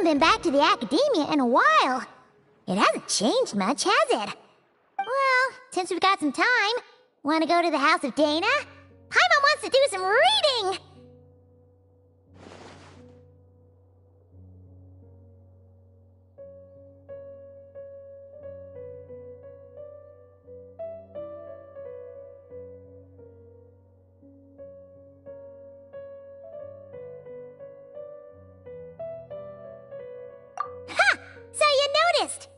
Been back to the academia in a while. It hasn't changed much, has it? Well, since we've got some time, want to go to the house of Dana? Paimon wants to do some reading! So you noticed!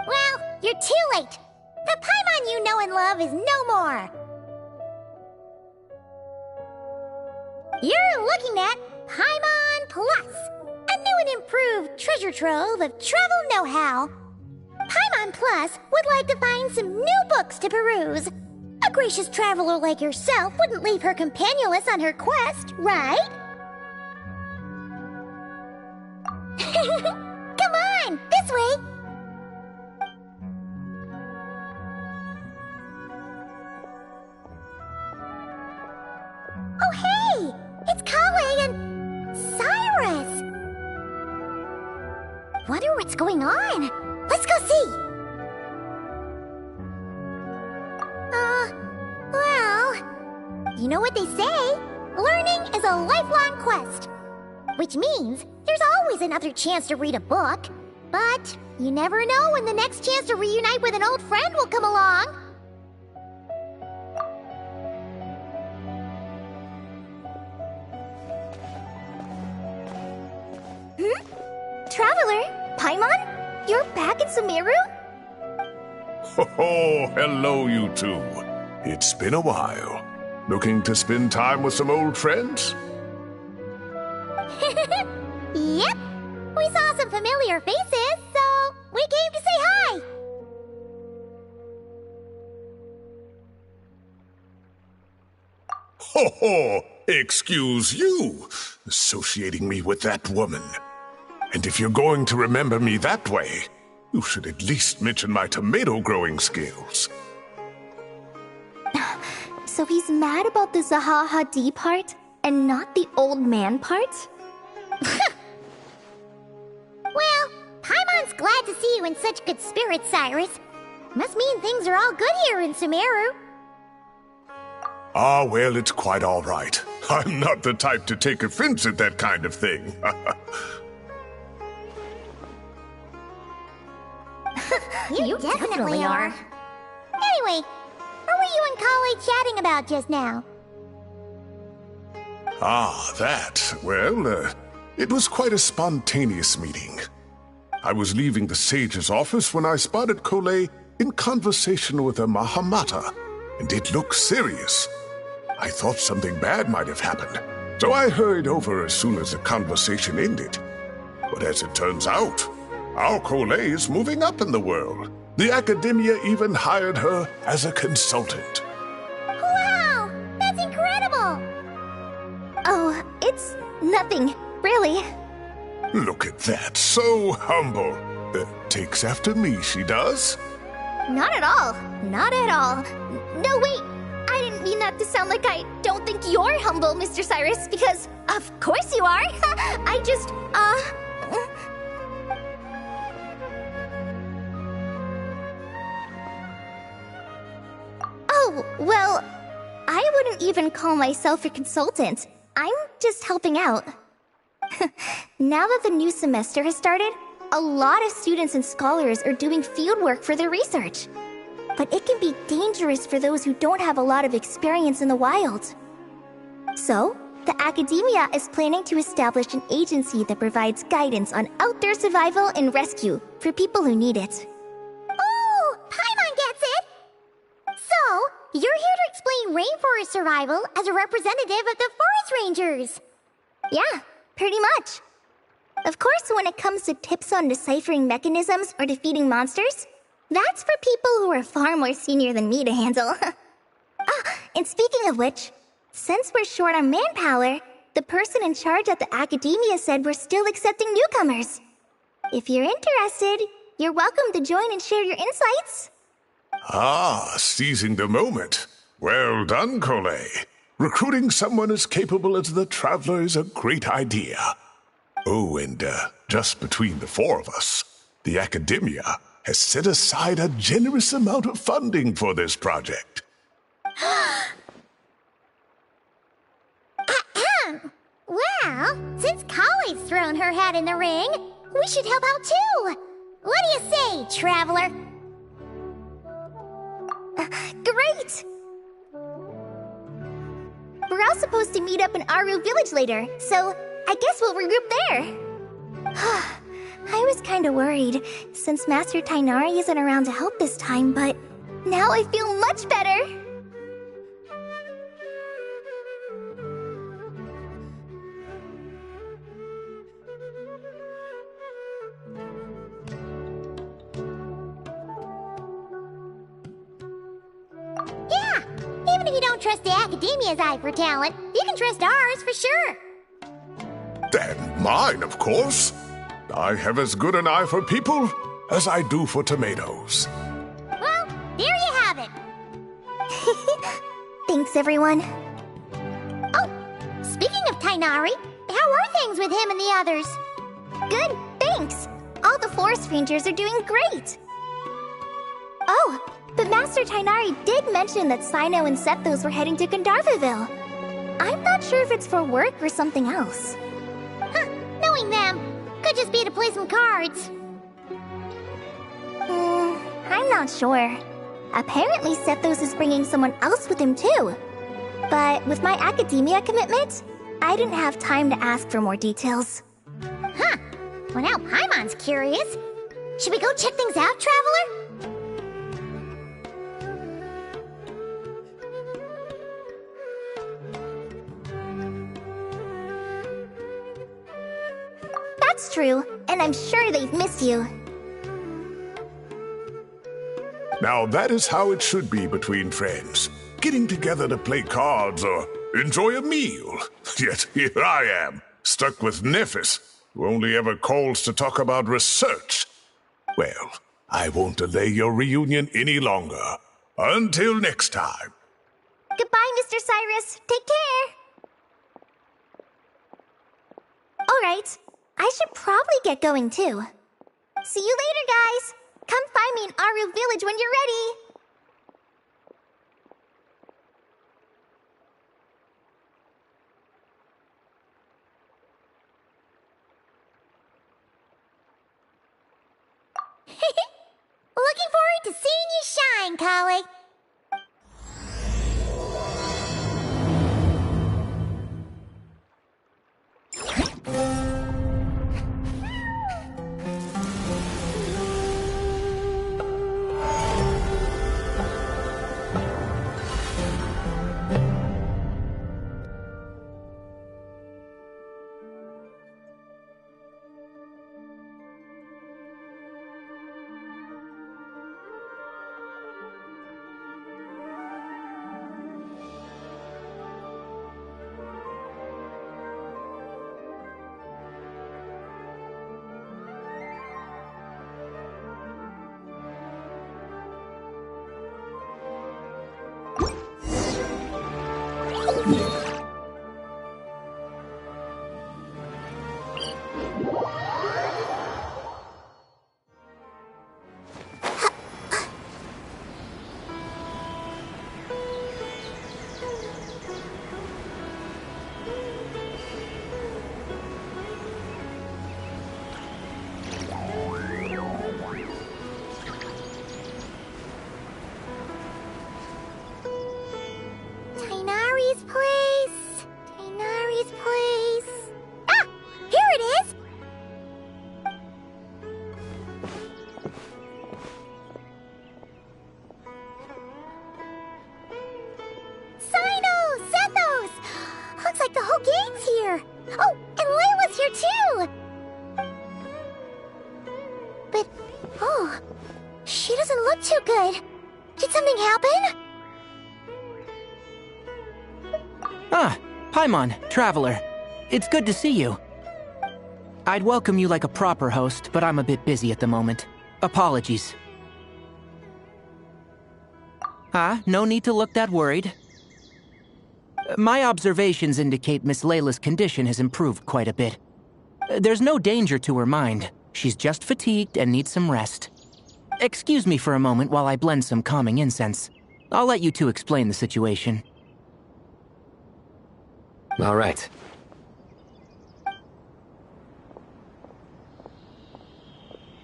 Well, you're too late. The Paimon you know and love is no more. You're looking at Paimon Plus, a new and improved treasure trove of travel know-how. Paimon Plus would like to find some new books to peruse. A gracious traveler like yourself wouldn't leave her companionless on her quest, right? Come on, this way! Oh hey! It's Kale and Cyrus! Wonder what's going on. Let's go see! Well... You know what they say? Learning is a lifelong quest. Which means there's always another chance to read a book. But you never know when the next chance to reunite with an old friend will come along. Traveler? Paimon? You're back in Sumeru? Oh, hello you two. It's been a while. Looking to spend time with some old friends? Yep. We saw some familiar faces, so we came to say hi. Ho ho! Excuse you, associating me with that woman. And if you're going to remember me that way, you should at least mention my tomato growing skills. So he's mad about the Zaha D part, and not the old man part? Well, Paimon's glad to see you in such good spirits, Cyrus. Must mean things are all good here in Sumeru. Ah, well, it's quite all right. I'm not the type to take offense at that kind of thing. You definitely are. Anyway, what were you and Kale chatting about just now? Ah, that. Well, it was quite a spontaneous meeting. I was leaving the sage's office when I spotted Kale in conversation with a Mahamata, and it looked serious. I thought something bad might have happened, so I hurried over as soon as the conversation ended. But as it turns out, our Kale is moving up in the world. The academia even hired her as a consultant. Wow! That's incredible! Oh, it's nothing, really. Look at that, so humble. Takes after me, she does. Not at all. Not at all. No, wait. I didn't mean that to sound like I don't think you're humble, Mr. Cyrus, because of course you are. I just, Oh, well, I wouldn't even call myself a consultant. I'm just helping out. Now that the new semester has started, a lot of students and scholars are doing fieldwork for their research. But it can be dangerous for those who don't have a lot of experience in the wild. So, The academia is planning to establish an agency that provides guidance on outdoor survival and rescue for people who need it. Oh, Paimon gets it! So, you're here to explain rainforest survival as a representative of the Forest Rangers! Yeah, pretty much. Of course, when it comes to tips on deciphering mechanisms or defeating monsters, that's for people who are far more senior than me to handle. And speaking of which, since we're short on manpower, the person in charge at the academia said we're still accepting newcomers. If you're interested, you're welcome to join and share your insights. Ah, seizing the moment. Well done, Cole. Recruiting someone as capable as the Traveler is a great idea. Oh, and just between the four of us, the academia has set aside a generous amount of funding for this project. Well, since Kali's thrown her hat in the ring, we should help out too. What do you say, Traveler? Great! We're all supposed to meet up in Aru Village later, so I guess we'll regroup there. I was kinda worried, since Master Tainari isn't around to help this time, but now I feel much better! Yeah, even if you don't trust the academia's eye for talent, you can trust ours for sure. And mine, of course. I have as good an eye for people as I do for tomatoes. Well, there you have it. Thanks, everyone. Oh, speaking of Tainari, how are things with him and the others? Good, thanks! All the Forest Rangers are doing great! Oh, but Master Tainari did mention that Sino and Sethos were heading to Gandharvaville. I'm not sure if it's for work or something else. Huh, knowing them, could just be to play some cards. I'm not sure. Apparently Sethos is bringing someone else with him too. But with my academia commitment, I didn't have time to ask for more details. Huh, well now Paimon's curious. Should we go check things out, Traveler? That's true, and I'm sure they've missed you. Now that is how it should be between friends. Getting together to play cards or enjoy a meal. Yet here I am, stuck with Nephis, who only ever calls to talk about research. Well, I won't delay your reunion any longer. Until next time. Goodbye, Mr. Cyrus. Take care. Alright, I should probably get going too. See you later, guys. Come find me in Aru Village when you're ready. Looking forward to seeing you shine, Kali. Tainari's place. gates here. Oh, and Layla's here too. But, oh, she doesn't look too good. Did something happen? Ah, Paimon, Traveler. It's good to see you. I'd welcome you like a proper host, but I'm a bit busy at the moment. Apologies. No need to look that worried. My observations indicate Miss Layla's condition has improved quite a bit. There's no danger to her mind. She's just fatigued and needs some rest. Excuse me for a moment while I blend some calming incense. I'll let you two explain the situation. All right.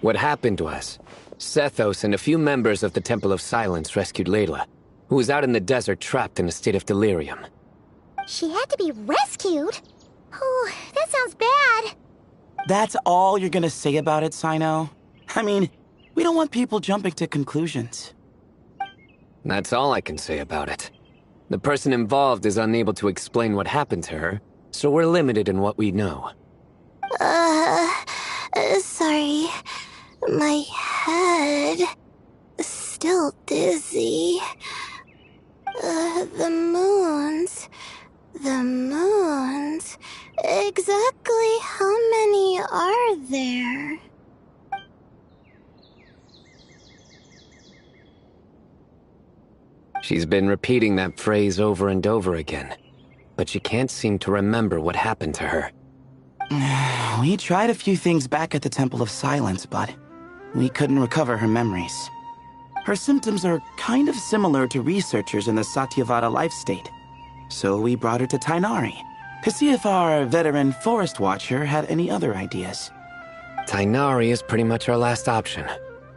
What happened was, Sethos and a few members of the Temple of Silence rescued Layla, who was out in the desert trapped in a state of delirium. She had to be rescued? Oh, that sounds bad. That's all you're gonna say about it, Sino? I mean, we don't want people jumping to conclusions. That's all I can say about it. The person involved is unable to explain what happened to her, so we're limited in what we know. Sorry. My head... still dizzy. The moons... Exactly how many are there? She's been repeating that phrase over and over again, but she can't seem to remember what happened to her. We tried a few things back at the Temple of Silence, but we couldn't recover her memories. Her symptoms are kind of similar to researchers in the Satyavada life state. So we brought her to Tainari to see if our veteran forest watcher had any other ideas. Tainari is pretty much our last option,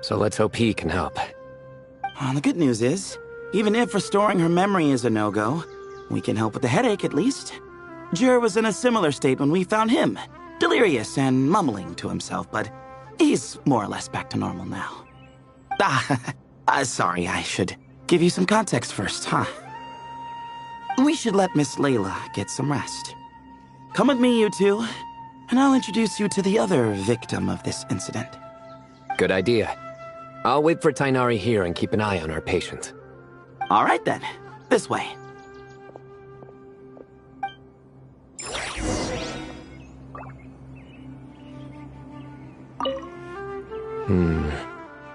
so let's hope he can help. The good news is, even if restoring her memory is a no-go, we can help with the headache at least. Jur was in a similar state when we found him, delirious and mumbling to himself, but he's more or less back to normal now. Sorry, I should give you some context first, huh? We should let Miss Layla get some rest. Come with me, you two, and I'll introduce you to the other victim of this incident. Good idea. I'll wait for Tainari here and keep an eye on our patient. All right then, this way.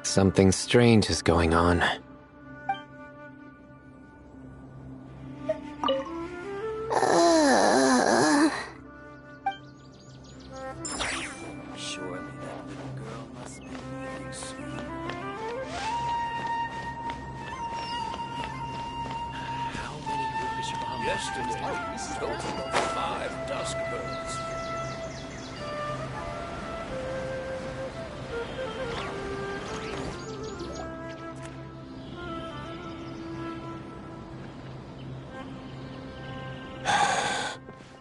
Something strange is going on. Surely that little girl must be eating sweet. How many rivers are yesterday? We told of 5 dusk birds.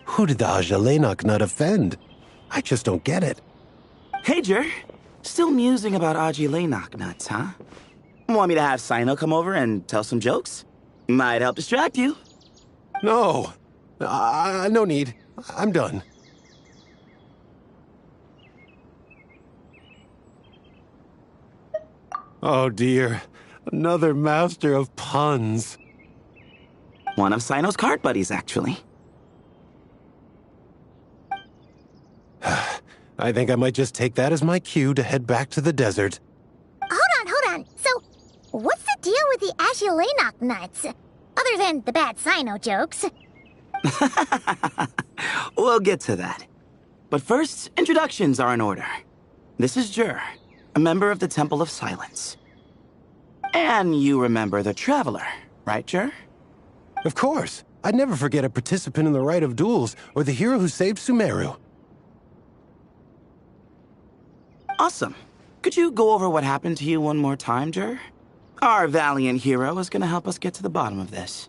Who did the Ajalenok nut offend? I just don't get it. Hey, Jur. Still musing about Aji Laynok nuts, huh? Want me to have Sino come over and tell some jokes? Might help distract you. No. No need. I'm done. Oh dear. Another master of puns. One of Sino's card buddies, actually. I think I might just take that as my cue to head back to the desert. Hold on. So, what's the deal with the Ashilenok nuts? Other than the bad Sino jokes. We'll get to that. But first, introductions are in order. This is Jur, a member of the Temple of Silence. And you remember the Traveler, right, Jur? Of course. I'd never forget a participant in the Rite of Duels or the hero who saved Sumeru. Awesome. Could you go over what happened to you one more time, Jur? Our valiant hero is gonna help us get to the bottom of this.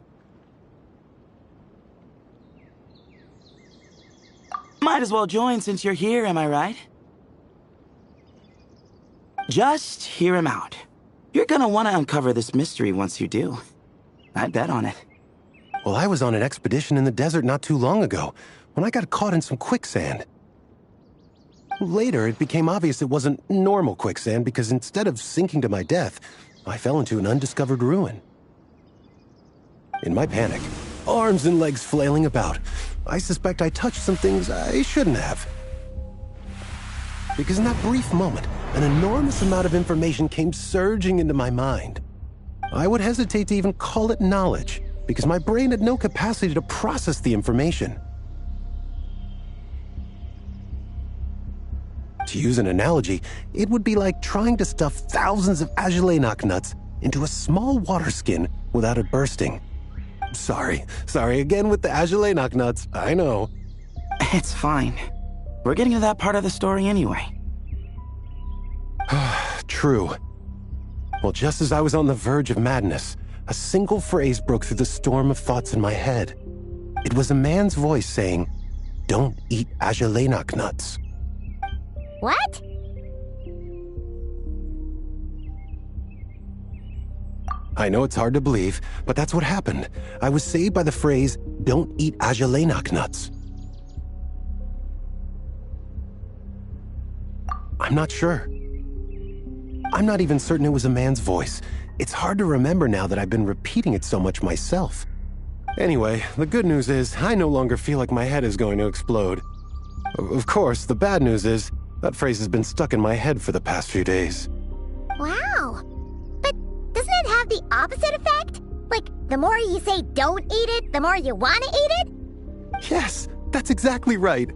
Might as well join since you're here, am I right? Just hear him out. You're gonna want to uncover this mystery once you do. I'd bet on it. Well, I was on an expedition in the desert not too long ago. when I got caught in some quicksand. Later, it became obvious it wasn't normal quicksand because instead of sinking to my death, I fell into an undiscovered ruin. In my panic, arms and legs flailing about, I suspect I touched some things I shouldn't have. Because in that brief moment, an enormous amount of information came surging into my mind. I would hesitate to even call it knowledge, because my brain had no capacity to process the information. To use an analogy, it would be like trying to stuff thousands of Agelenok nuts into a small water skin without it bursting. Sorry again with the Agelenok nuts, I know. It's fine. We're getting to that part of the story anyway. True. Well, just as I was on the verge of madness, a single phrase broke through the storm of thoughts in my head. It was a man's voice saying, "Don't eat Agelenok nuts." What? I know it's hard to believe, but that's what happened. I was saved by the phrase, "Don't eat Agelenok nuts." I'm not sure. I'm not even certain it was a man's voice. It's hard to remember now that I've been repeating it so much myself. Anyway, the good news is I no longer feel like my head is going to explode. Of course, the bad news is that phrase has been stuck in my head for the past few days. Wow. But doesn't it have the opposite effect? Like, the more you say don't eat it, the more you want to eat it? Yes, that's exactly right.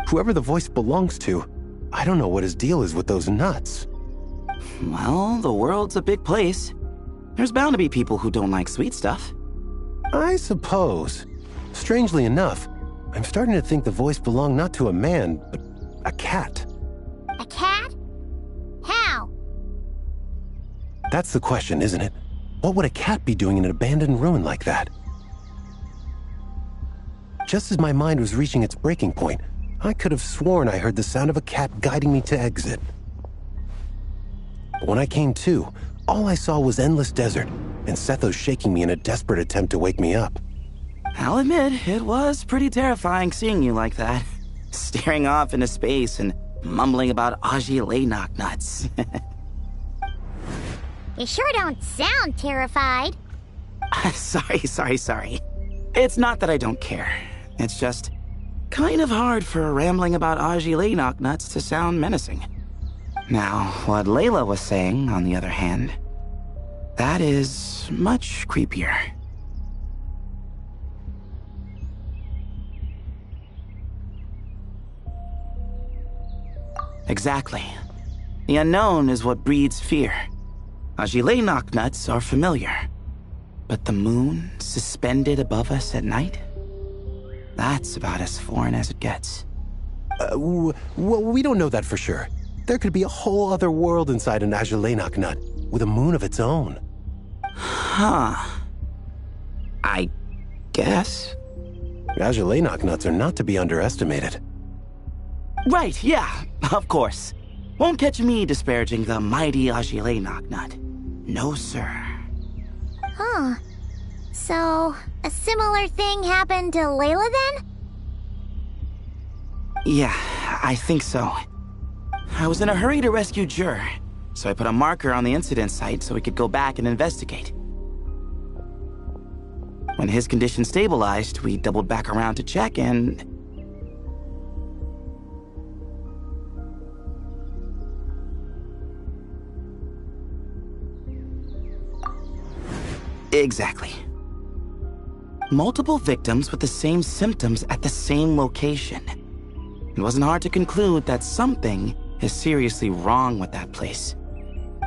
Whoever the voice belongs to, I don't know what his deal is with those nuts. Well, the world's a big place. There's bound to be people who don't like sweet stuff. I suppose. Strangely enough, I'm starting to think the voice belonged not to a man, but a cat. A cat? How? That's the question, isn't it? What would a cat be doing in an abandoned ruin like that? Just as my mind was reaching its breaking point, I could have sworn I heard the sound of a cat guiding me to exit. But when I came to, all I saw was endless desert, and Sethos shaking me in a desperate attempt to wake me up. I'll admit, it was pretty terrifying seeing you like that. Staring off into space and mumbling about Agelenok nuts. You sure don't sound terrified. Sorry. It's not that I don't care. It's just kind of hard for rambling about Agelenok nuts to sound menacing. Now, what Layla was saying, on the other hand, that is much creepier. Exactly. The unknown is what breeds fear. Agelenok nuts are familiar. But the moon suspended above us at night? That's about as foreign as it gets. Well, we don't know that for sure. There could be a whole other world inside an Agelenok nut, with a moon of its own. Huh. I guess. Agelenok nuts are not to be underestimated. Right, yeah, of course. Won't catch me disparaging the mighty Agelenok nut. No, sir. Huh. So, a similar thing happened to Layla then? Yeah, I think so. I was in a hurry to rescue Jur, so I put a marker on the incident site so we could go back and investigate. When his condition stabilized, we doubled back around to check and... Exactly. Multiple victims with the same symptoms at the same location. It wasn't hard to conclude that something is seriously wrong with that place.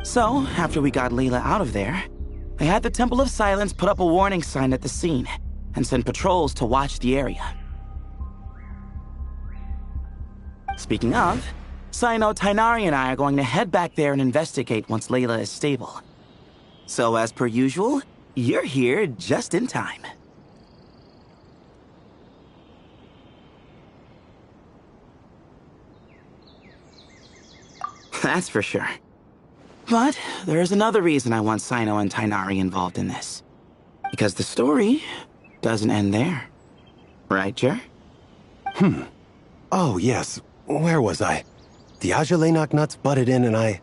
So, after we got Layla out of there, I had the Temple of Silence put up a warning sign at the scene and send patrols to watch the area. Speaking of, Sino, Tainari, and I are going to head back there and investigate once Layla is stable. So, as per usual, you're here just in time. That's for sure. But there's another reason I want Sino and Tainari involved in this. Because the story doesn't end there. Right, Jer? Oh, yes. Where was I? The Ajalay nuts butted in and I...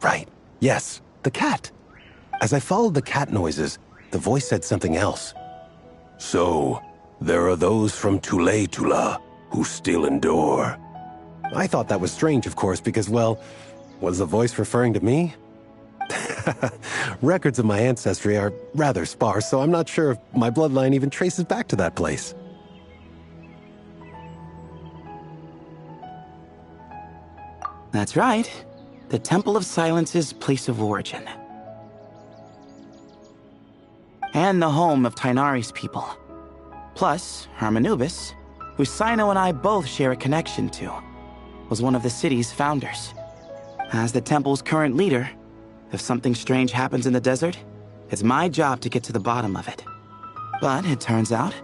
Right. Yes, the cat. As I followed the cat noises, the voice said something else. So, there are those from Tula who still endure. I thought that was strange, of course, because, well, was the voice referring to me? Records of my ancestry are rather sparse, so I'm not sure if my bloodline even traces back to that place. That's right. The Temple of Silence's place of origin. And the home of Tainari's people. Plus, Harmonubis, who Sino and I both share a connection to, was one of the city's founders. As the temple's current leader, if something strange happens in the desert, it's my job to get to the bottom of it. But it turns out,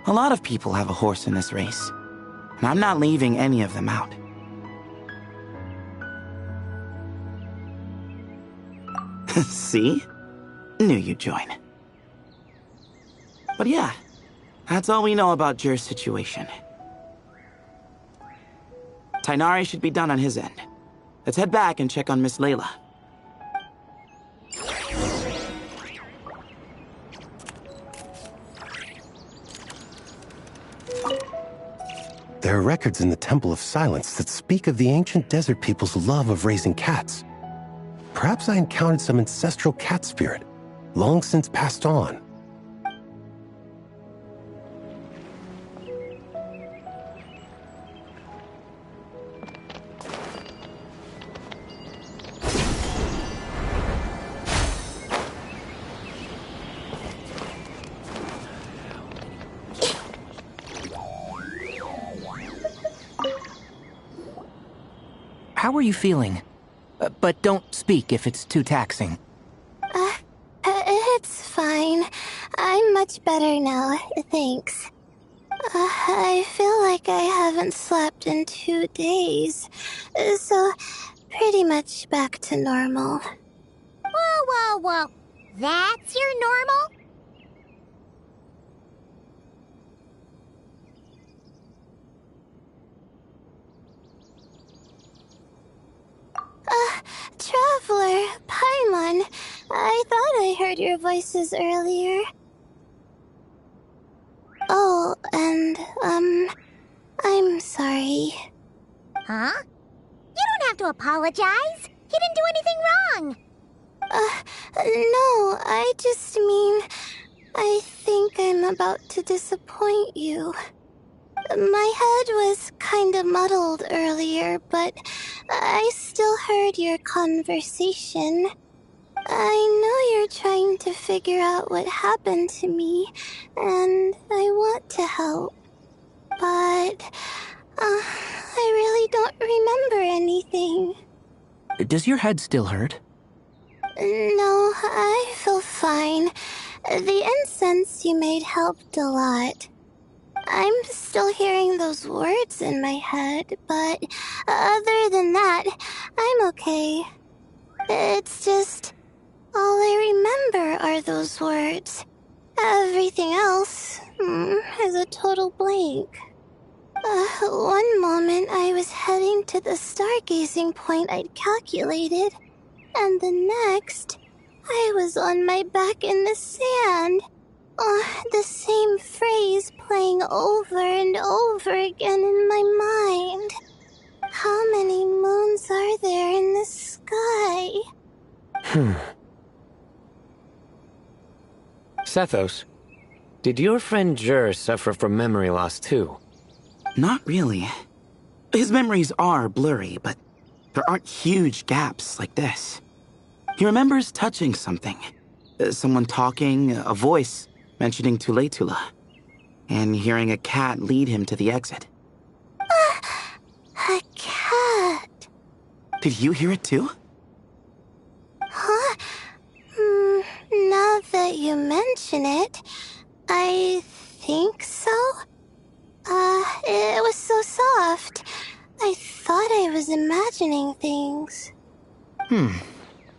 a lot of people have a horse in this race, and I'm not leaving any of them out. See? Knew you'd join. But yeah, that's all we know about Jer's situation. Tainari should be done on his end. Let's head back and check on Miss Layla. There are records in the Temple of Silence that speak of the ancient desert people's love of raising cats. Perhaps I encountered some ancestral cat spirit, long since passed on. How are you feeling? But don't speak if it's too taxing. It's fine. I'm much better now, thanks. I feel like I haven't slept in 2 days, so pretty much back to normal. Whoa. That's your normal? Traveler, Paimon, I thought I heard your voices earlier. Oh, and, I'm sorry. Huh? You don't have to apologize. You didn't do anything wrong. No, I just mean, I think I'm about to disappoint you. My head was kinda muddled earlier, but I still heard your conversation. I know you're trying to figure out what happened to me, and I want to help. But, I really don't remember anything. Does your head still hurt? No, I feel fine. The incense you made helped a lot. I'm still hearing those words in my head, but other than that, I'm okay. It's just, all I remember are those words. Everything else is a total blank. One moment I was heading to the stargazing point I'd calculated, and the next, I was on my back in the sand. The same phrase playing over and over again in my mind. How many moons are there in the sky? Sethos, did your friend Jer suffer from memory loss too? Not really. His memories are blurry, but there aren't huge gaps like this. He remembers touching something. Someone talking, a voice mentioning Tula, and hearing a cat lead him to the exit. A cat. Did you hear it too? Huh? Now that you mention it, I think so. It was so soft. I thought I was imagining things.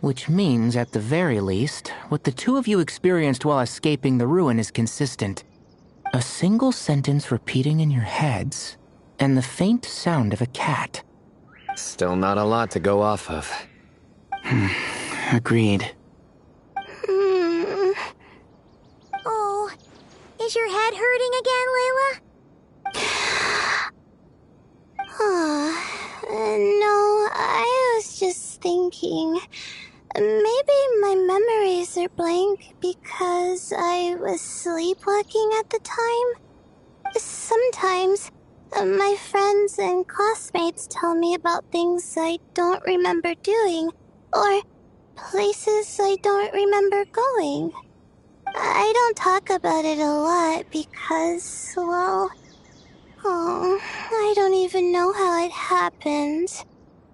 Which means, at the very least, what the two of you experienced while escaping the ruin is consistent. A single sentence repeating in your heads, and the faint sound of a cat. Still not a lot to go off of. Agreed. Oh, is your head hurting again, Layla? No, I was just thinking. Maybe my memories are blank because I was sleepwalking at the time. Sometimes, my friends and classmates tell me about things I don't remember doing, or places I don't remember going. I don't talk about it a lot because, well, I don't even know how it happened.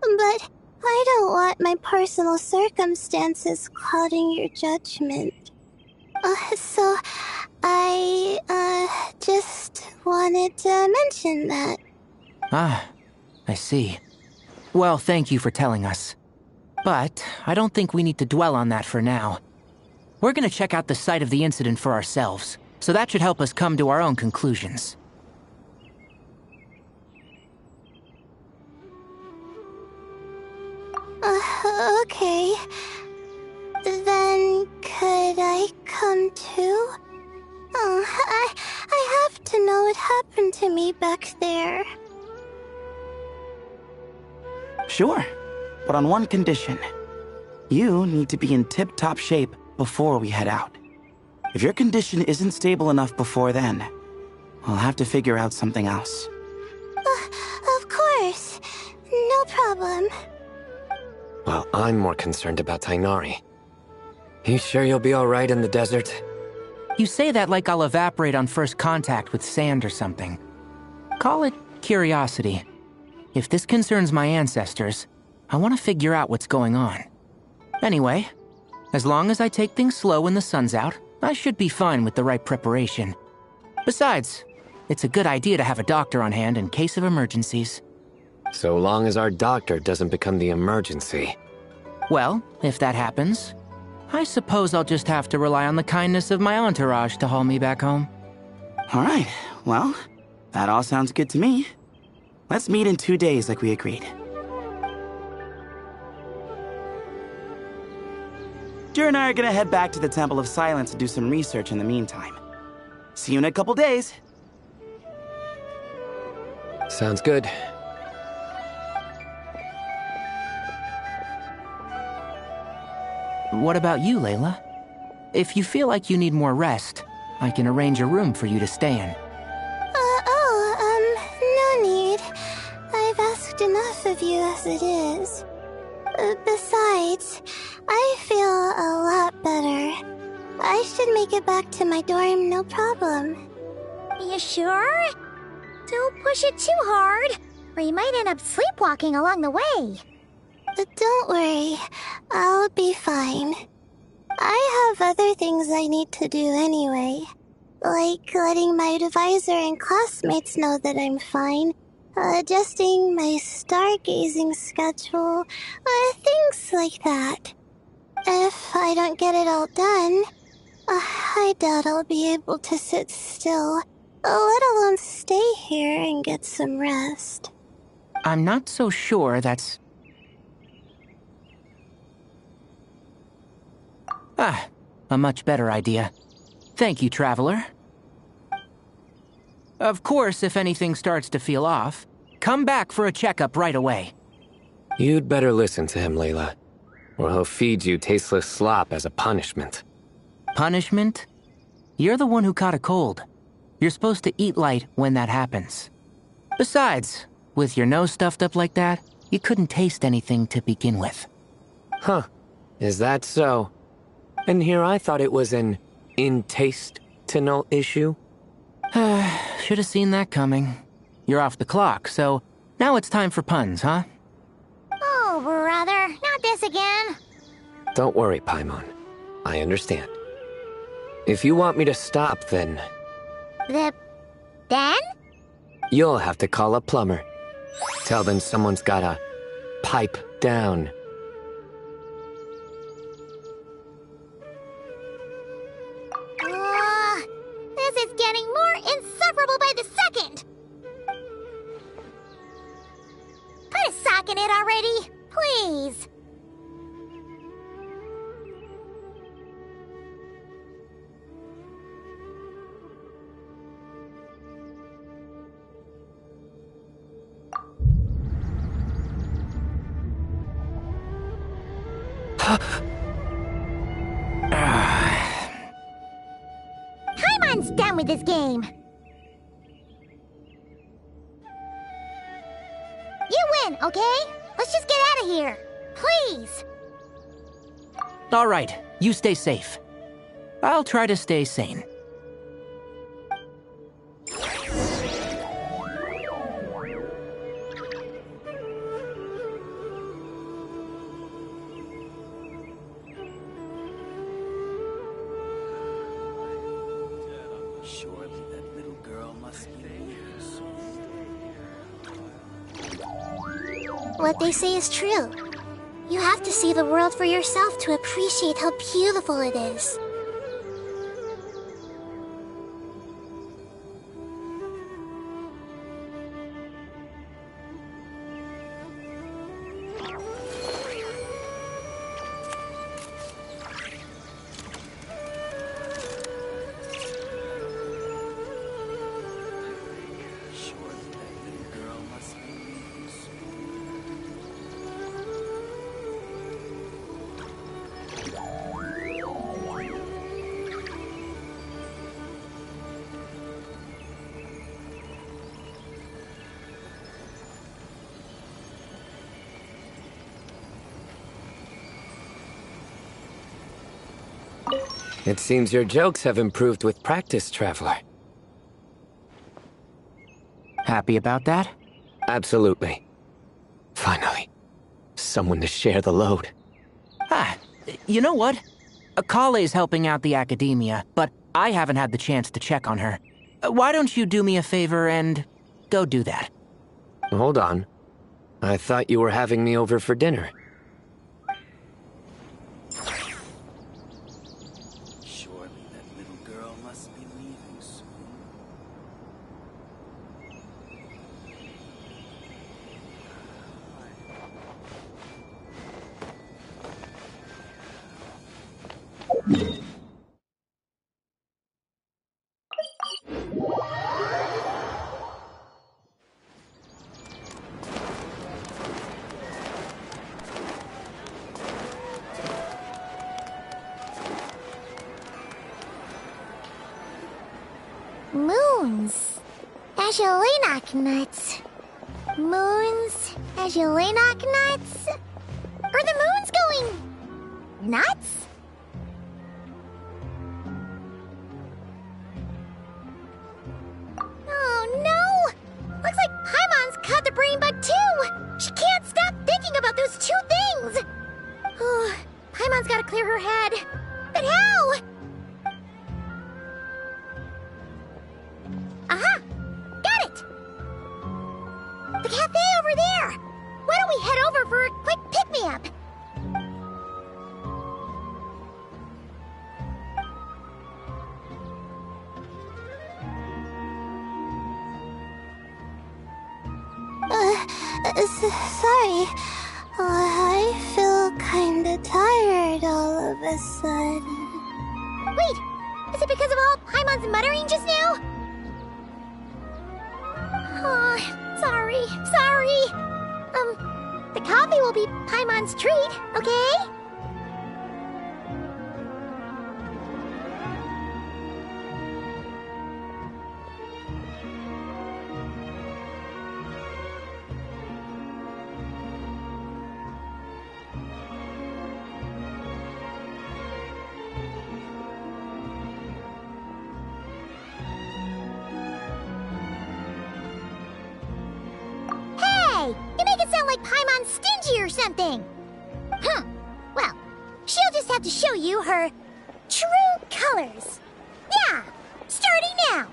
But I don't want my personal circumstances clouding your judgment. So I, just wanted to mention that. Ah, I see. Well, thank you for telling us. But I don't think we need to dwell on that for now. We're gonna check out the site of the incident for ourselves, so that should help us come to our own conclusions. Okay. Then could I come too? I have to know what happened to me back there. Sure, but on one condition. You need to be in tip-top shape before we head out. If your condition isn't stable enough before then, we'll have to figure out something else. Of course. No problem. Well, I'm more concerned about Tainari. You sure you'll be alright in the desert? You say that like I'll evaporate on first contact with sand or something. Call it curiosity. If this concerns my ancestors, I want to figure out what's going on. Anyway, as long as I take things slow when the sun's out, I should be fine with the right preparation. Besides, it's a good idea to have a doctor on hand in case of emergencies. So long as our doctor doesn't become the emergency. Well, if that happens, I suppose I'll just have to rely on the kindness of my entourage to haul me back home. All right, well, that all sounds good to me. Let's meet in 2 days like we agreed. Jer and I are gonna head back to the Temple of Silence to do some research in the meantime. See you in a couple days. Sounds good. What about you, Layla? If you feel like you need more rest, I can arrange a room for you to stay in. No need. I've asked enough of you as it is. Besides, I feel a lot better. I should make it back to my dorm, no problem. You sure? Don't push it too hard, or you might end up sleepwalking along the way. Don't worry, I'll be fine. I have other things I need to do anyway. Like letting my advisor and classmates know that I'm fine, adjusting my stargazing schedule, things like that. If I don't get it all done, I doubt I'll be able to sit still, let alone stay here and get some rest. I'm not so sure that's... a much better idea. Thank you, Traveler. Of course, if anything starts to feel off, come back for a checkup right away. You'd better listen to him, Layla, or he'll feed you tasteless slop as a punishment. Punishment? You're the one who caught a cold. You're supposed to eat light when that happens. Besides, with your nose stuffed up like that, you couldn't taste anything to begin with. Huh. Is that so? And here I thought it was an intestinal issue. Should have seen that coming. You're off the clock, so now it's time for puns, huh? Oh, brother, not this again. Don't worry, Paimon. I understand. If you want me to stop, then Then? you'll have to call a plumber. Tell them someone's gotta pipe down. This is getting more insufferable by the second! Put a sock in it already, please! Paimon's done with this game. You win, okay? Let's just get out of here. Please. All right, you stay safe. I'll try to stay sane. Surely that little girl must be What they say is true. You have to see the world for yourself to appreciate how beautiful it is. It seems your jokes have improved with practice, Traveler. Happy about that? Absolutely. Finally, someone to share the load. Ah, you know what? Kale's helping out the academia, but I haven't had the chance to check on her. Why don't you do me a favor and go do that? Hold on. I thought you were having me over for dinner. Surely that little girl must be leaving soon. Moons. Azulenok nuts. Moons. Azulenok nuts. Are the moons going nuts? Oh no! Looks like Paimon's caught the brain bug too! She can't stop thinking about those two things! Oh, Paimon's gotta clear her head. But how? Aha! Got it! The cafe over there! Why don't we head over for a quick pick-me-up? Sorry. I feel kinda tired all of a sudden. Wait! Is it because of all Paimon's muttering just now? Oh, sorry. The coffee will be Paimon's treat, okay? Hey! You make it sound like Paimon's stingy or something! Huh. Well, she'll just have to show you her true colors. Yeah, starting now.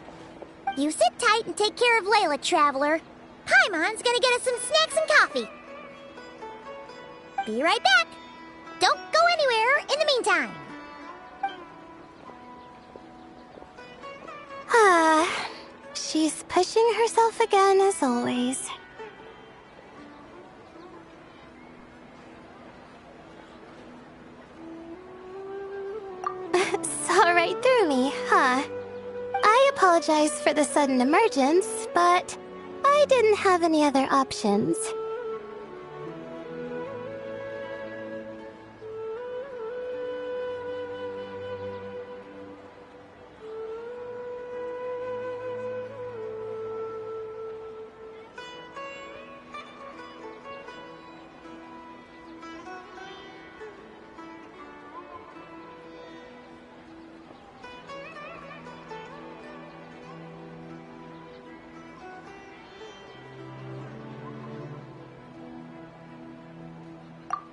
You sit tight and take care of Layla, Traveler. Paimon's gonna get us some snacks and coffee. Be right back. Don't go anywhere in the meantime. pushing herself again as always. Saw right through me, huh? I apologize for the sudden emergence, but I didn't have any other options.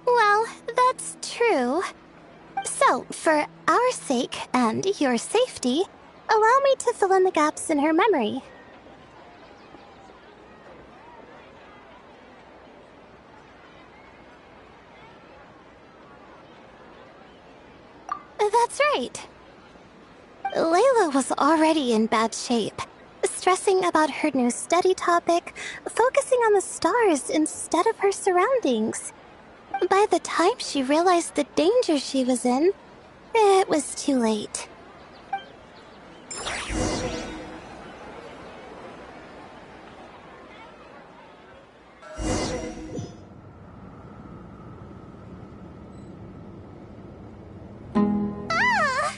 Well, that's true. So, for our sake and your safety, allow me to fill in the gaps in her memory. That's right. Layla was already in bad shape, stressing about her new study topic, focusing on the stars instead of her surroundings. By the time she realized the danger she was in, it was too late. Ah!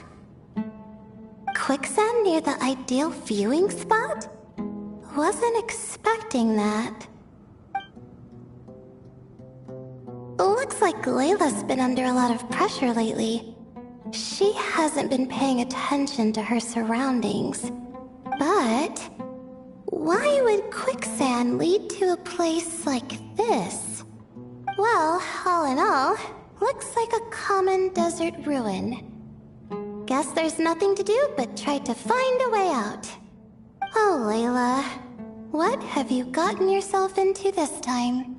Quicksand near the ideal viewing spot? Wasn't expecting that. Looks like Layla's been under a lot of pressure lately. She hasn't been paying attention to her surroundings. But why would quicksand lead to a place like this? Well, all in all, looks like a common desert ruin. Guess there's nothing to do but try to find a way out. Oh, Layla, what have you gotten yourself into this time?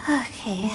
Okay.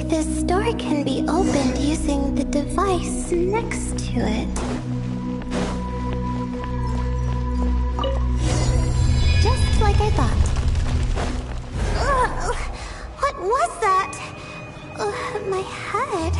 This door can be opened using the device next to it. Just like I thought. Ugh, what was that? My head.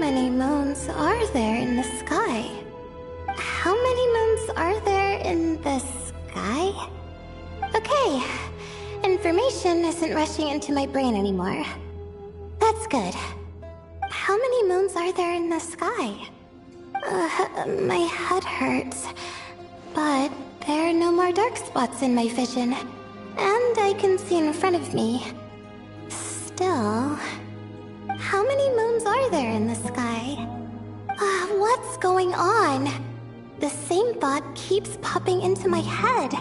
many moons are there in the sky? How many moons are there in the sky? Okay, information isn't rushing into my brain anymore. That's good. How many moons are there in the sky? My head hurts. But there are no more dark spots in my vision. And I can see in front of me. Still... How many moons are there in the sky? What's going on? The same thought keeps popping into my head.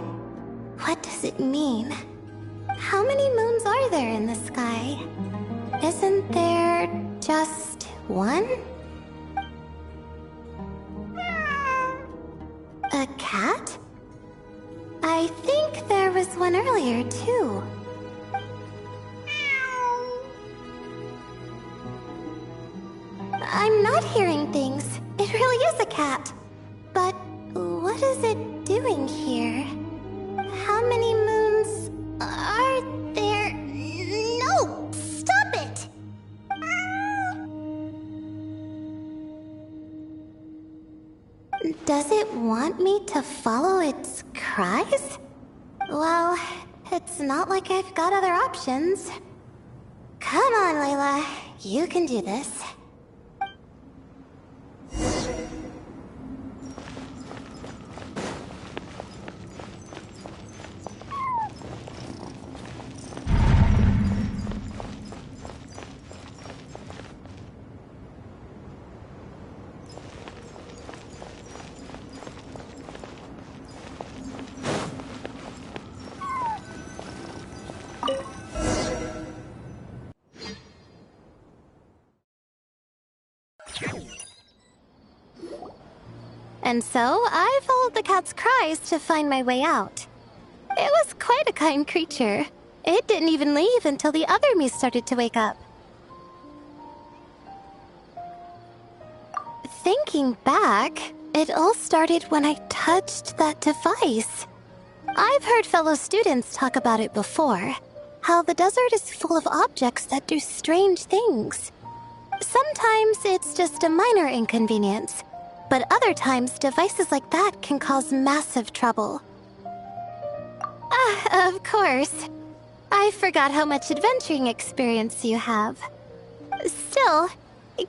What does it mean? How many moons are there in the sky? Isn't there just one? A cat? I think there was one earlier, too. I'm not hearing things. It really is a cat. But what is it doing here? How many moons are there? No! Stop it! Does it want me to follow its cries? Well, it's not like I've got other options. Come on, Layla. You can do this. And so, I followed the cat's cries to find my way out. It was quite a kind creature. It didn't even leave until the other me started to wake up. Thinking back, it all started when I touched that device. I've heard fellow students talk about it before. How the desert is full of objects that do strange things. Sometimes it's just a minor inconvenience. But other times, devices like that can cause massive trouble. Of course. I forgot how much adventuring experience you have. Still,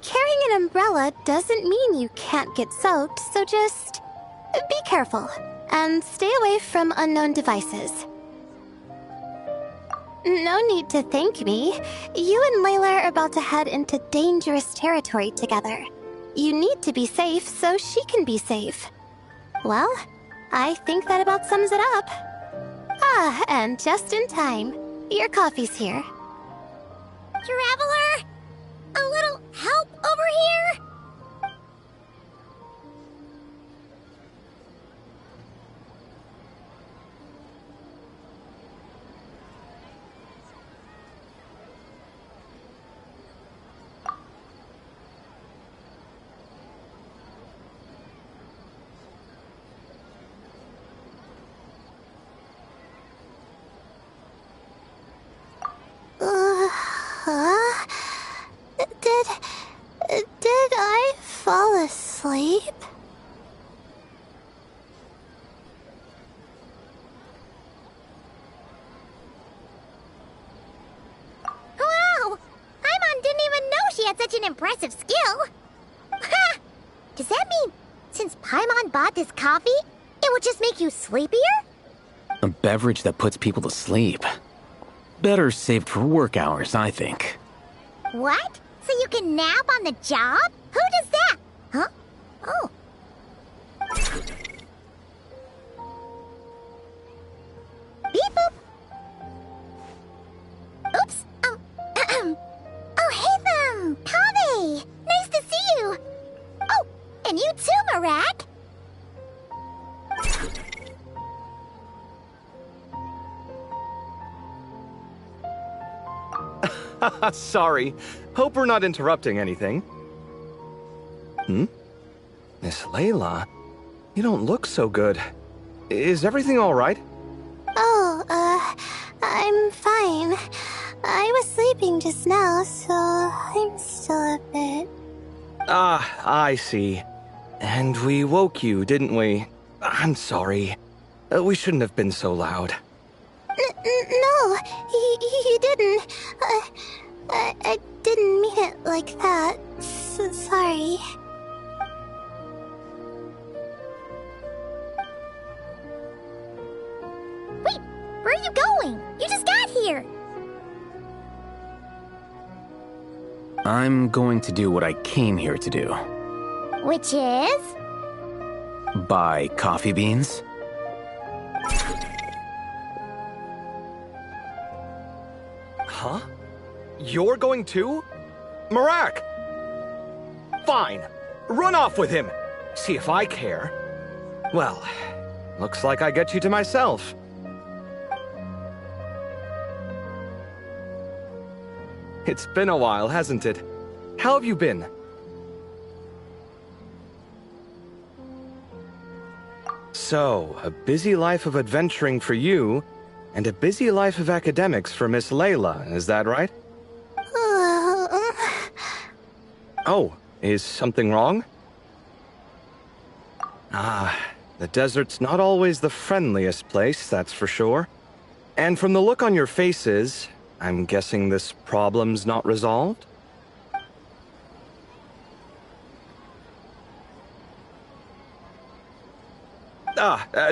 carrying an umbrella doesn't mean you can't get soaked, so just be careful and stay away from unknown devices. No need to thank me. You and Layla are about to head into dangerous territory together. You need to be safe so she can be safe. Well, I think that about sums it up. And just in time. Your coffee's here. Traveler? A little help over here? Did I fall asleep? Wow! Paimon didn't even know she had such an impressive skill. Ha! Does that mean since Paimon bought this coffee, it will just make you sleepier? A beverage that puts people to sleep. Better saved for work hours, I think. What? So you can nap on the job? Who does that? Huh? Oh. Beep boop. Oops. Oh, hey them! Kaveh! Nice to see you! Oh, and you too, Marak! Sorry. Hope we're not interrupting anything. Miss Layla, you don't look so good. Is everything all right? Oh, I'm fine. I was sleeping just now, so I'm still a bit... Ah, I see. And we woke you, didn't we? I'm sorry. We shouldn't have been so loud. No, you didn't. I didn't mean it like that. Sorry. Wait, where are you going? You just got here. I'm going to do what I came here to do. Which is? Buy coffee beans? Huh? You're going too? Marak! Fine. Run off with him. See if I care. Well, looks like I get you to myself. It's been a while, hasn't it? How have you been? So, a busy life of adventuring for you, and a busy life of academics for Miss Layla, is that right? Oh, is something wrong? Ah, the desert's not always the friendliest place, that's for sure. And from the look on your faces, I'm guessing this problem's not resolved?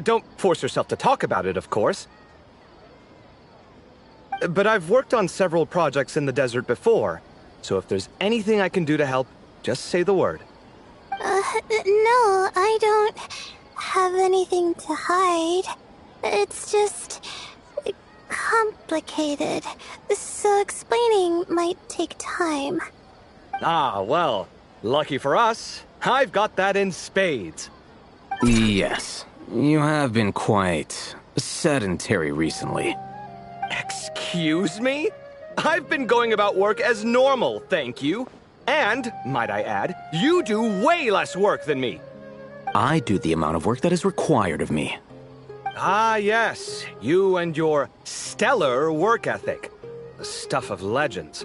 Don't force yourself to talk about it, of course. But I've worked on several projects in the desert before, so if there's anything I can do to help, just say the word. No, I don't have anything to hide. It's just complicated, so explaining might take time. Ah, well, lucky for us, I've got that in spades. Yes, you have been quite sedentary recently. Excuse me? I've been going about work as normal, thank you. And, might I add, you do way less work than me. I do the amount of work that is required of me. Ah, yes, you and your stellar work ethic. The stuff of legends.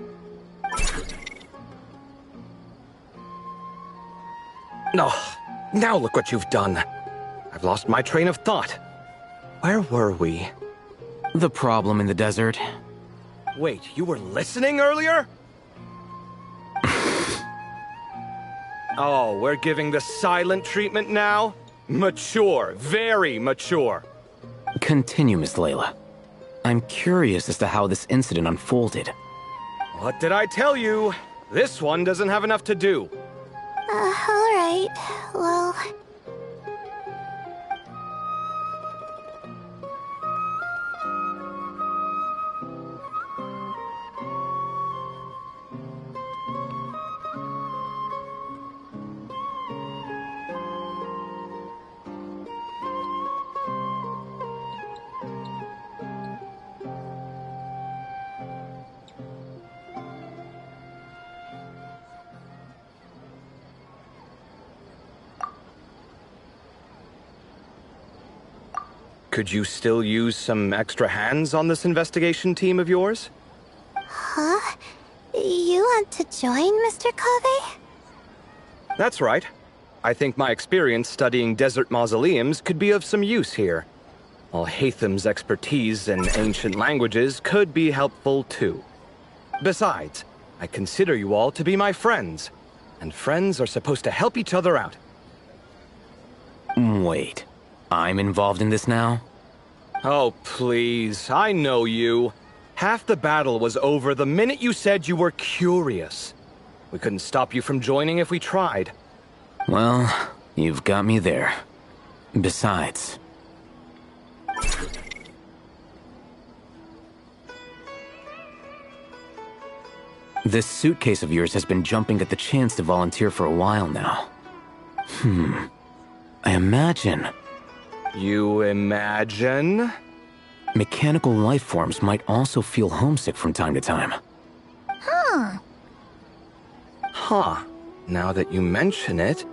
Oh, now look what you've done. I've lost my train of thought. Where were we? The problem in the desert. Wait, you were listening earlier? Oh, we're giving the silent treatment now? Mature, very mature. Continue, Miss Layla. I'm curious as to how this incident unfolded. What did I tell you? This one doesn't have enough to do. Alright. Well... Could you still use some extra hands on this investigation team of yours? Huh? You want to join, Mr. Covey? That's right. I think my experience studying desert mausoleums could be of some use here. While Hatham's expertise in ancient languages could be helpful too. Besides, I consider you all to be my friends, and friends are supposed to help each other out. Wait, I'm involved in this now? Oh, please, I know you. Half the battle was over the minute you said you were curious. We couldn't stop you from joining if we tried. Well, you've got me there. Besides... this suitcase of yours has been jumping at the chance to volunteer for a while now. I imagine... You imagine? mechanical life forms might also feel homesick from time to time. Huh. Huh. Now that you mention it,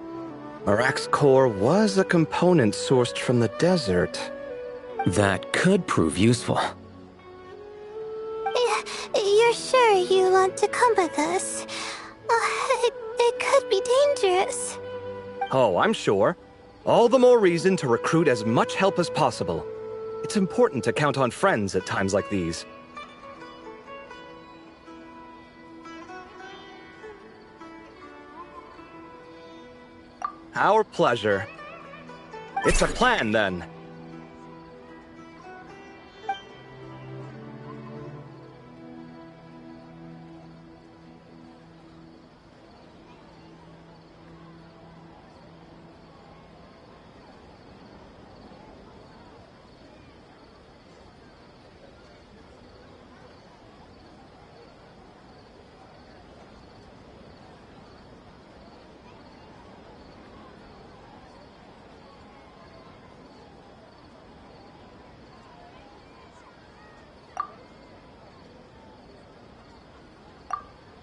Marak's core was a component sourced from the desert. That could prove useful. You're sure you want to come with us? It could be dangerous. Oh, I'm sure. All the more reason to recruit as much help as possible. It's important to count on friends at times like these. Our pleasure. It's a plan, then.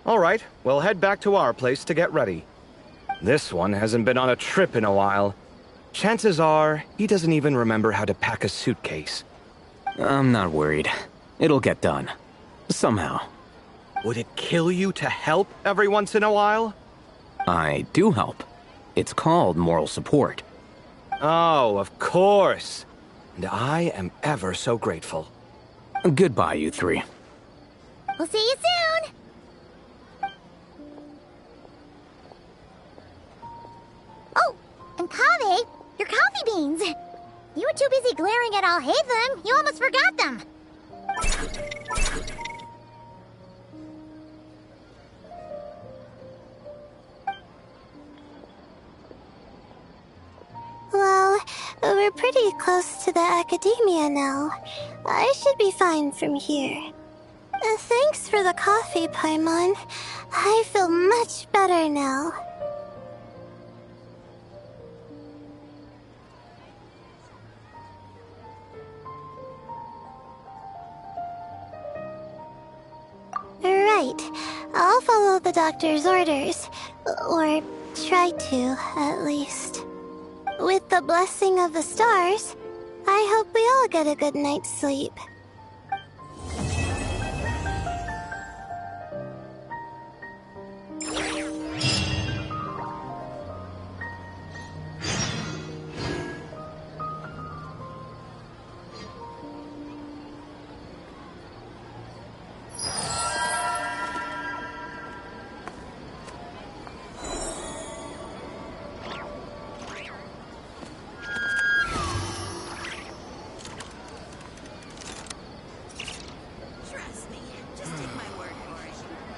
All right, we'll head back to our place to get ready. This one hasn't been on a trip in a while. Chances are, he doesn't even remember how to pack a suitcase. I'm not worried. It'll get done. Somehow. Would it kill you to help every once in a while? I do help. It's called moral support. Oh, of course. And I am ever so grateful. Goodbye, you three. We'll see you soon! Oh, and Kaveh, your coffee beans! You were too busy glaring at Alhaitham, you almost forgot them! Well, we're pretty close to the academia now. I should be fine from here. Thanks for the coffee, Paimon. I feel much better now. Right. I'll follow the doctor's orders. Or try to, at least. With the blessing of the stars, I hope we all get a good night's sleep.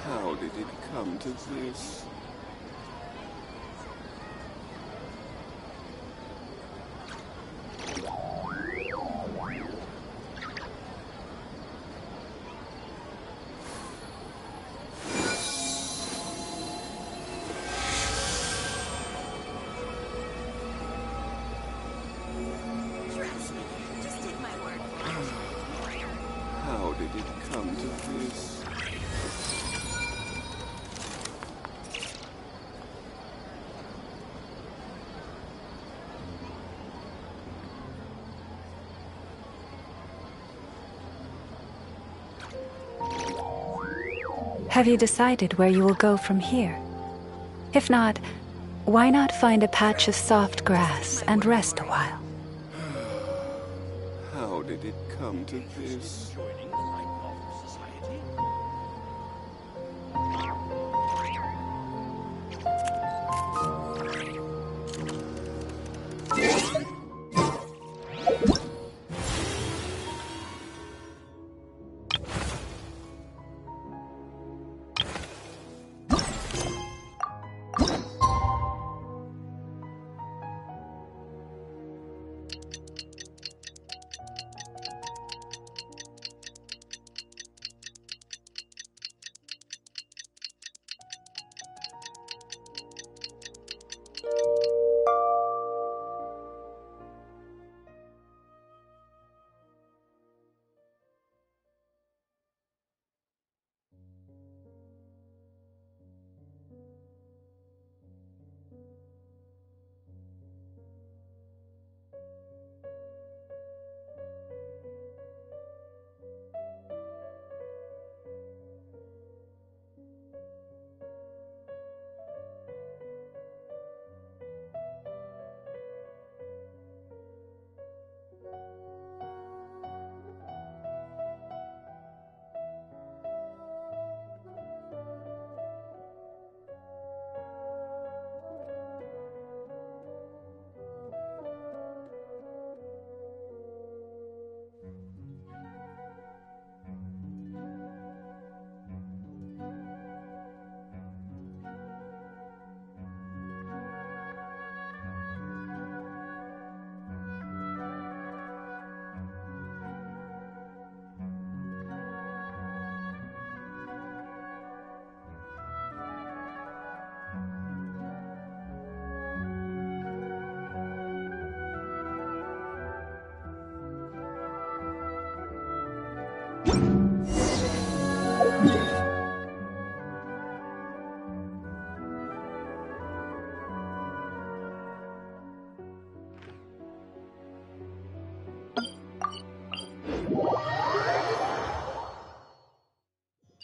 How did it come to this? How did it come to this? Have you decided where you will go from here? If not, why not find a patch of soft grass and rest a while? How did it come to this?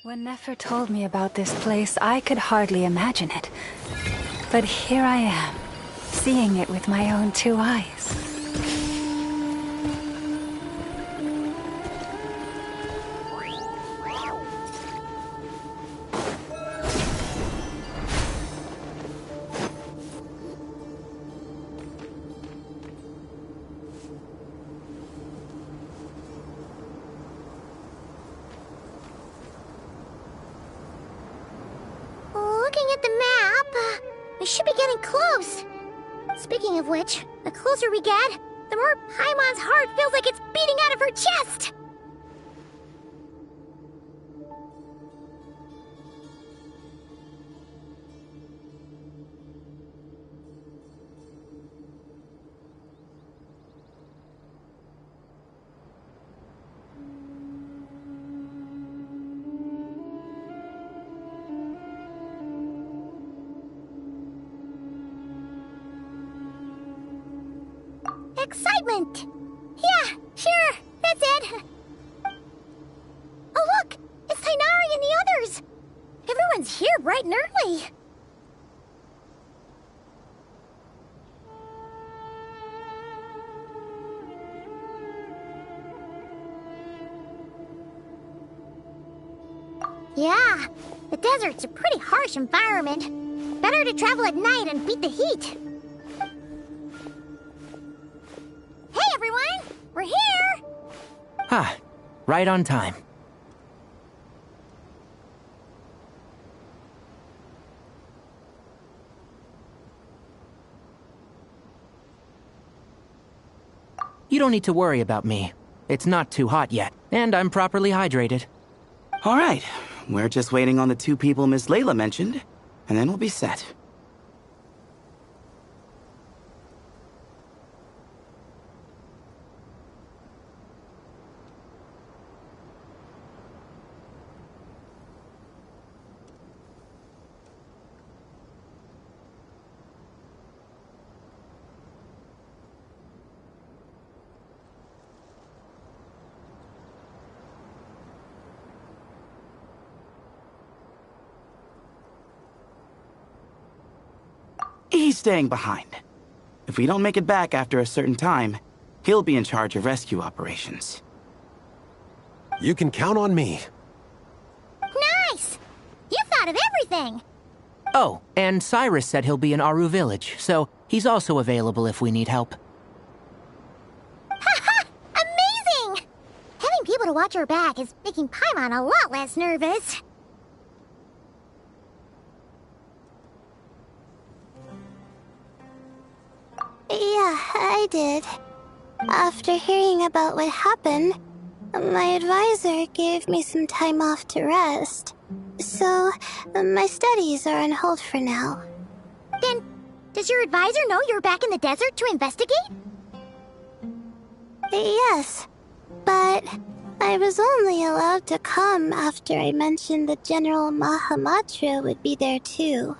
When Nefer told me about this place, I could hardly imagine it. But here I am, seeing it with my own 2 eyes. Looking at the map, we should be getting close. Speaking of which, the closer we get, the more Paimon's heart feels like it's beating out of her chest. Excitement! Yeah, sure, that's it. Oh look, it's Tainari and the others. Everyone's here bright and early. Yeah, the desert's a pretty harsh environment. Better to travel at night and beat the heat. Hey everyone! We're here! Ah, right on time. You don't need to worry about me. It's not too hot yet, and I'm properly hydrated. All right, we're just waiting on the 2 people Miss Layla mentioned, and then we'll be set. He's staying behind. If we don't make it back after a certain time, he'll be in charge of rescue operations. You can count on me. Nice! You thought of everything! Oh, and Cyrus said he'll be in Aru Village, so he's also available if we need help. Haha! Amazing! Having people to watch our back is making Paimon a lot less nervous. Yeah, I did. After hearing about what happened, my advisor gave me some time off to rest. So, my studies are on hold for now. Then, does your advisor know you're back in the desert to investigate? Yes, but I was only allowed to come after I mentioned that General Mahamatra would be there too.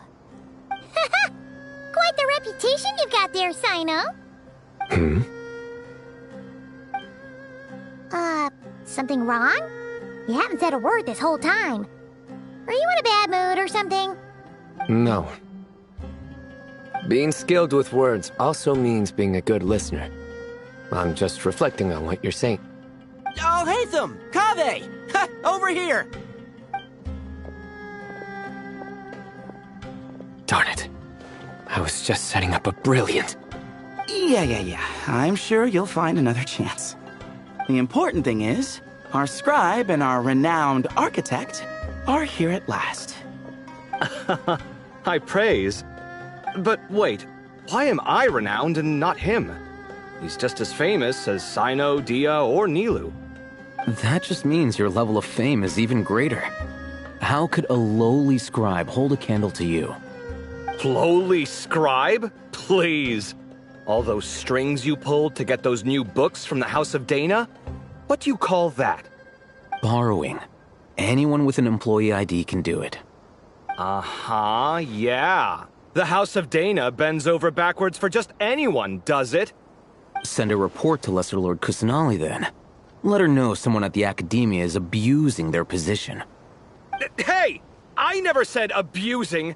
Quite the reputation you've got there, Sino. Something wrong? You haven't said a word this whole time. Are you in a bad mood or something? No. Being skilled with words also means being a good listener. I'm just reflecting on what you're saying. Oh, Hatham! Kaveh! Ha! Over here! Darn it. I was just setting up a brilliant... Yeah. I'm sure you'll find another chance. The important thing is, our scribe and our renowned architect are here at last. High praise. But wait, why am I renowned and not him? He's just as famous as Sino, Dia, or Nilu. That just means your level of fame is even greater. How could a lowly scribe hold a candle to you? Lowly scribe? Please. All those strings you pulled to get those new books from the House of Dana? What do you call that? Borrowing. Anyone with an employee ID can do it. Uh-huh, yeah. The House of Dana bends over backwards for just anyone, does it? Send a report to Lesser Lord Kusanali then. Let her know someone at the Academia is abusing their position. Hey! I never said abusing!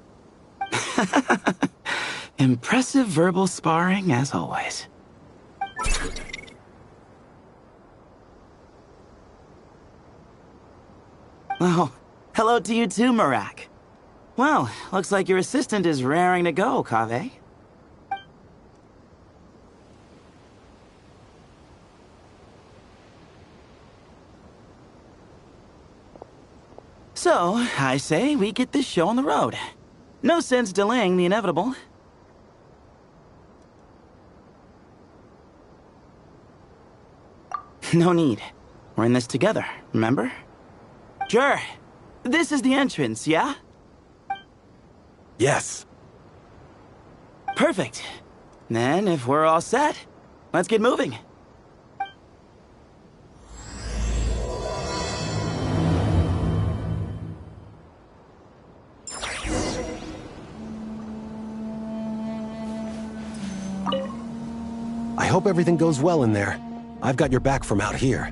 Impressive verbal sparring, as always. Oh, hello to you too, Marak. Well, looks like your assistant is raring to go, Kaveh. So, I say we get this show on the road. No sense delaying the inevitable. No need. We're in this together, remember? Sure. This is the entrance, yeah? Yes. Perfect. Then, if we're all set, let's get moving. I hope everything goes well in there. I've got your back from out here.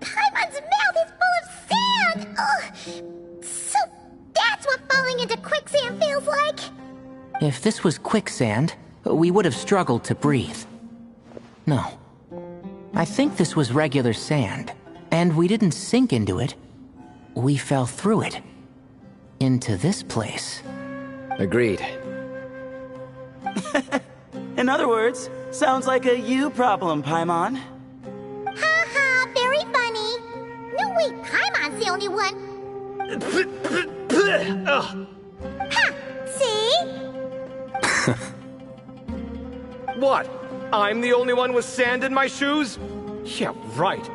Paimon's mouth is full of sand! Ugh. So that's what falling into quicksand feels like? If this was quicksand, we would have struggled to breathe. No. I think this was regular sand, and we didn't sink into it. We fell through it. Into this place. Agreed. In other words, sounds like a you problem, Paimon. Ha ha, very funny. No, wait, Paimon's the only one. Ha! See? What? I'm the only one with sand in my shoes? Yeah, right.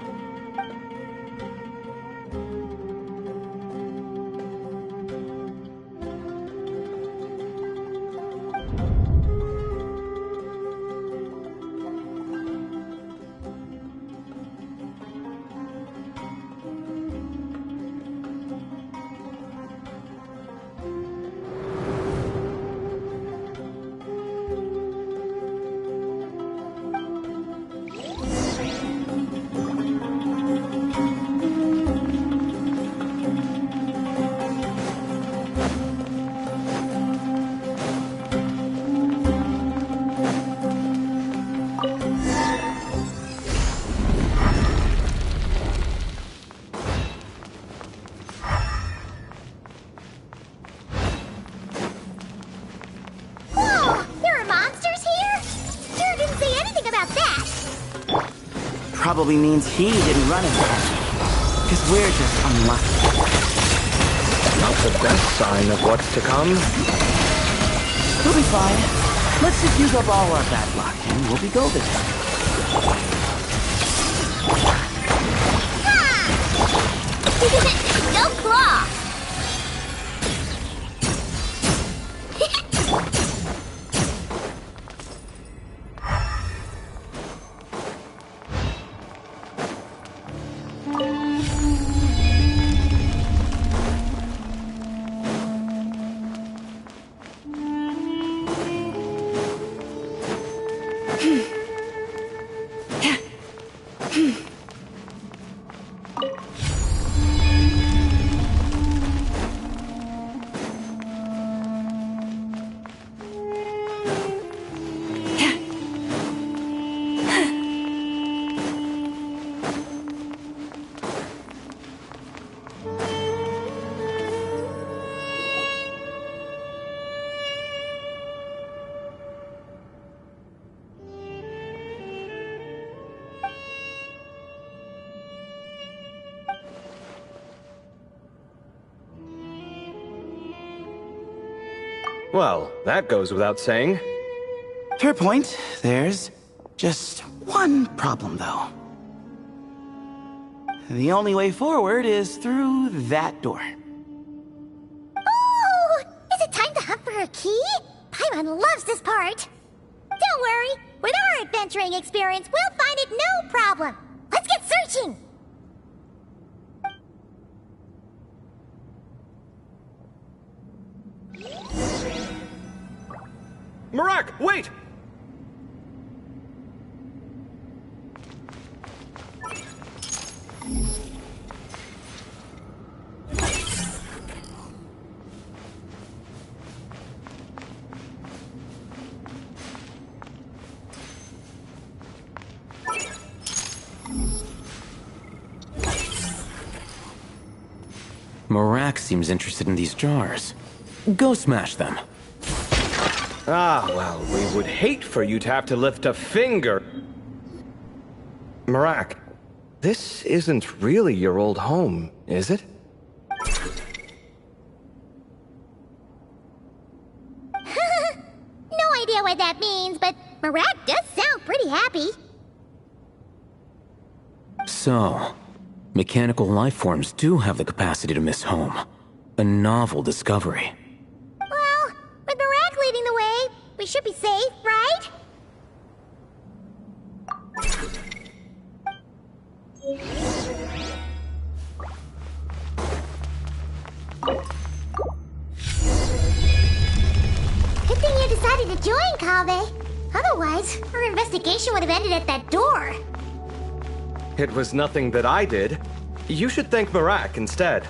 Probably means he didn't run it fast. Because we're just unlucky. Not the best sign of what's to come. We'll be fine. Let's just use up all our bad luck, and we'll be golden. No claw! Well, that goes without saying. Fair point. There's just one problem, though. The only way forward is through that door. Ooh! Is it time to hunt for a key? Paimon loves this part. Don't worry. With our adventuring experience, we'll find it no problem. Let's get searching! Marak, wait! Marak seems interested in these jars. Go smash them. Ah, well, we would hate for you to have to lift a finger. Marak, this isn't really your old home, is it? No idea what that means, but Marak does sound pretty happy. So, mechanical life forms do have the capacity to miss home. A novel discovery. Well, with Marak leading the way, we should be safe, right? Good thing you decided to join, Kaveh. Otherwise, our investigation would have ended at that door. It was nothing that I did. You should thank Marak instead.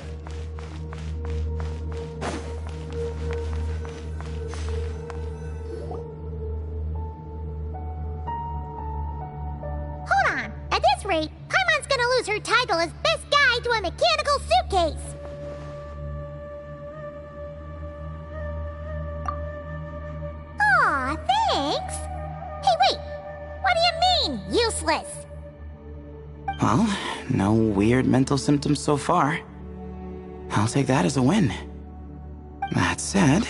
Hold on. At this rate, Paimon's gonna lose her title as best guide to a mechanical suitcase. Aw, thanks. Hey, wait. What do you mean, useless? Well, no weird mental symptoms so far. I'll take that as a win. That said...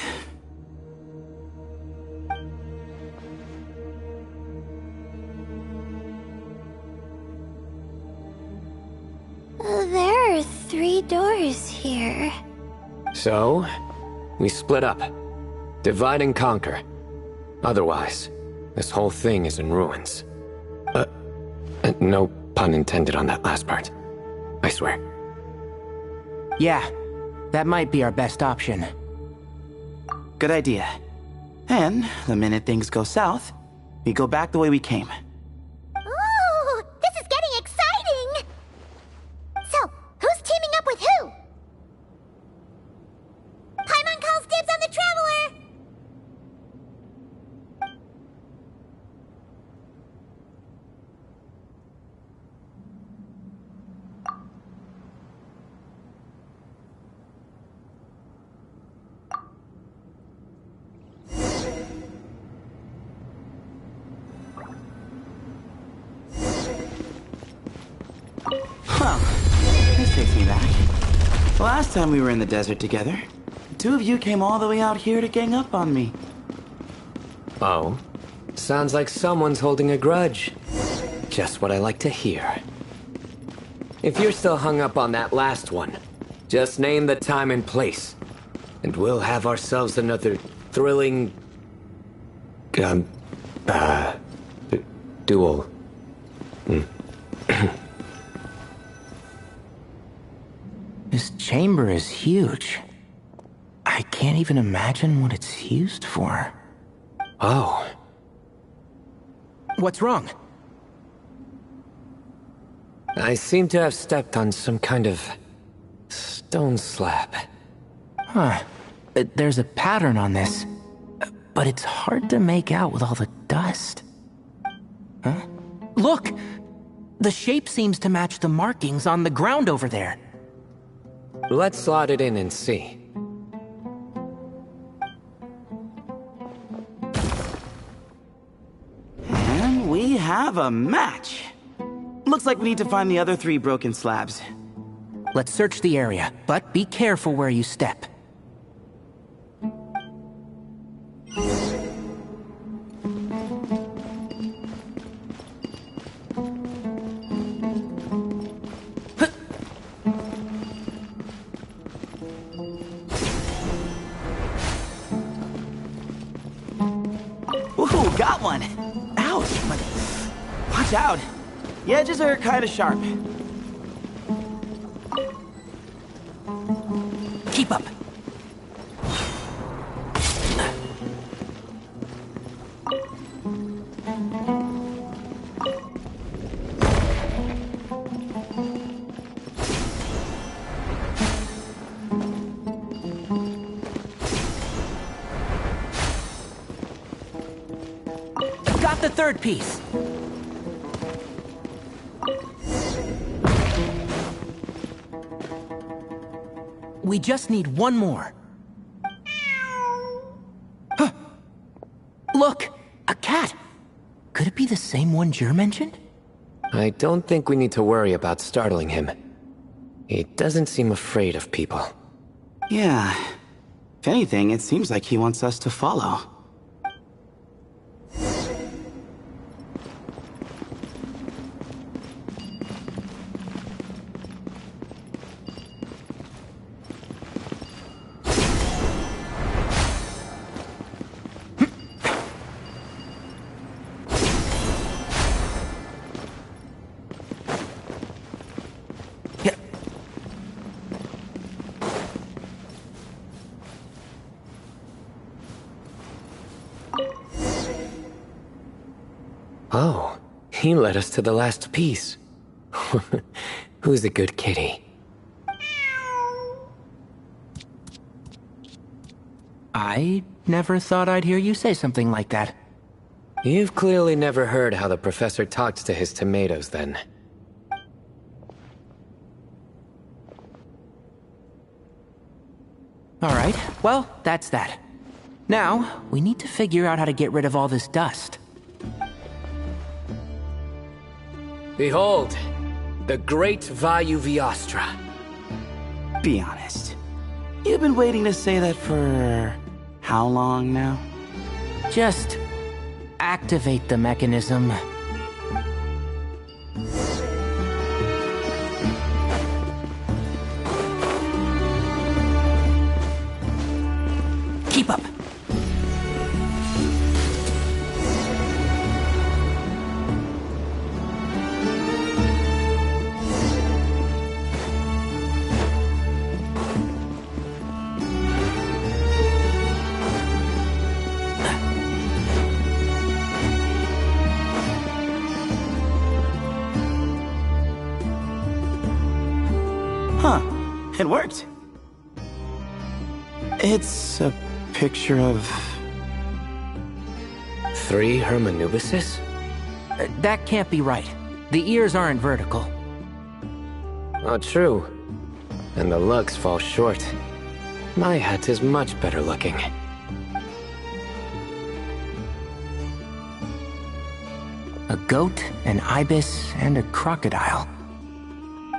There are 3 doors here. So, we split up. Divide and conquer. Otherwise, this whole thing is in ruins. No pun intended on that last part. I swear. Yeah, that might be our best option. Good idea. And the minute things go south, we go back the way we came. Ooh, this is getting exciting! So, who's teaming up with who? Paimon calls dibs on the Traveler! Huh. This takes me back. The last time we were in the desert together, the 2 of you came all the way out here to gang up on me. Oh? Sounds like someone's holding a grudge. Just what I like to hear. If you're still hung up on that last one, just name the time and place. And we'll have ourselves another thrilling... duel. This chamber is huge. I can't even imagine what it's used for. Oh. What's wrong? I seem to have stepped on some kind of stone slab. Huh. There's a pattern on this, but it's hard to make out with all the dust. Huh? Look! The shape seems to match the markings on the ground over there. Let's slot it in and see. And we have a match. Looks like we need to find the other 3 broken slabs. Let's search the area, but be careful where you step. Ooh, got one! Ouch! But watch out! The edges are kind of sharp. Keep up. Got the third piece. We just need one more. Huh. Look! A cat! Could it be the same one Jer mentioned? I don't think we need to worry about startling him. He doesn't seem afraid of people. Yeah. If anything, it seems like he wants us to follow. Oh, he led us to the last piece. Who's a good kitty? I never thought I'd hear you say something like that. You've clearly never heard how the professor talks to his tomatoes, then. Alright, well, that's that. Now, we need to figure out how to get rid of all this dust. Behold, the great Vayu Viastra. Be honest. You've been waiting to say that for how long now? Just activate the mechanism. Keep up. Huh. It worked. It's a picture of... 3 Hermanubises? That can't be right. The ears aren't vertical. Oh, true. And the lugs fall short. My hat is much better looking. A goat, an ibis, and a crocodile.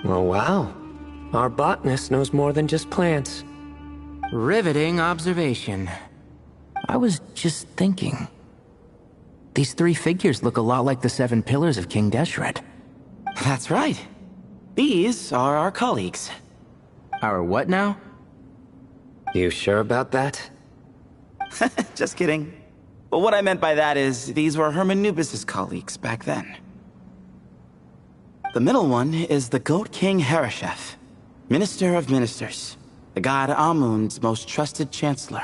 Oh, wow. Our botanist knows more than just plants. Riveting observation. I was just thinking. These 3 figures look a lot like the 7 pillars of King Deshret. That's right. These are our colleagues. Our what now? You sure about that? Just kidding. But what I meant by that is, these were Hermanubis' colleagues back then. The middle one is the Goat King Harashef, Minister of Ministers, the god Amun's most trusted chancellor.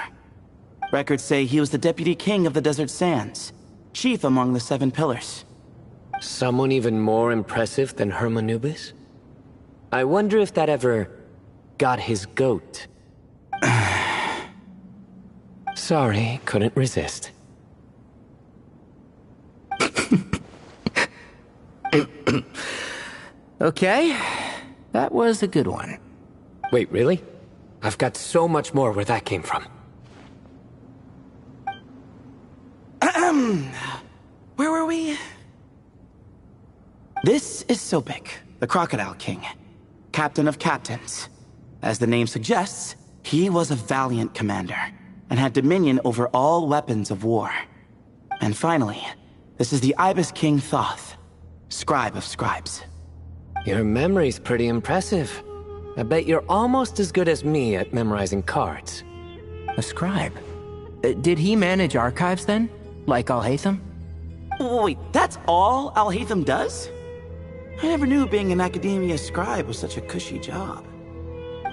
Records say he was the deputy king of the Desert Sands, chief among the 7 pillars. Someone even more impressive than Hermanubis? I wonder if that ever got his goat. Sorry, couldn't resist. Okay, that was a good one. Wait, really? I've got so much more where that came from. Where were we? This is Sopik, the Crocodile King, captain of captains. As the name suggests, he was a valiant commander, and had dominion over all weapons of war. And finally, this is the Ibis King Thoth, scribe of scribes. Your memory's pretty impressive. I bet you're almost as good as me at memorizing cards. A scribe? Did he manage archives then? Like Alhaitham? Wait, that's all Alhaitham does? I never knew being an academia scribe was such a cushy job.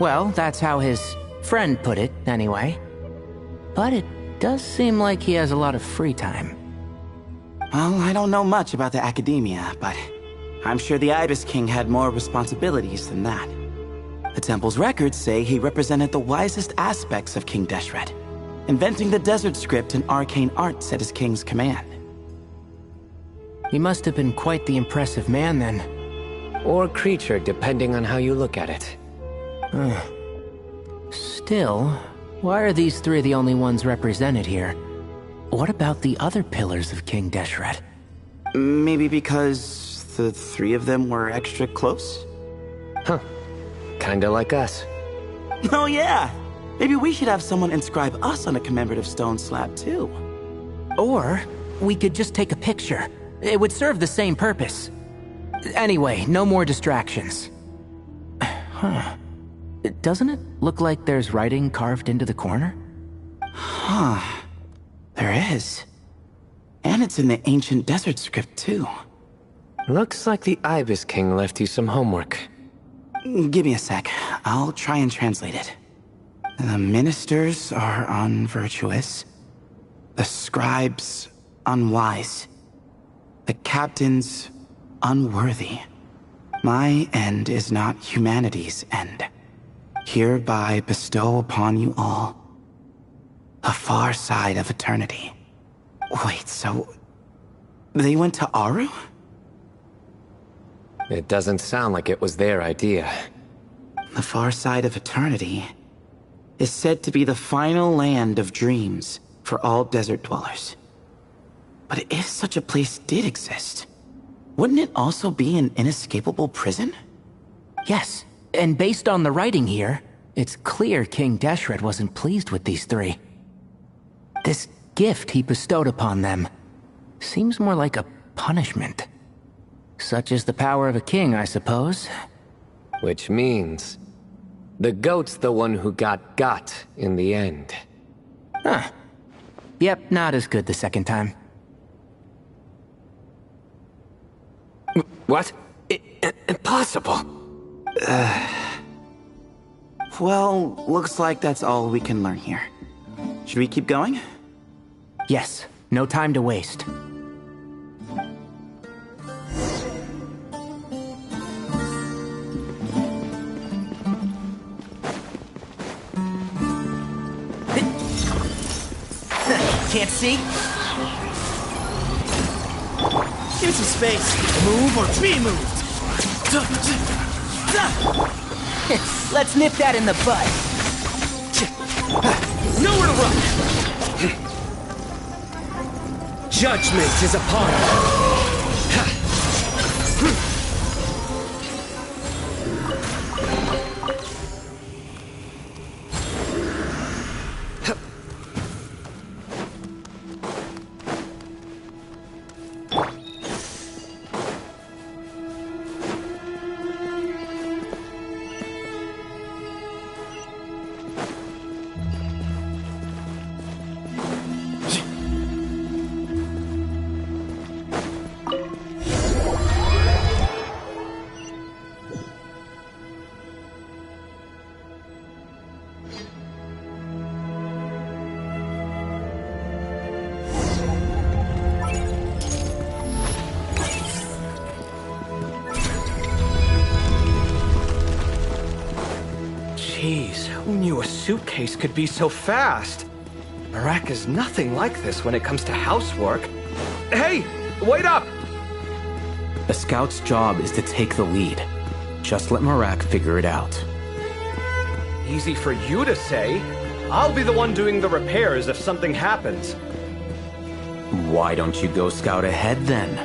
Well, that's how his friend put it, anyway. But it does seem like he has a lot of free time. Well, I don't know much about the academia, but I'm sure the Ibis King had more responsibilities than that. The temple's records say he represented the wisest aspects of King Deshret, inventing the desert script and arcane arts at his king's command. He must have been quite the impressive man then. Or creature, depending on how you look at it. Still, why are these three the only ones represented here? What about the other pillars of King Deshret? Maybe because the three of them were extra close? Huh. Kinda like us. Oh yeah! Maybe we should have someone inscribe us on a commemorative stone slab too. Or we could just take a picture. It would serve the same purpose. Anyway, no more distractions. Huh. Doesn't it look like there's writing carved into the corner? Huh. There is. And it's in the ancient desert script too. Looks like the Ibis King left you some homework. Give me a sec. I'll try and translate it. The ministers are unvirtuous. The scribes unwise. The captains unworthy. My end is not humanity's end. Hereby bestow upon you all a far side of eternity. Wait, so they went to Aru? It doesn't sound like it was their idea. The far side of eternity is said to be the final land of dreams for all desert dwellers. But if such a place did exist, wouldn't it also be an inescapable prison? Yes, and based on the writing here, it's clear King Deshret wasn't pleased with these three. This gift he bestowed upon them seems more like a punishment. Such is the power of a king, I suppose. Which means the goat's the one who got in the end. Huh. Yep, not as good the second time. What? Impossible. Well, looks like that's all we can learn here. Should we keep going? Yes, no time to waste. Can't see? Give me some space. Move or be moved. Let's nip that in the bud. Nowhere to run. Judgment is upon us. Jeez, who knew a suitcase could be so fast? Marak is nothing like this when it comes to housework. Hey, wait up! A scout's job is to take the lead. Just let Marak figure it out. Easy for you to say. I'll be the one doing the repairs if something happens. Why don't you go scout ahead then?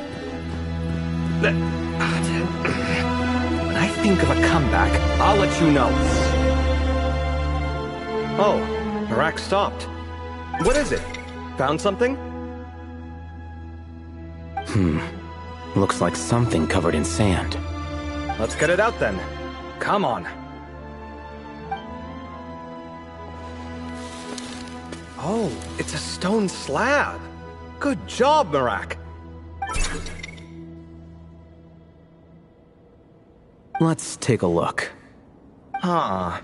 When I think of a comeback, I'll let you know. Oh, Marak stopped. What is it? Found something? Looks like something covered in sand. Let's get it out then. Come on. Oh, it's a stone slab. Good job, Marak. Let's take a look. Huh.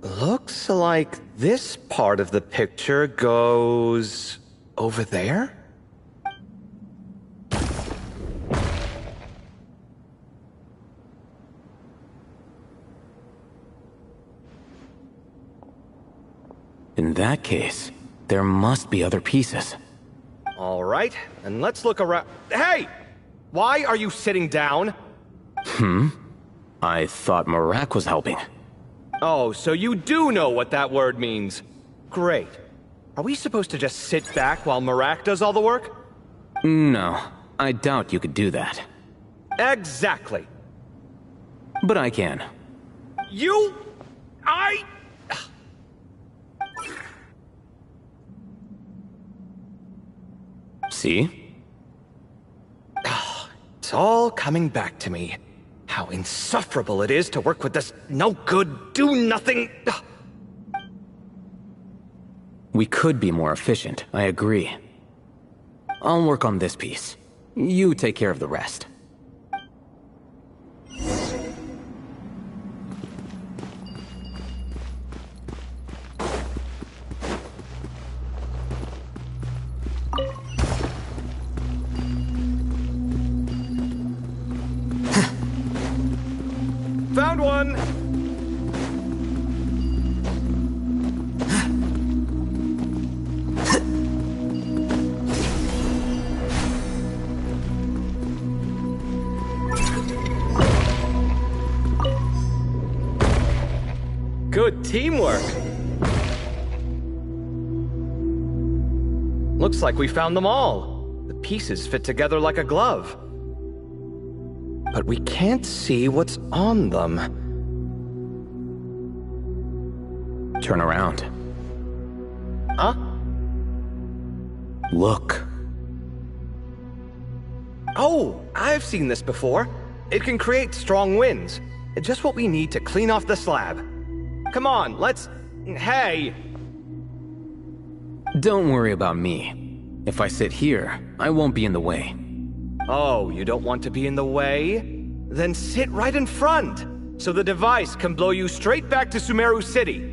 Looks like this part of the picture goes over there? In that case, there must be other pieces. All right, and let's look around. Hey! Why are you sitting down? I thought Marak was helping. Oh, so you do know what that word means. Great. Are we supposed to just sit back while Marak does all the work? No, I doubt you could do that. Exactly. But I can. See? It's all coming back to me. How insufferable it is to work with this no-good, do-nothing... We could be more efficient, I agree. I'll work on this piece. You take care of the rest. Found one! Good teamwork! Looks like we found them all. The pieces fit together like a glove. But we can't see what's on them. Turn around. Huh? Look. Oh, I've seen this before. It can create strong winds. Just what we need to clean off the slab. Come on, let's... Hey! Don't worry about me. If I sit here, I won't be in the way. Oh, you don't want to be in the way? Then sit right in front, so the device can blow you straight back to Sumeru City.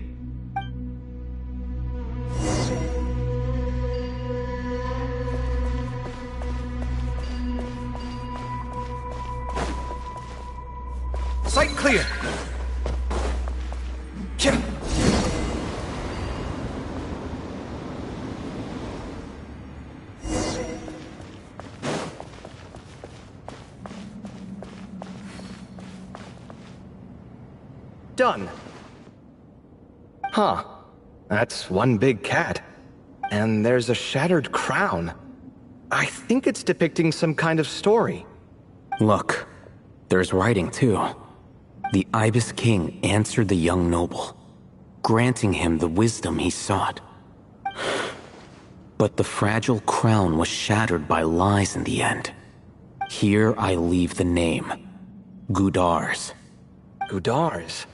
Sight clear! Done. Huh. That's one big cat. And there's a shattered crown. I think it's depicting some kind of story. Look, there's writing too. The Ibis King answered the young noble, granting him the wisdom he sought. But the fragile crown was shattered by lies in the end. Here I leave the name, Gudars. Gudars?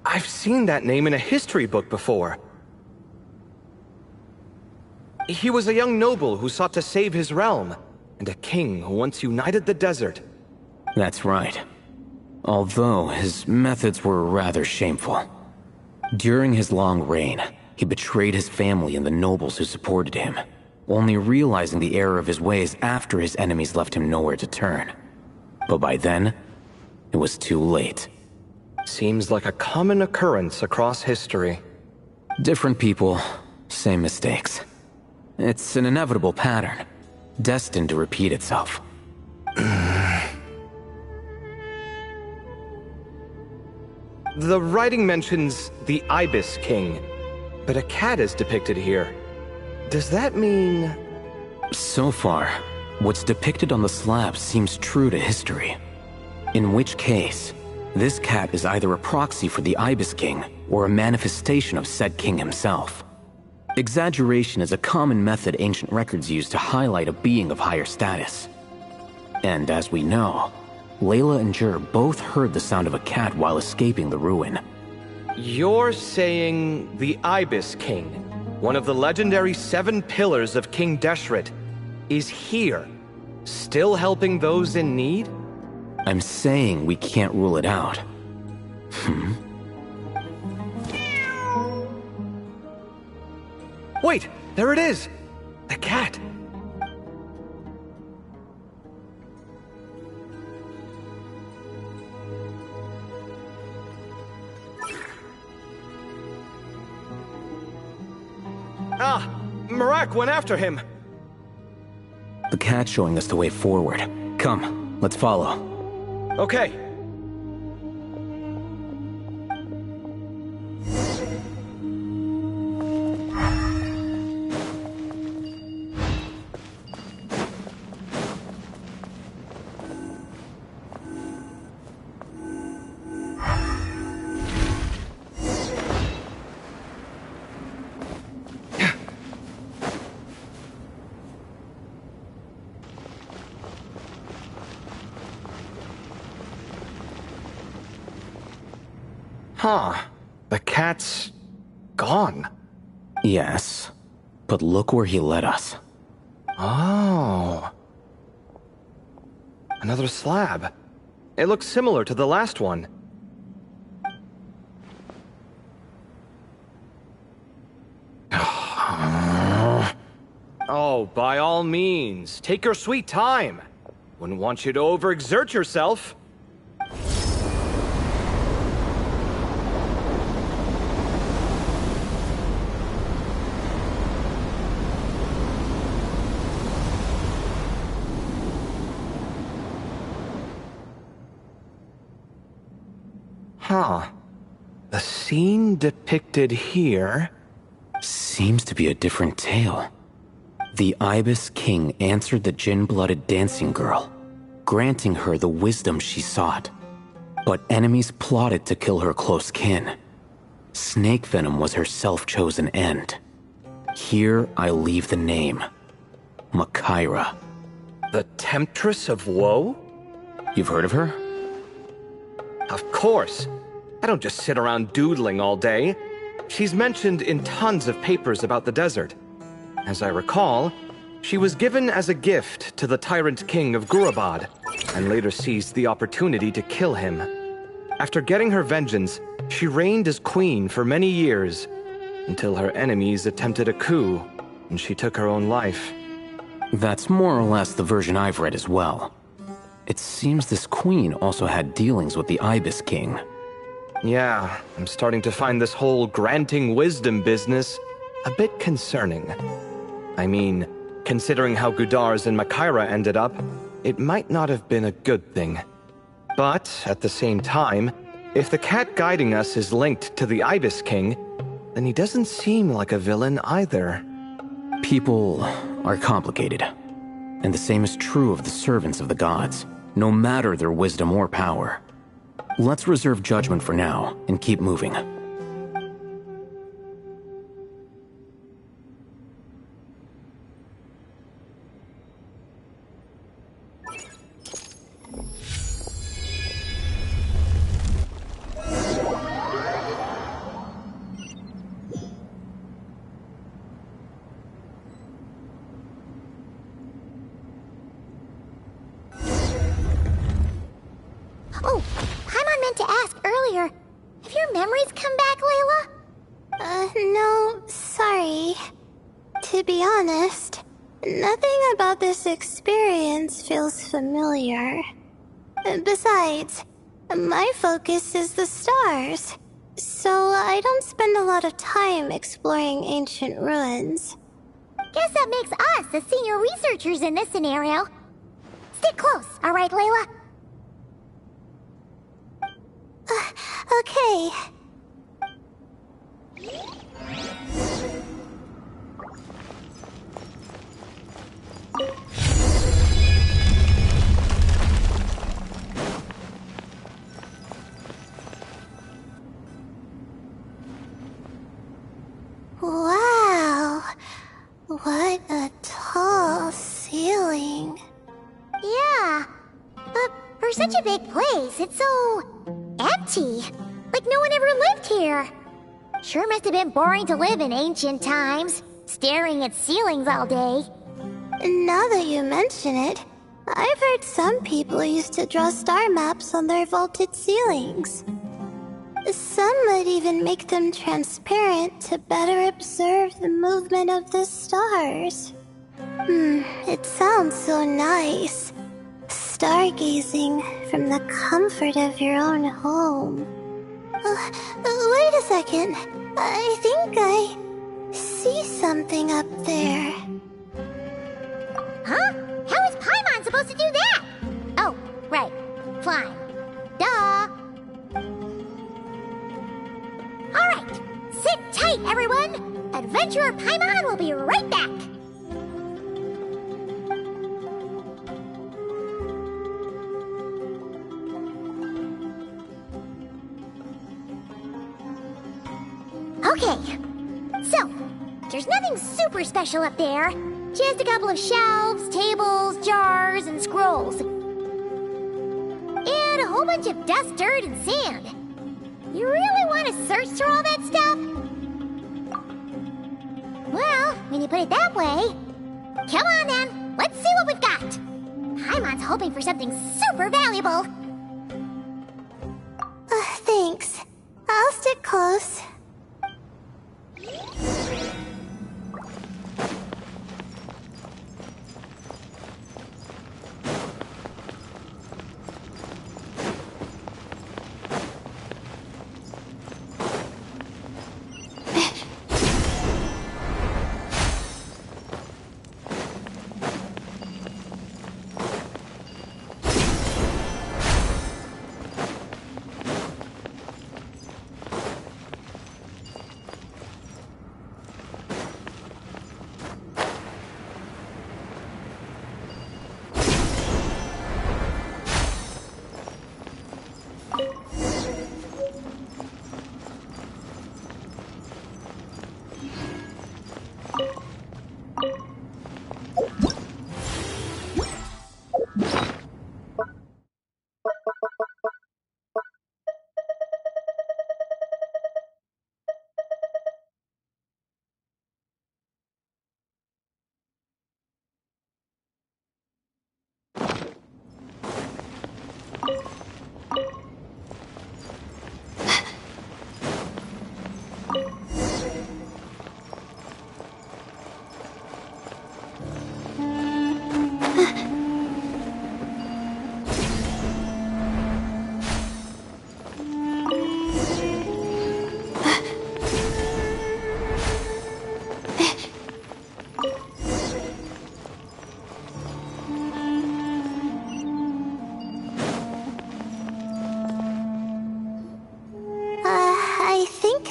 I've seen that name in a history book before. He was a young noble who sought to save his realm, and a king who once united the desert. That's right. Although his methods were rather shameful. During his long reign, he betrayed his family and the nobles who supported him, only realizing the error of his ways after his enemies left him nowhere to turn. But by then, it was too late. Seems like a common occurrence across history. Different people, same mistakes. It's an inevitable pattern, destined to repeat itself. The writing mentions the Ibis King, but a cat is depicted here. Does that mean... So far, what's depicted on the slab seems true to history. In which case, this cat is either a proxy for the Ibis King or a manifestation of said king himself. Exaggeration is a common method ancient records use to highlight a being of higher status. And as we know, Layla and Jur both heard the sound of a cat while escaping the ruin. You're saying the Ibis King, one of the legendary 7 pillars of King Deshret, is here, still helping those in need? I'm saying we can't rule it out. Wait, there it is! The cat! Ah! Marak went after him! The cat's showing us the way forward. Come, let's follow. Okay. Huh. The cat's gone. Yes, but look where he led us. Oh. Another slab. It looks similar to the last one. Oh, by all means, take your sweet time. Wouldn't want you to overexert yourself. Huh. The scene depicted here seems to be a different tale. The Ibis King answered the Jinn-blooded dancing girl, granting her the wisdom she sought. But enemies plotted to kill her close kin. Snake venom was her self-chosen end. Here I leave the name. Makaira. The Temptress of Woe? You've heard of her? Of course. I don't just sit around doodling all day. She's mentioned in tons of papers about the desert. As I recall, she was given as a gift to the tyrant king of Gurabad, and later seized the opportunity to kill him. After getting her vengeance, she reigned as queen for many years, until her enemies attempted a coup, and she took her own life. That's more or less the version I've read as well. It seems this queen also had dealings with the Ibis King. Yeah, I'm starting to find this whole granting wisdom business a bit concerning. I mean, considering how Gudars and Makaira ended up, it might not have been a good thing. But, at the same time, if the cat guiding us is linked to the Ibis King, then he doesn't seem like a villain either. People are complicated. And the same is true of the servants of the gods, no matter their wisdom or power. Let's reserve judgment for now, and keep moving. Oh, Paimon meant to ask earlier. Have your memories come back, Layla? No, sorry. To be honest, nothing about this experience feels familiar. Besides, my focus is the stars, so I don't spend a lot of time exploring ancient ruins. Guess that makes us the senior researchers in this scenario. Stick close, alright, Layla? Okay. Wow. What a tall ceiling. Yeah, such a big place, it's so empty. Like no one ever lived here. Sure must have been boring to live in ancient times, staring at ceilings all day. Now that you mention it, I've heard some people used to draw star maps on their vaulted ceilings. Some would even make them transparent to better observe the movement of the stars. It sounds so nice. Stargazing from the comfort of your own home. Wait a second. I think I see something up there. Huh? How is Paimon supposed to do that? Oh, right. Flying. Duh. Alright. Sit tight, everyone. Adventurer Paimon will be right back. Okay, so, there's nothing super special up there. Just a couple of shelves, tables, jars, and scrolls. And a whole bunch of dust, dirt, and sand. You really want to search through all that stuff? Well, when you put it that way... Come on then, let's see what we've got. Paimon's hoping for something super valuable. Thanks. I'll stick close.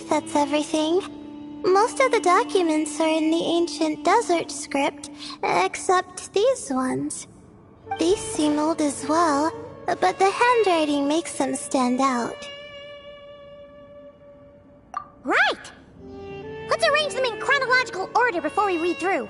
That's everything. Most of the documents are in the ancient desert script, except these ones. These seem old as well, but the handwriting makes them stand out. Right! Let's arrange them in chronological order before we read through.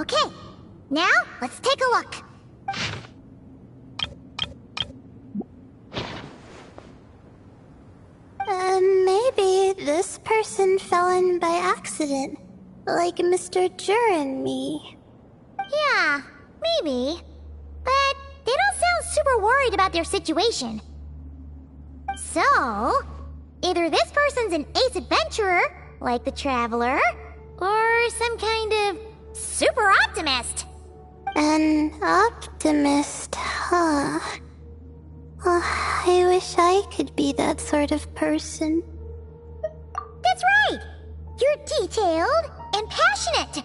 Okay, now let's take a look. Maybe this person fell in by accident, like Mr. Jur and me. Yeah, maybe. But they don't sound super worried about their situation. So, either this person's an ace adventurer, like the Traveler, or some kind of super optimist. An optimist, huh? Oh, I wish I could be that sort of person. That's right! You're detailed and passionate.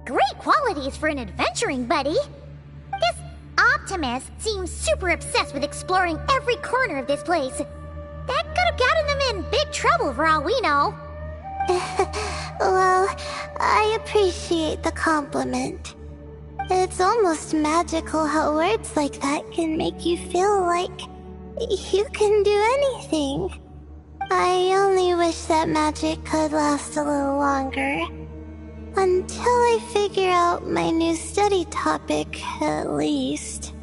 Great qualities for an adventuring buddy. This optimist seems super obsessed with exploring every corner of this place. That could have gotten them in big trouble for all we know. Well, I appreciate the compliment. It's almost magical how words like that can make you feel like you can do anything. I only wish that magic could last a little longer. Until I figure out my new study topic, at least.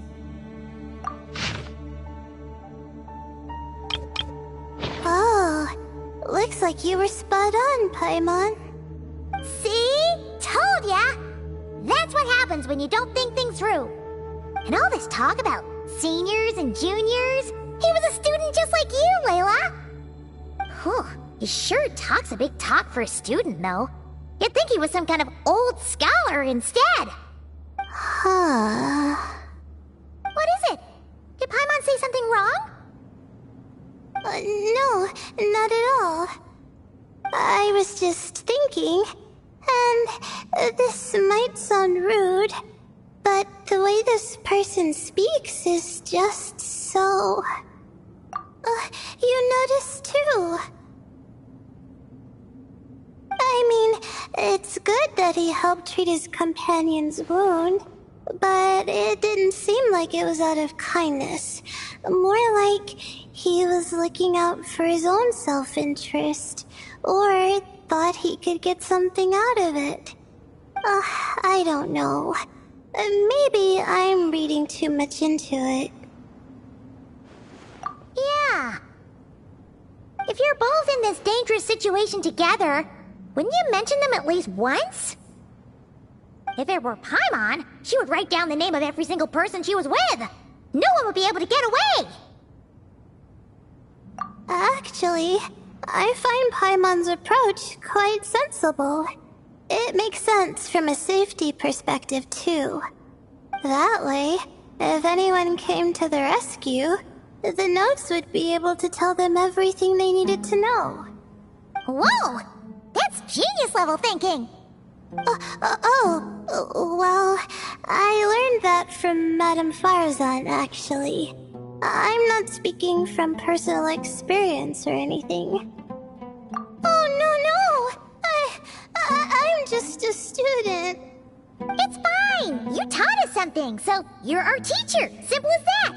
Oh, looks like you were spot on, Paimon. See? Told ya! That's what happens when you don't think things through. And all this talk about seniors and juniors, he was a student just like you, Layla. Whew, he sure talks a big talk for a student, though. You'd think he was some kind of old scholar instead. Huh. What is it? Did Paimon say something wrong? No, not at all. I was just thinking, and this might sound rude, but the way this person speaks is just so... you noticed too. I mean, it's good that he helped treat his companion's wound, but it didn't seem like it was out of kindness. More like he was looking out for his own self-interest, or thought he could get something out of it. I don't know. Maybe I'm reading too much into it. Yeah. If you're both in this dangerous situation together, wouldn't you mention them at least once? If it were Paimon, she would write down the name of every single person she was with. No one would be able to get away. Actually, I find Paimon's approach quite sensible. It makes sense from a safety perspective, too. That way, if anyone came to the rescue, the notes would be able to tell them everything they needed to know. Whoa! That's genius-level thinking! Well, I learned that from Madame Farazan, actually. I'm not speaking from personal experience or anything. Oh, no! I'm just a student. It's fine! You taught us something, so you're our teacher. Simple as that.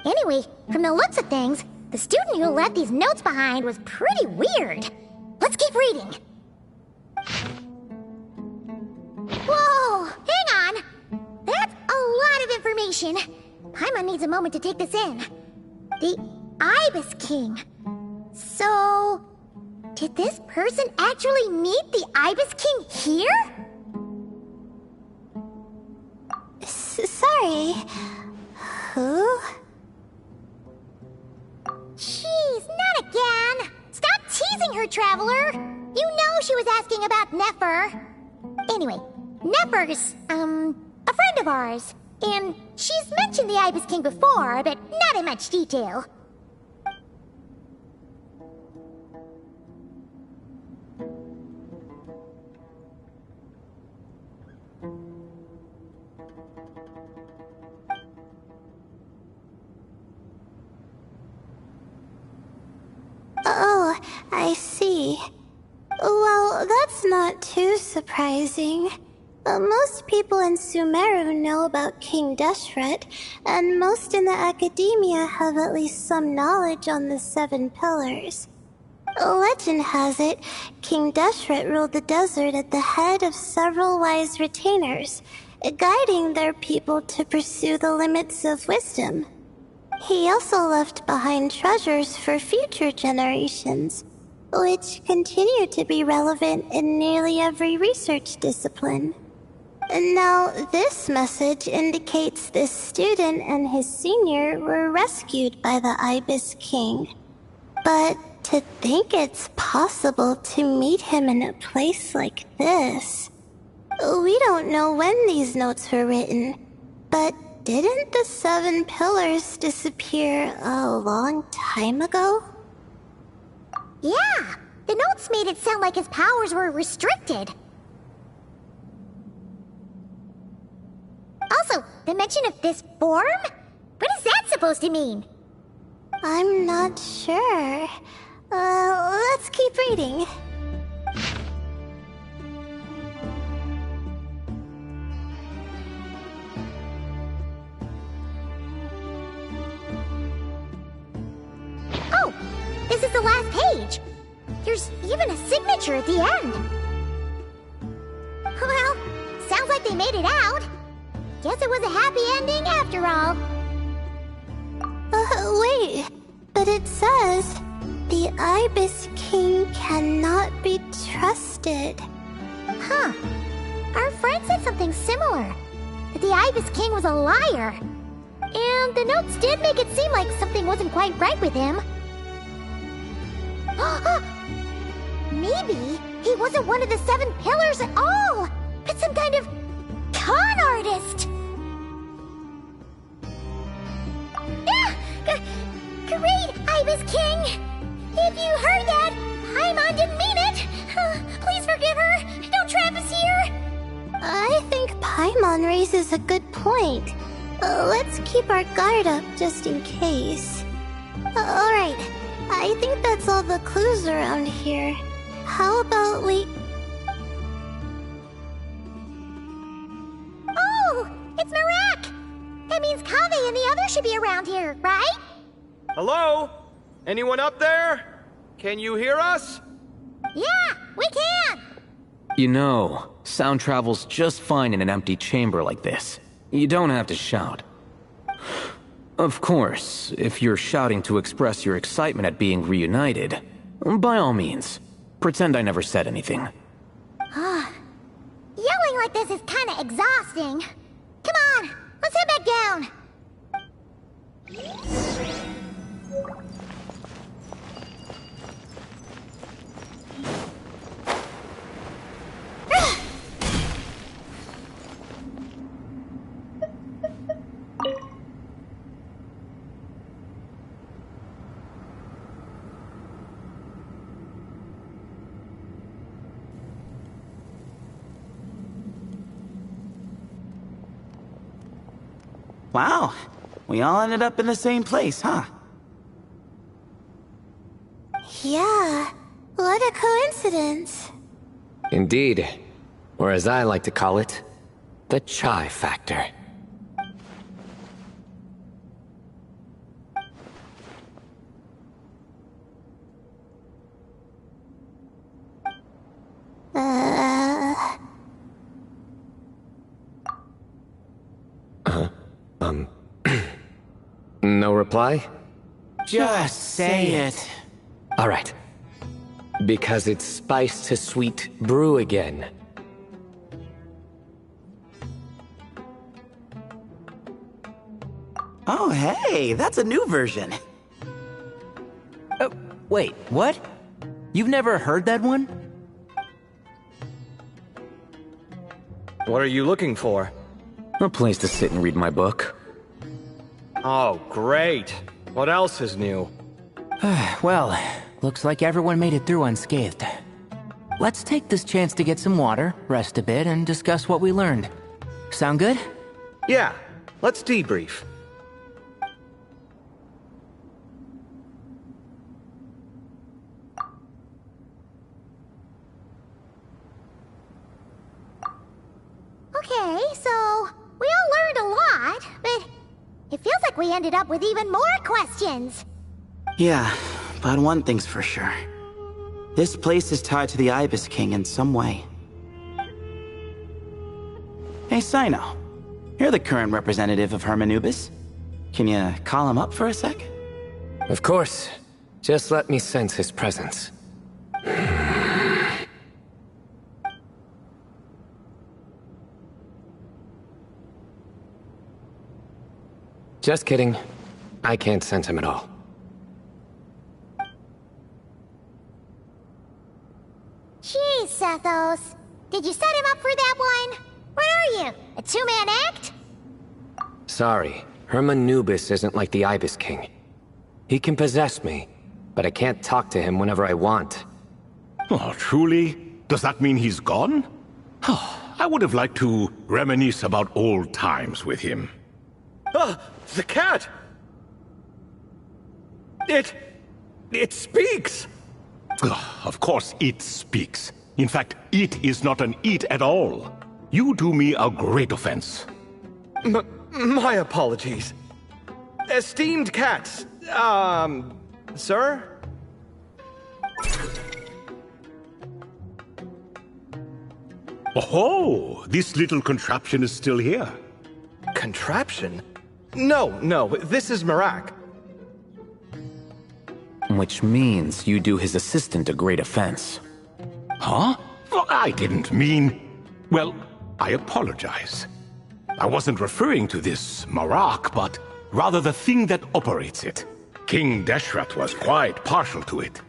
Anyway, from the looks of things, the student who left these notes behind was pretty weird. Let's keep reading. Whoa! Hang on! That's a lot of information. Paimon needs a moment to take this in. The Ibis King. So... did this person actually meet the Ibis King here? Sorry. Who? Jeez, not again! Stop teasing her, Traveler! You know she was asking about Nefer. Anyway, Nefer's, a friend of ours. And she's mentioned the Ibis King before, but not in much detail. Oh, I see. Well, that's not too surprising. Most people in Sumeru know about King Deshret, and most in the academia have at least some knowledge on the 7 pillars. Legend has it, King Deshret ruled the desert at the head of several wise retainers, guiding their people to pursue the limits of wisdom. He also left behind treasures for future generations, which continue to be relevant in nearly every research discipline. Now, this message indicates this student and his senior were rescued by the Ibis King. But to think it's possible to meet him in a place like this... We don't know when these notes were written, but didn't the 7 pillars disappear a long time ago? Yeah, the notes made it sound like his powers were restricted. Also, the mention of this form? What is that supposed to mean? I'm not sure. Let's keep reading. Oh, this is the last page. There's even a signature at the end. Well, sounds like they made it out. Guess it was a happy ending after all. Wait, but it says, the Ibis King cannot be trusted. Huh. Our friend said something similar. That the Ibis King was a liar. And the notes did make it seem like something wasn't quite right with him. Maybe he wasn't one of the 7 pillars at all, but some kind of con artist. Great, Ibis King! If you heard that, Paimon didn't mean it! Please forgive her! Don't trap us here! I think Paimon raises a good point. Let's keep our guard up just in case. Alright, I think that's all the clues around here. How about we... Oh! It's Marak! That means Kaveh and the others should be around here, right? Hello? Anyone up there? Can you hear us? Yeah, we can! You know, sound travels just fine in an empty chamber like this. You don't have to shout. Of course, if you're shouting to express your excitement at being reunited, by all means, pretend I never said anything. Yelling like this is kinda exhausting. Come on, let's head back down. Wow, we all ended up in the same place, huh? Yeah, what a coincidence. Indeed. Or as I like to call it, the chai factor. No reply? Just say it. Alright. Because it's spice to sweet brew again. Oh, hey, that's a new version. Oh, wait, what? You've never heard that one? What are you looking for? A place to sit and read my book. Oh, great. What else is new? Well, looks like everyone made it through unscathed. Let's take this chance to get some water, rest a bit, and discuss what we learned. Sound good? Yeah, let's debrief. Okay, so we all learned a lot, but it feels like we ended up with even more questions. Yeah, but one thing's for sure. This place is tied to the Ibis King in some way. Hey, Sino. You're the current representative of Hermanubis. Can you call him up for a sec? Of course. Just let me sense his presence. Just kidding. I can't sense him at all. Jeez, Sethos. Did you set him up for that one? What are you, a two-man act? Sorry, Hermanubis isn't like the Ibis King. He can possess me, but I can't talk to him whenever I want. Oh, truly? Does that mean he's gone? I would have liked to reminisce about old times with him. Ah, the cat! It speaks! Of course it speaks. In fact, it is not an it at all. You do me a great offense. My apologies. Esteemed cats, sir? Oh, this little contraption is still here. Contraption? No, this is Marak. Which means you do his assistant a great offense. Huh? Well, I didn't mean... Well, I apologize. I wasn't referring to this Marak, but rather the thing that operates it. King Deshret was quite partial to it.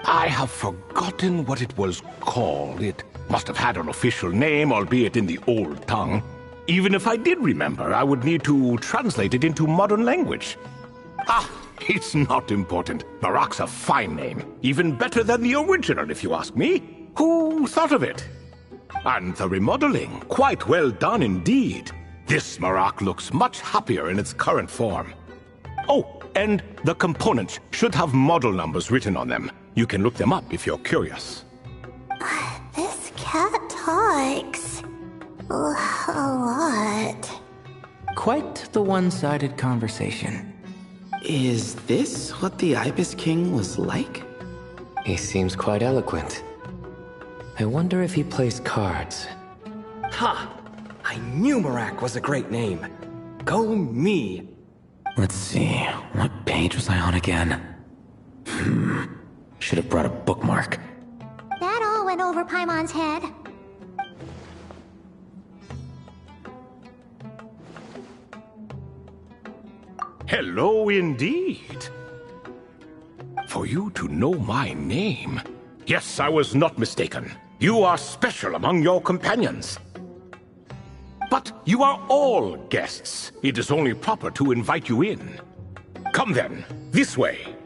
I have forgotten what it was called. It must have had an official name, albeit in the old tongue. Even if I did remember, I would need to translate it into modern language. It's not important. Marak's a fine name. Even better than the original, if you ask me. Who thought of it? And the remodeling, quite well done indeed. This Marak looks much happier in its current form. Oh, and the components should have model numbers written on them. You can look them up if you're curious. This cat talks a lot. Quite the one-sided conversation. Is this what the Ibis King was like? He seems quite eloquent. I wonder if he plays cards. Ha! I knew Marak was a great name. Go me! Let's see, what page was I on again? Should have brought a bookmark. That all went over Paimon's head. Hello indeed. For you to know my name. Yes, I was not mistaken. You are special among your companions. But you are all guests. It is only proper to invite you in. Come then, this way.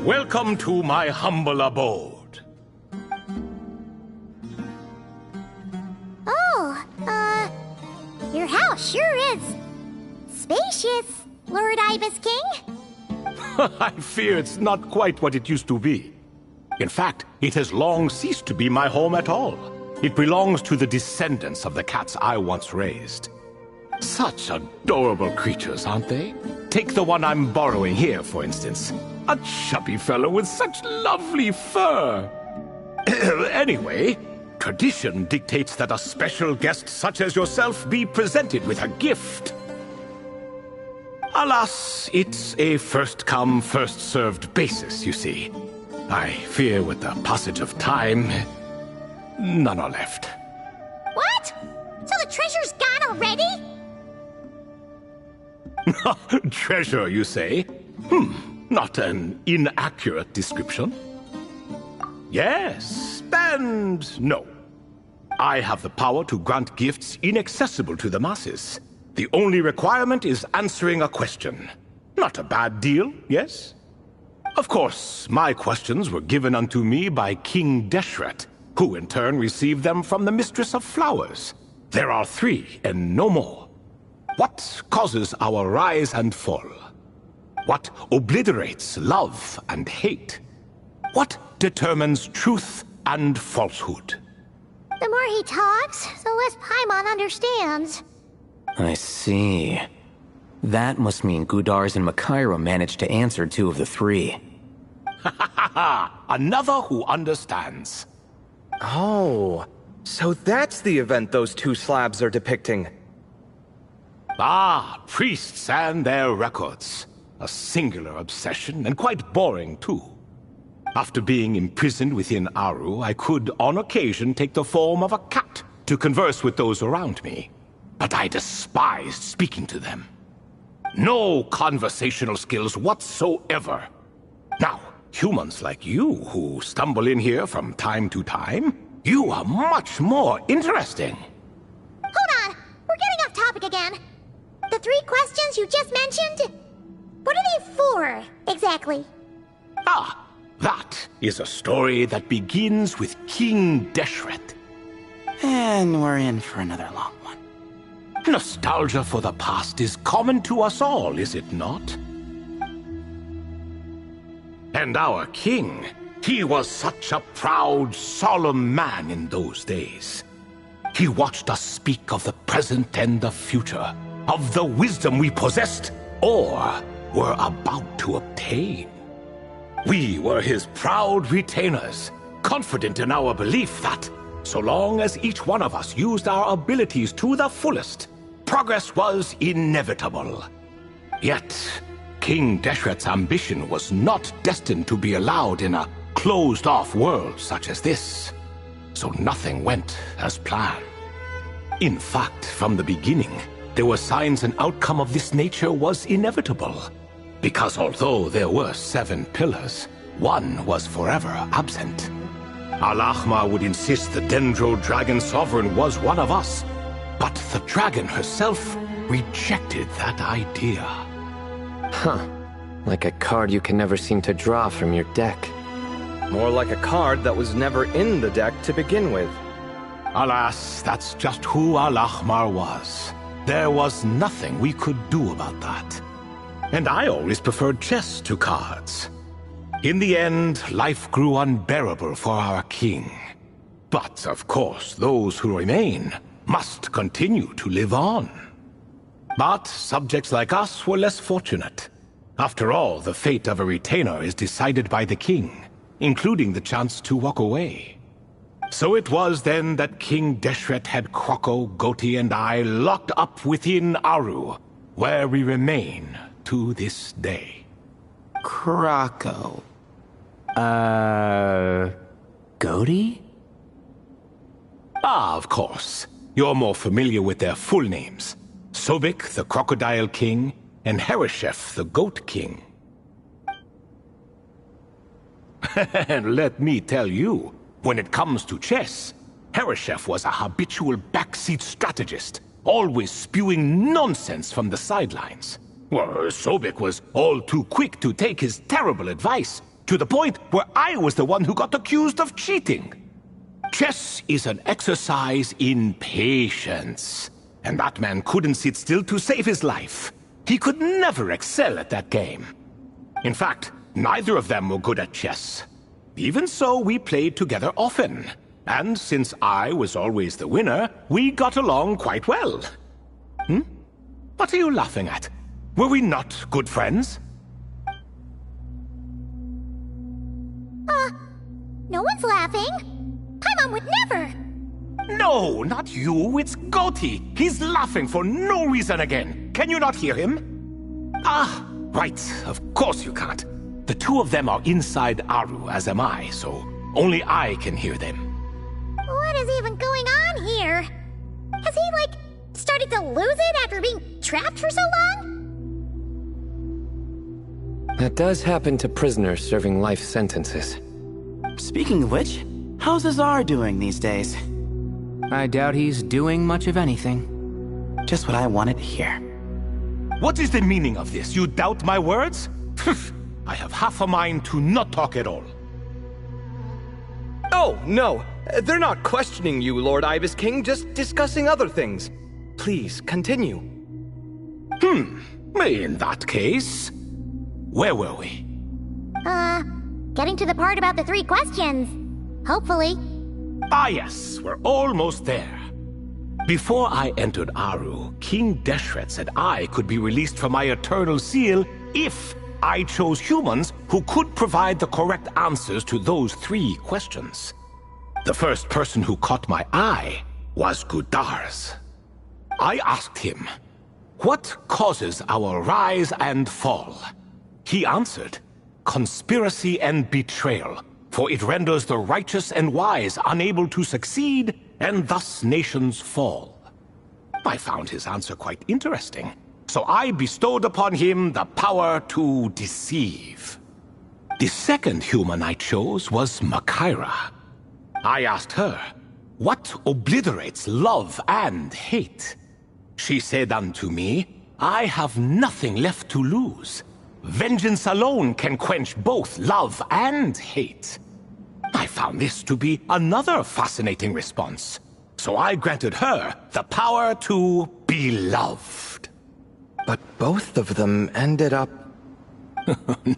Welcome to my humble abode. Oh, your house sure is spacious, Lord Ibis King. I fear it's not quite what it used to be. In fact, it has long ceased to be my home at all. It belongs to the descendants of the cats I once raised. Such adorable creatures, aren't they? Take the one I'm borrowing here, for instance. A chubby fellow with such lovely fur. Anyway, tradition dictates that a special guest such as yourself be presented with a gift. Alas, it's a first-come, first-served basis, you see. I fear with the passage of time, none are left. What? So the treasure's gone already? Treasure, you say? Not an inaccurate description. Yes, and no. I have the power to grant gifts inaccessible to the masses. The only requirement is answering a question. Not a bad deal, yes? Of course, my questions were given unto me by King Deshret, who in turn received them from the Mistress of Flowers. There are 3, and no more. What causes our rise and fall? What obliterates love and hate? What determines truth and falsehood? The more he talks, the less Paimon understands. I see. That must mean Gudars and Makaira managed to answer 2 of the 3. Another who understands. Oh, so that's the event those 2 slabs are depicting. Ah, priests and their records. A singular obsession, and quite boring too. After being imprisoned within Aru, I could, on occasion, take the form of a cat to converse with those around me. But I despised speaking to them. No conversational skills whatsoever. Now, humans like you who stumble in here from time to time, you are much more interesting. Hold on! We're getting off topic again. The 3 questions you just mentioned? What are they for, exactly? Ah, that is a story that begins with King Deshret. And we're in for another long one. Nostalgia for the past is common to us all, is it not? And our king, he was such a proud, solemn man in those days. He watched us speak of the present and the future, of the wisdom we possessed, or were about to obtain. We were his proud retainers, confident in our belief that, so long as each one of us used our abilities to the fullest, progress was inevitable. Yet, King Deshret's ambition was not destined to be allowed in a closed-off world such as this. So nothing went as planned. In fact, from the beginning, there were signs an outcome of this nature was inevitable. Because although there were 7 pillars, one was forever absent. Al-Ahmar would insist the Dendro Dragon Sovereign was one of us, but the dragon herself rejected that idea. Huh. Like a card you can never seem to draw from your deck. More like a card that was never in the deck to begin with. Alas, that's just who Al-Ahmar was. There was nothing we could do about that. And I always preferred chess to cards. In the end, life grew unbearable for our king. But, of course, those who remain must continue to live on. But subjects like us were less fortunate. After all, the fate of a retainer is decided by the king, including the chance to walk away. So it was then that King Deshret had Kroko, Goti, and I locked up within Aru, where we remain to this day. Kroko. Goti? Ah, of course. You're more familiar with their full names. Sobek, the Crocodile King, and Hereshef, the Goat King. And let me tell you, when it comes to chess, Hereshef was a habitual backseat strategist, always spewing nonsense from the sidelines. Well, Sobek was all too quick to take his terrible advice, to the point where I was the one who got accused of cheating. Chess is an exercise in patience, and that man couldn't sit still to save his life. He could never excel at that game. In fact, neither of them were good at chess. Even so, we played together often, and since I was always the winner, we got along quite well. What are you laughing at? Were we not good friends? No one's laughing. Paimon would never. No, not you. It's Goti. He's laughing for no reason again. Can you not hear him? Ah, right. Of course you can't. The 2 of them are inside Aru, as am I, so only I can hear them. What is even going on here? Has he, started to lose it after being trapped for so long? That does happen to prisoners serving life sentences. Speaking of which, how's Azar doing these days? I doubt he's doing much of anything. Just what I wanted to hear. What is the meaning of this? You doubt my words? I have half a mind to not talk at all. Oh, no. They're not questioning you, Lord Ibis King, just discussing other things. Please, continue. In that case, where were we? Getting to the part about the 3 questions. Hopefully. Ah yes, we're almost there. Before I entered Aru, King Deshret said I could be released from my eternal seal if I chose humans who could provide the correct answers to those 3 questions. The first person who caught my eye was Gudars. I asked him, what causes our rise and fall? He answered, conspiracy and betrayal, for it renders the righteous and wise unable to succeed, and thus nations fall. I found his answer quite interesting, so I bestowed upon him the power to deceive. The second human I chose was Makaira. I asked her, what obliterates love and hate? She said unto me, I have nothing left to lose. Vengeance alone can quench both love and hate. I found this to be another fascinating response, so I granted her the power to be loved. But both of them ended up...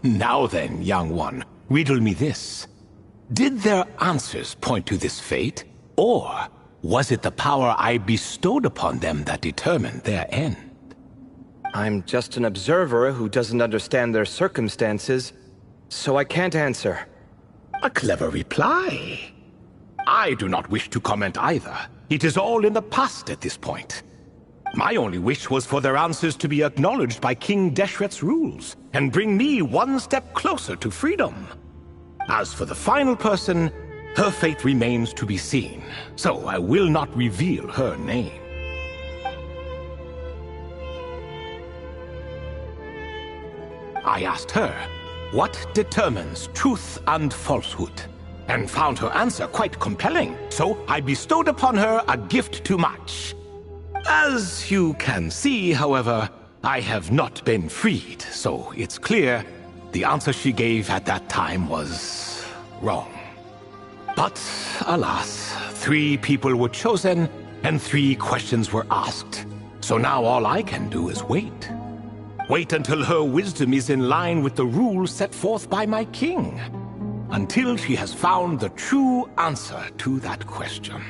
Now then, young one, riddle me this. Did their answers point to this fate, or was it the power I bestowed upon them that determined their end? I'm just an observer who doesn't understand their circumstances, so I can't answer. A clever reply. I do not wish to comment either. It is all in the past at this point. My only wish was for their answers to be acknowledged by King Deshret's rules, and bring me one step closer to freedom. As for the final person, her fate remains to be seen, so I will not reveal her name. I asked her, what determines truth and falsehood? And found her answer quite compelling, so I bestowed upon her a gift to match. As you can see, however, I have not been freed, so it's clear the answer she gave at that time was wrong. But, alas, 3 people were chosen, and 3 questions were asked. So now all I can do is wait. Wait until her wisdom is in line with the rules set forth by my king. Until she has found the true answer to that question.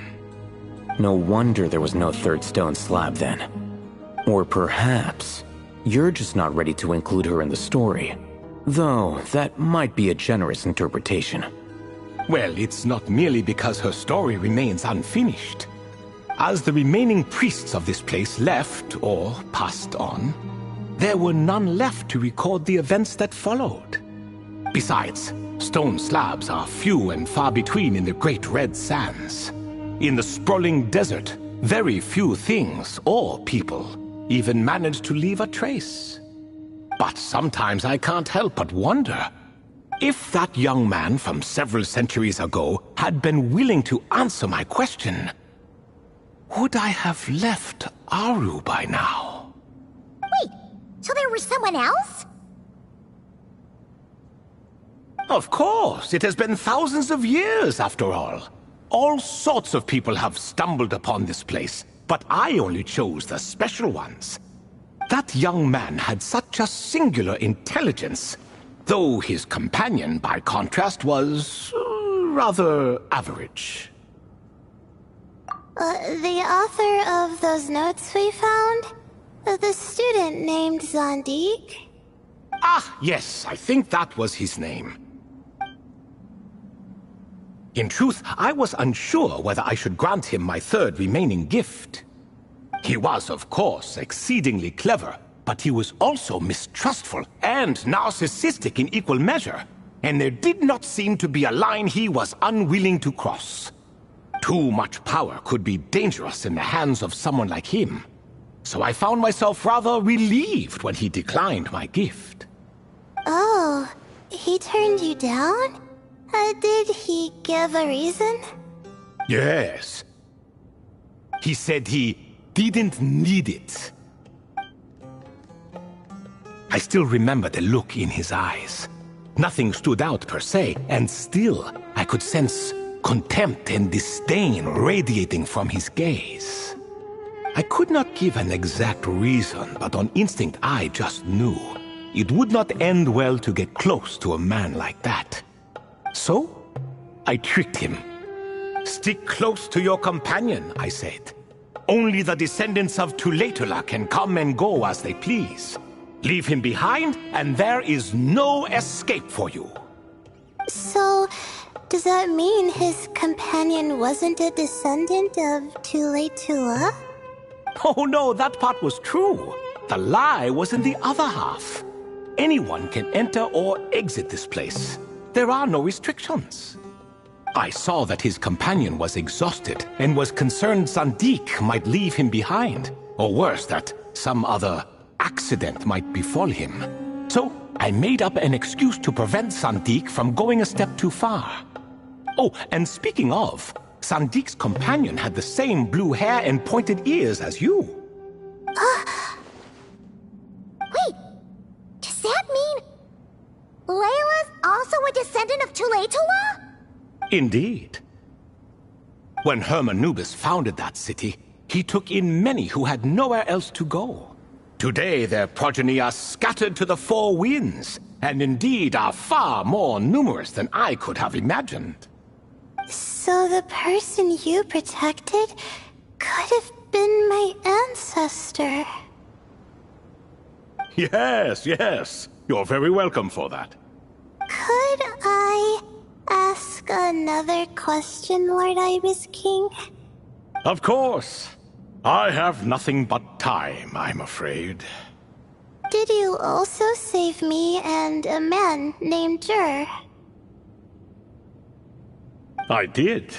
No wonder there was no 3rd stone slab then. Or perhaps you're just not ready to include her in the story. Though, that might be a generous interpretation. Well, it's not merely because her story remains unfinished. As the remaining priests of this place left, or passed on, there were none left to record the events that followed. Besides, stone slabs are few and far between in the Great Red Sands. In the sprawling desert, very few things or people even manage to leave a trace. But sometimes I can't help but wonder, if that young man from several centuries ago had been willing to answer my question, would I have left Aru by now? Wait, so there was someone else? Of course, it has been thousands of years after all. All sorts of people have stumbled upon this place, but I only chose the special ones. That young man had such a singular intelligence, though his companion, by contrast, was rather average. The author of those notes we found? The student named Zandik? Ah, yes, I think that was his name. In truth, I was unsure whether I should grant him my 3rd remaining gift. He was, of course, exceedingly clever, but he was also mistrustful and narcissistic in equal measure, and there did not seem to be a line he was unwilling to cross. Too much power could be dangerous in the hands of someone like him, so I found myself rather relieved when he declined my gift. Oh, He turned you down? Did he give a reason? Yes. He said he didn't need it. I still remember the look in his eyes. Nothing stood out per se, and still I could sense contempt and disdain radiating from his gaze. I could not give an exact reason, but on instinct I just knew. It would not end well to get close to a man like that. So, I tricked him. Stick close to your companion, I said. Only the descendants of Tulatula can come and go as they please. Leave him behind, and there is no escape for you. So, does that mean his companion wasn't a descendant of Tulatula? Oh no, that part was true. The lie was in the other half. Anyone can enter or exit this place. There are no restrictions. I saw that his companion was exhausted and was concerned Sandik might leave him behind, or worse, that some other accident might befall him. So I made up an excuse to prevent Sandik from going a step too far. Oh, and speaking of, Sandik's companion had the same blue hair and pointed ears as you. Wait, does that mean Layla's also a descendant of Tulatula? Indeed. When Hermanubis founded that city, he took in many who had nowhere else to go. Today their progeny are scattered to the four winds, and indeed are far more numerous than I could have imagined. So the person you protected could have been my ancestor. Yes, yes. You're very welcome for that. Could I ask another question, Lord Ibis King? Of course. I have nothing but time, I'm afraid. Did you also save me and a man named Jur? I did.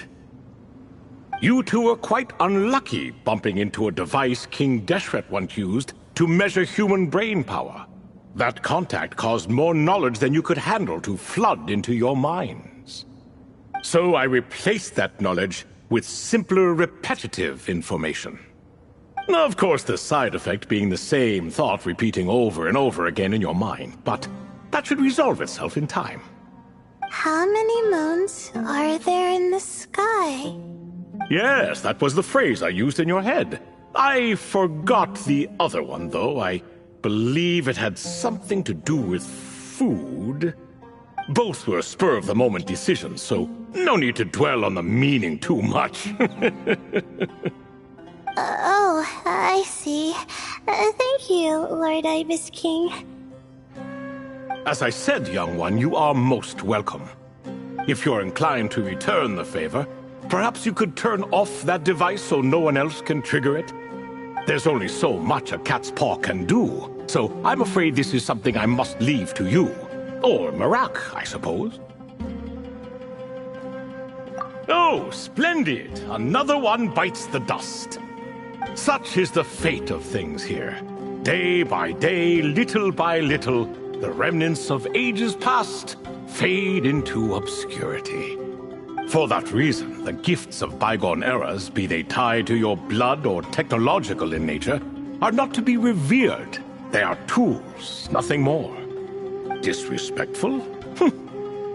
You two were quite unlucky bumping into a device King Deshret once used to measure human brain power. That contact caused more knowledge than you could handle to flood into your minds. So I replaced that knowledge with simpler, repetitive information. Of course, the side effect being the same thought repeating over and over again in your mind, but that should resolve itself in time. How many moons are there in the sky? Yes, that was the phrase I used in your head. I forgot the other one, though. I believe it had something to do with food. Both were spur-of-the-moment decisions, so no need to dwell on the meaning too much. Oh, I see. Thank you, Lord Ibis King. As I said, young one, you are most welcome. If you're inclined to return the favor, perhaps you could turn off that device so no one else can trigger it? There's only so much a cat's paw can do, so I'm afraid this is something I must leave to you. Or Marak, I suppose. Oh, splendid! Another one bites the dust. Such is the fate of things here. Day by day, little by little, the remnants of ages past fade into obscurity. For that reason, the gifts of bygone eras, be they tied to your blood or technological in nature, are not to be revered. They are tools, nothing more. Disrespectful?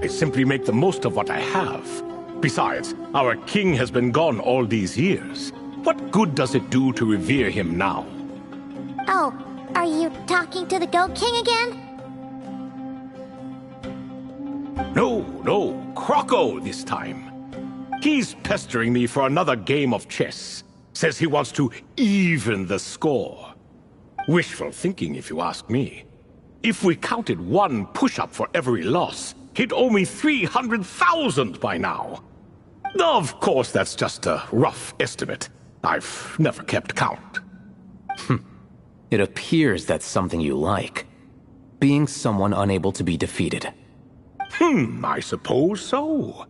I simply make the most of what I have. Besides, our king has been gone all these years. What good does it do to revere him now? Oh, are you talking to the Goat King again? No, Croco this time. He's pestering me for another game of chess. Says he wants to even the score. Wishful thinking, if you ask me. If we counted one push-up for every loss, he'd owe me 300,000 by now. Of course, that's just a rough estimate. I've never kept count. It appears that's something you like. Being someone unable to be defeated. I suppose so.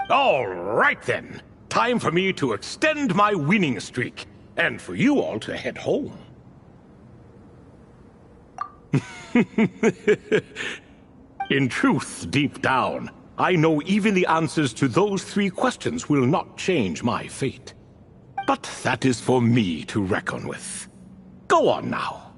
All right then. Time for me to extend my winning streak, and for you all to head home. In truth, deep down, I know even the answers to those 3 questions will not change my fate. But that is for me to reckon with. Go on now.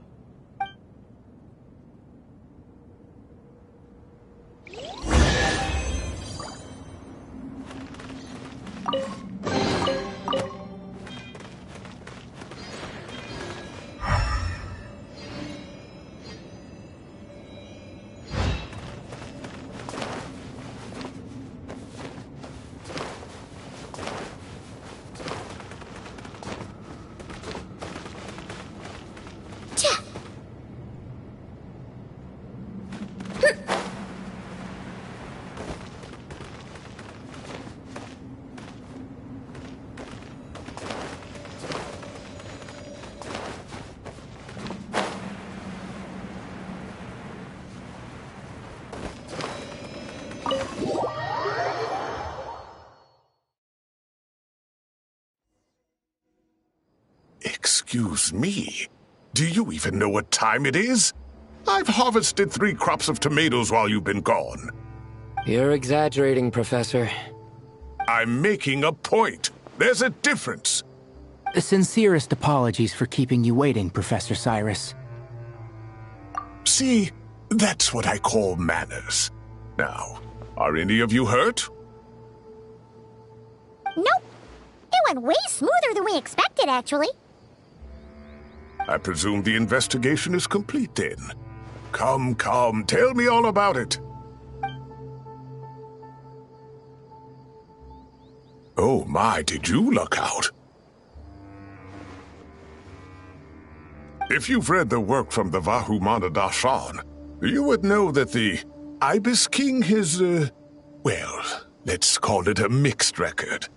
Excuse me, do you even know what time it is? I've harvested 3 crops of tomatoes while you've been gone. You're exaggerating, Professor. I'm making a point. There's a difference. The sincerest apologies for keeping you waiting, Professor Cyrus. See, that's what I call manners. Now, are any of you hurt? Nope. It went way smoother than we expected, actually. I presume the investigation is complete then. Come, tell me all about it. Oh my, did you luck out? If you've read the work from the Vahumana Dashan, you would know that the Ibis King has, well, let's call it a mixed record.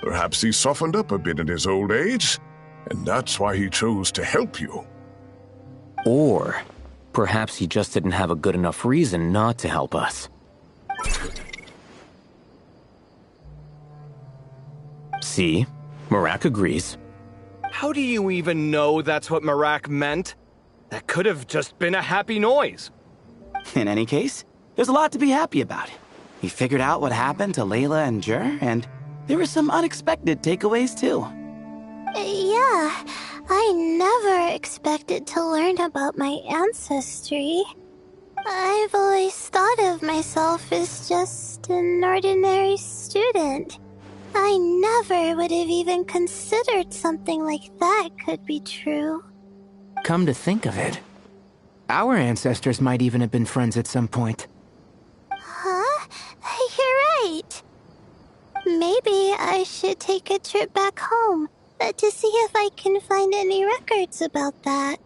Perhaps he softened up a bit in his old age, and that's why he chose to help you. Or perhaps he just didn't have a good enough reason not to help us. See? Marak agrees. How do you even know that's what Marak meant? That could have just been a happy noise. In any case, there's a lot to be happy about. We figured out what happened to Layla and Jur, and there were some unexpected takeaways too. Yeah, I never expected to learn about my ancestry. I've always thought of myself as just an ordinary student. I never would have even considered something like that could be true. Come to think of it, our ancestors might even have been friends at some point. Huh? You're right. Maybe I should take a trip back home to see if I can find any records about that.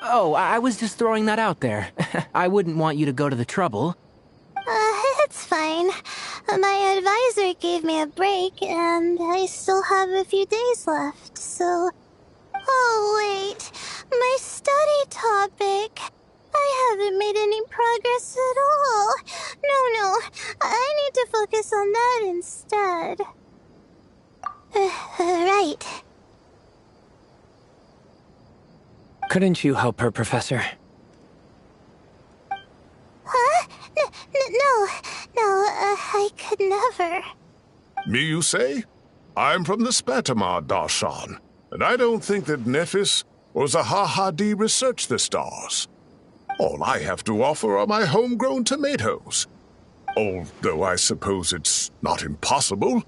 Oh, I was just throwing that out there. I wouldn't want you to go to the trouble. It's fine. My advisor gave me a break, and I still have a few days left, so... Oh, wait. My study topic. I haven't made any progress at all. No. I need to focus on that instead. Right. Couldn't you help her, Professor? Huh? No, I could never. Me, you say? I'm from the Spatamar Darshan, and I don't think that Nephis or Zahahadi researched the stars. All I have to offer are my homegrown tomatoes. Although I suppose it's not impossible.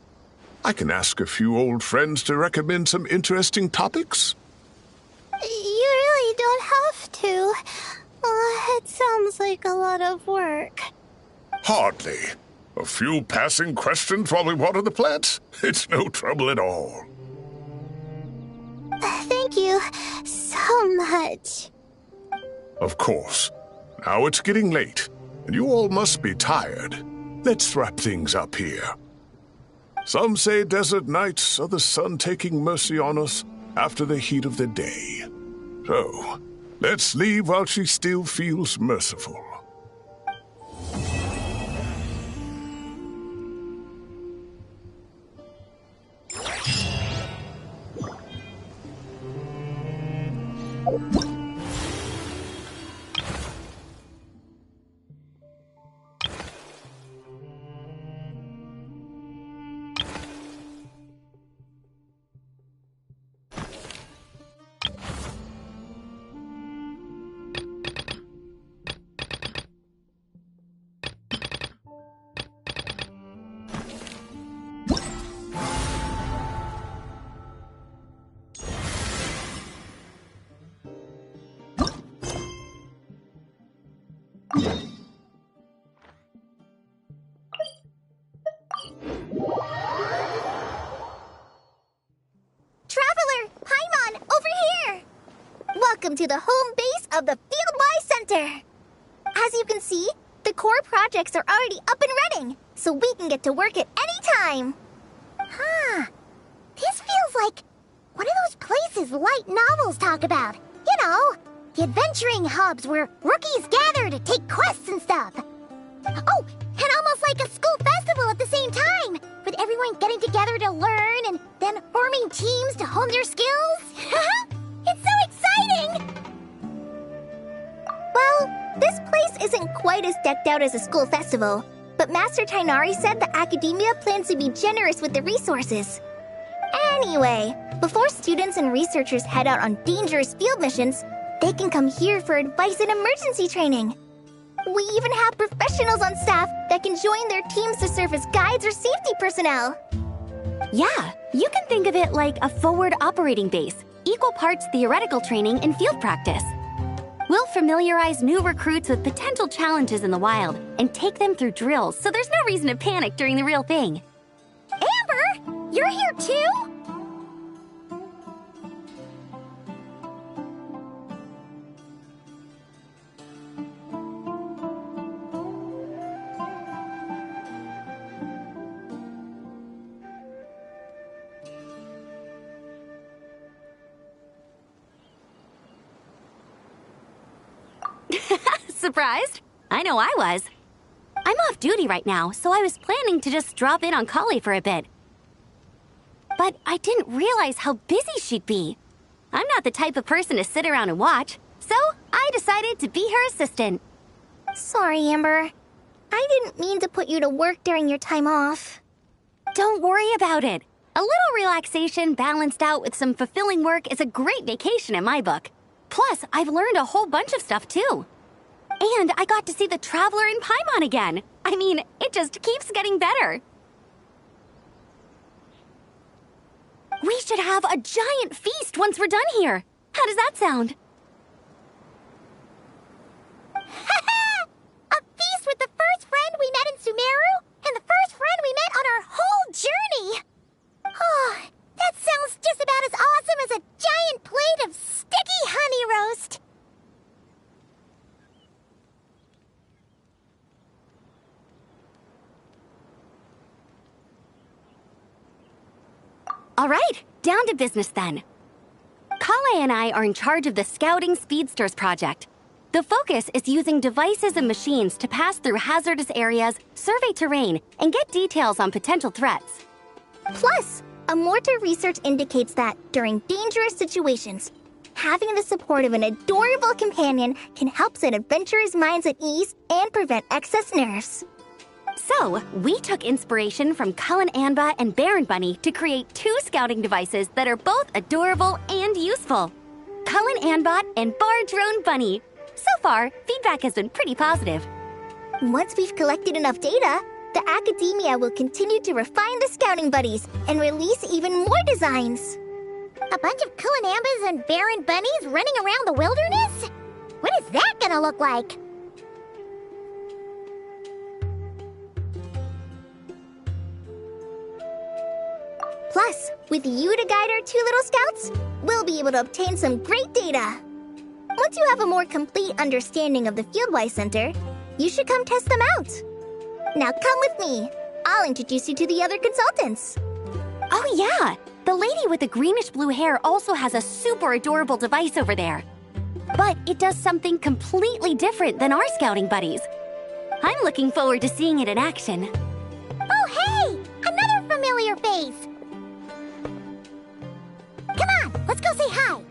I can ask a few old friends to recommend some interesting topics. You really don't have to. It sounds like a lot of work. Hardly. A few passing questions while we water the plants? It's no trouble at all. Thank you so much. Of course. Now it's getting late, and you all must be tired. Let's wrap things up here. Some say desert nights are the sun taking mercy on us after the heat of the day. So, let's leave while she still feels merciful. Traveler! Paimon, over here! Welcome to the home base of the Fieldwise Center! As you can see, the core projects are already up and running, so we can get to work at any time! Huh. This feels like one of those places light novels talk about. You know, the adventuring hubs where rookies gather to take quests and stuff. Oh, and almost like a school festival at the same time, with everyone getting together to learn and then forming teams to hone their skills. It's so exciting! Well, this place isn't quite as decked out as a school festival, but Master Tainari said the academia plans to be generous with the resources. Anyway, before students and researchers head out on dangerous field missions, they can come here for advice and emergency training. We even have professionals on staff that can join their teams to serve as guides or safety personnel. Yeah, you can think of it like a forward operating base, equal parts theoretical training and field practice. We'll familiarize new recruits with potential challenges in the wild and take them through drills so there's no reason to panic during the real thing. Amber, you're here too? Surprised? I know I was. I'm off duty right now, so I was planning to just drop in on Kali for a bit. But I didn't realize how busy she'd be. I'm not the type of person to sit around and watch, so I decided to be her assistant. Sorry, Amber. I didn't mean to put you to work during your time off. Don't worry about it. A little relaxation balanced out with some fulfilling work is a great vacation in my book. Plus, I've learned a whole bunch of stuff too. And I got to see the Traveler in Paimon again. I mean, it just keeps getting better. We should have a giant feast once we're done here. How does that sound? A feast with the first friend we met in Sumeru and the first friend we met on our whole journey. Oh, that sounds just about as awesome as a giant plate of sticky honey roast. All right, down to business then. Kale and I are in charge of the Scouting Speedsters project. The focus is using devices and machines to pass through hazardous areas, survey terrain, and get details on potential threats. Plus, Amorta research indicates that during dangerous situations, having the support of an adorable companion can help set adventurers' minds at ease and prevent excess nerves. So, we took inspiration from Cullen Anba and Baron Bunny to create 2 scouting devices that are both adorable and useful. Cullen Anbot and Bar Drone Bunny. So far, feedback has been pretty positive. Once we've collected enough data, the academia will continue to refine the scouting buddies and release even more designs. A bunch of Kulanambas and Baron Bunnies running around the wilderness? What is that gonna look like? Plus, with you to guide our 2 little scouts, we'll be able to obtain some great data. Once you have a more complete understanding of the Fieldwise Center, you should come test them out. Now come with me. I'll introduce you to the other consultants. Oh yeah, the lady with the greenish-blue hair also has a super adorable device over there. But it does something completely different than our scouting buddies. I'm looking forward to seeing it in action. Oh hey! Another familiar face! Come on, let's go say hi!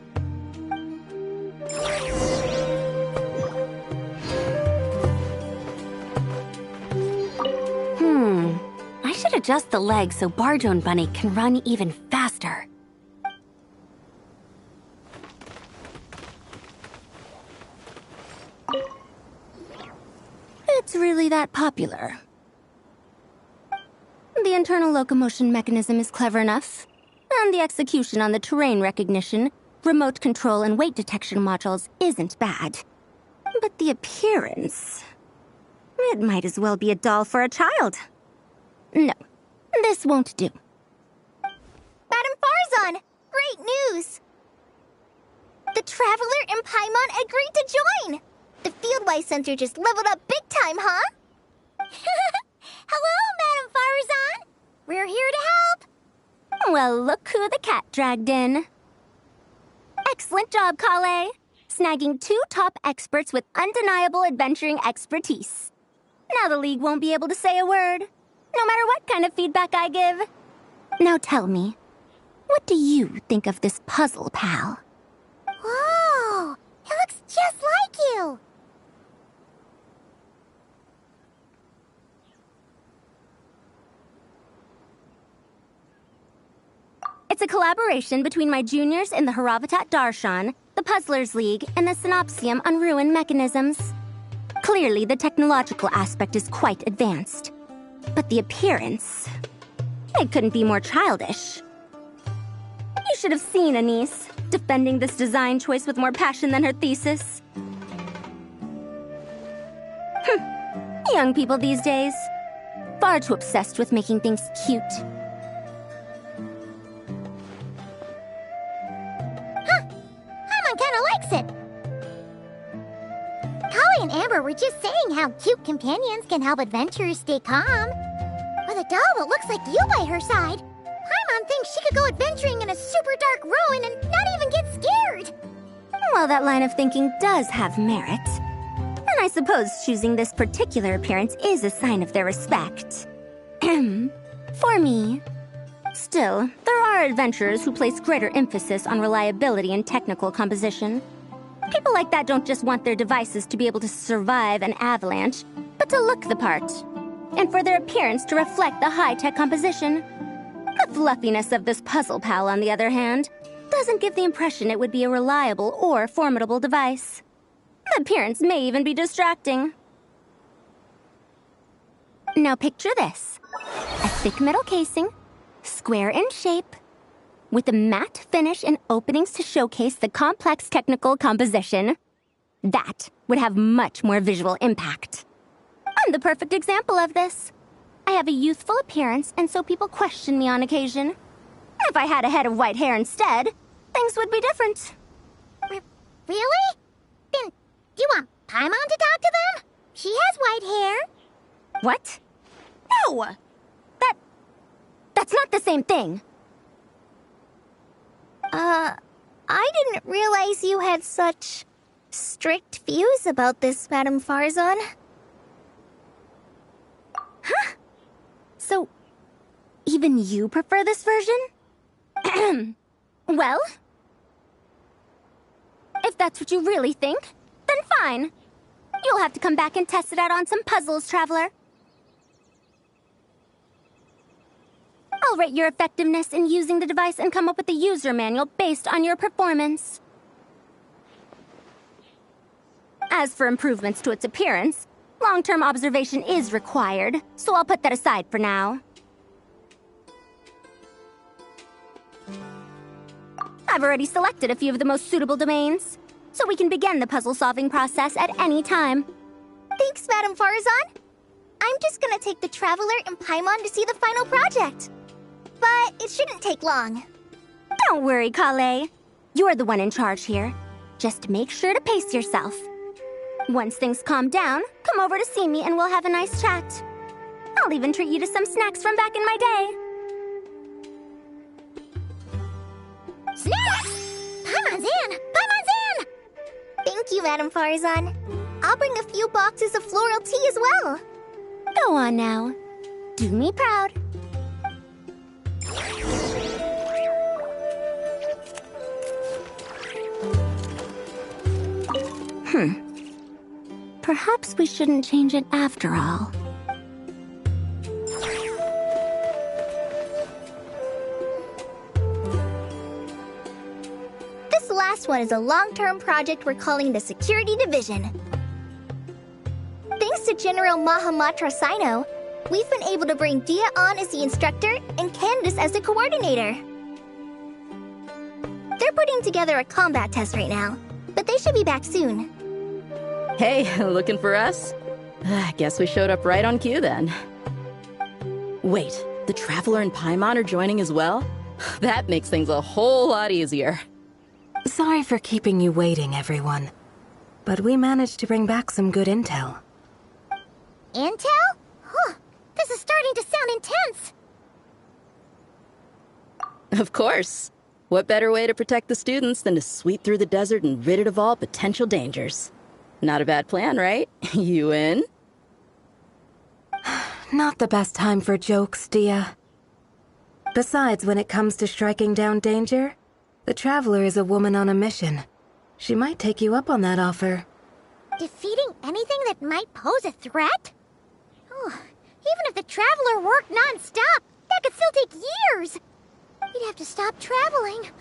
I should adjust the legs so Bardrone Bunny can run even faster. It's really that popular. The internal locomotion mechanism is clever enough, and the execution on the terrain recognition, remote control, and weight detection modules isn't bad. But the appearance... It might as well be a doll for a child. No, this won't do. Madame Farzan! Great news! The Traveler and Paimon agreed to join! The Fieldwise Center just leveled up big time, huh? Hello, Madame Farzan! We're here to help! Well, look who the cat dragged in. Excellent job, Kale. Snagging 2 top experts with undeniable adventuring expertise. Now the League won't be able to say a word, no matter what kind of feedback I give. Now tell me, what do you think of this puzzle, pal? Whoa! It looks just like you! It's a collaboration between my juniors in the Haravatat Darshan, the Puzzlers League, and the Synopsium on Ruin Mechanisms. Clearly, the technological aspect is quite advanced. But the appearance... it couldn't be more childish. You should have seen Anise, defending this design choice with more passion than her thesis. Young people these days. Far too obsessed with making things cute. Kinda likes it. Kali and Amber were just saying how cute companions can help adventurers stay calm. With a doll that looks like you by her side, Paimon thinks she could go adventuring in a super dark ruin and not even get scared. Well, that line of thinking does have merit. And I suppose choosing this particular appearance is a sign of their respect. For me. Still, there are adventurers who place greater emphasis on reliability and technical composition. People like that don't just want their devices to be able to survive an avalanche, but to look the part. And for their appearance to reflect the high-tech composition. The fluffiness of this puzzle pal, on the other hand, doesn't give the impression it would be a reliable or formidable device. The appearance may even be distracting. Now picture this. A thick metal casing, square in shape, with a matte finish and openings to showcase the complex technical composition. That would have much more visual impact. I'm the perfect example of this. I have a youthful appearance, and so people question me on occasion. If I had a head of white hair instead, things would be different. Really? Then, do you want Paimon to talk to them? She has white hair. What? No! That's not the same thing. I didn't realize you had such strict views about this, Madame Farzan. Huh? So, even you prefer this version? Well, if that's what you really think, then fine. You'll have to come back and test it out on some puzzles, Traveler. I'll rate your effectiveness in using the device and come up with a user manual based on your performance. As for improvements to its appearance, long-term observation is required, so I'll put that aside for now. I've already selected a few of the most suitable domains, so we can begin the puzzle-solving process at any time. Thanks, Madame Farzan. I'm just gonna take the Traveler and Paimon to see the final project. But it shouldn't take long. Don't worry, Kale. You're the one in charge here. Just make sure to pace yourself. Once things calm down, come over to see me and we'll have a nice chat. I'll even treat you to some snacks from back in my day. Snacks! Paimon's in! Paimon's in! Thank you, Madame Farzan. I'll bring a few boxes of floral tea as well. Go on now. Do me proud. Perhaps we shouldn't change it after all. This last one is a long-term project we're calling the Security Division. Thanks to General Mahamatra Sino, we've been able to bring Dia on as the instructor and Candace as the coordinator. They're putting together a combat test right now, but they should be back soon. Hey, looking for us? Guess we showed up right on cue then. Wait, the Traveler and Paimon are joining as well? That makes things a whole lot easier. Sorry for keeping you waiting, everyone. But we managed to bring back some good intel. Intel? Huh. This is starting to sound intense. Of course. What better way to protect the students than to sweep through the desert and rid it of all potential dangers? Not a bad plan, right? You in? Not the best time for jokes, Dia. Besides, when it comes to striking down danger, the Traveler is a woman on a mission. She might take you up on that offer. Defeating anything that might pose a threat? Oh, even if the Traveler worked non-stop, that could still take years. You'd have to stop traveling.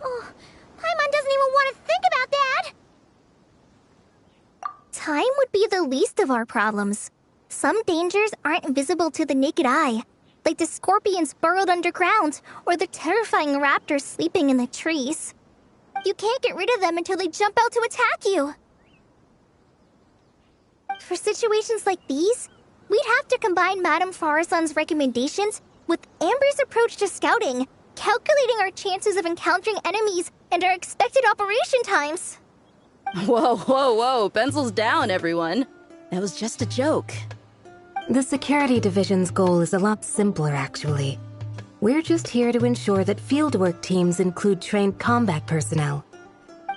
Oh, Paimon doesn't even want to think about that. Time would be the least of our problems. Some dangers aren't visible to the naked eye, like the scorpions burrowed underground or the terrifying raptors sleeping in the trees. You can't get rid of them until they jump out to attack you. For situations like these, we'd have to combine Madame Farason's recommendations with Amber's approach to scouting, calculating our chances of encountering enemies and our expected operation times. Whoa, whoa, whoa, pencils down, everyone. That was just a joke. The Security Division's goal is a lot simpler, actually. We're just here to ensure that fieldwork teams include trained combat personnel.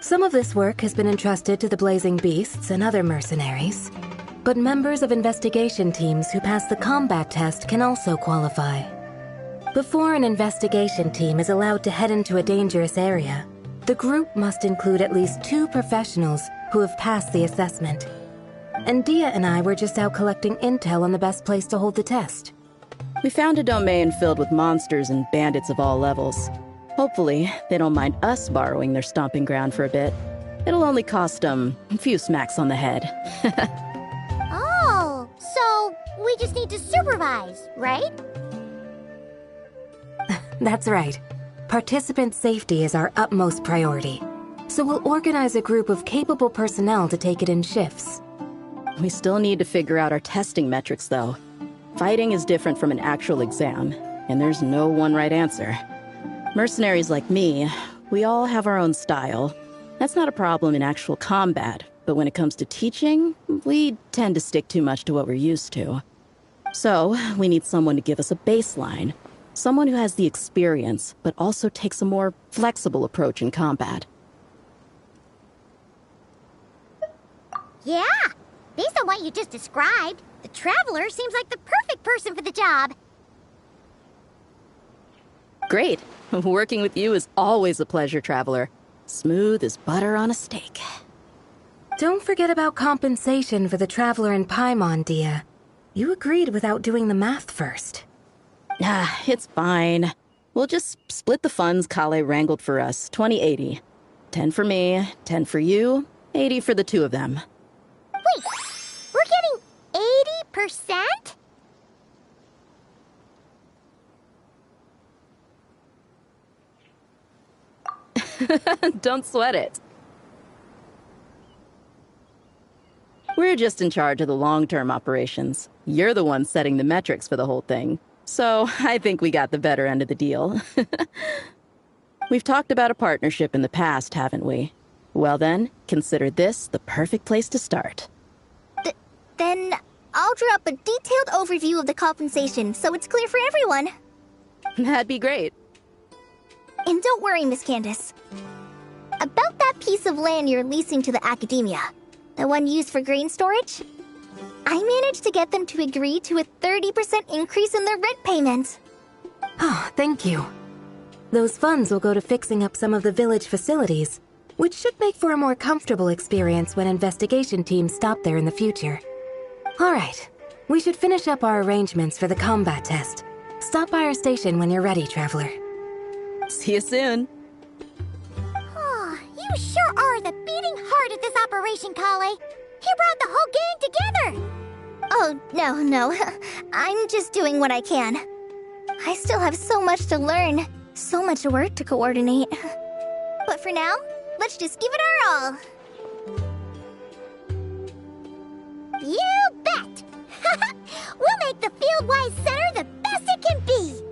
Some of this work has been entrusted to the Blazing Beasts and other mercenaries, but members of investigation teams who pass the combat test can also qualify. Before an investigation team is allowed to head into a dangerous area, the group must include at least 2 professionals who have passed the assessment. And Dia and I were just out collecting intel on the best place to hold the test. We found a domain filled with monsters and bandits of all levels. Hopefully, they don't mind us borrowing their stomping ground for a bit. It'll only cost them a few smacks on the head. Oh, so we just need to supervise, right? That's right. Participant safety is our utmost priority. So we'll organize a group of capable personnel to take it in shifts. We still need to figure out our testing metrics, though. Fighting is different from an actual exam, and there's no one right answer. Mercenaries like me, we all have our own style. That's not a problem in actual combat, but when it comes to teaching, we tend to stick too much to what we're used to. So, we need someone to give us a baseline. Someone who has the experience, but also takes a more flexible approach in combat. Yeah, based on what you just described, the Traveler seems like the perfect person for the job. Great. Working with you is always a pleasure, Traveler. Smooth as butter on a steak. Don't forget about compensation for the Traveler and Paimon, Dia. You agreed without doing the math first. Ah, it's fine. We'll just split the funds Kale wrangled for us, 20-80. 10 for me, 10 for you, 80 for the 2 of them. Wait, we're getting 80%? Don't sweat it. We're just in charge of the long-term operations. You're the one setting the metrics for the whole thing. So I think we got the better end of the deal. We've talked about a partnership in the past, haven't we? Well then, consider this the perfect place to start. Then I'll draw up a detailed overview of the compensation so it's clear for everyone. That'd be great. And don't worry, Miss Candace. About that piece of land you're leasing to the academia, the one used for grain storage, I managed to get them to agree to a 30% increase in their rent payment. Oh, thank you. Those funds will go to fixing up some of the village facilities, which should make for a more comfortable experience when investigation teams stop there in the future. All right, we should finish up our arrangements for the combat test. Stop by our station when you're ready, Traveler. See you soon. Oh, you sure are the beating heart of this operation, Kale. You brought the whole gang together. Oh, no. I'm just doing what I can. I still have so much to learn, so much work to coordinate. But for now, let's just give it our all. You bet! Fieldwise Center the best it can be!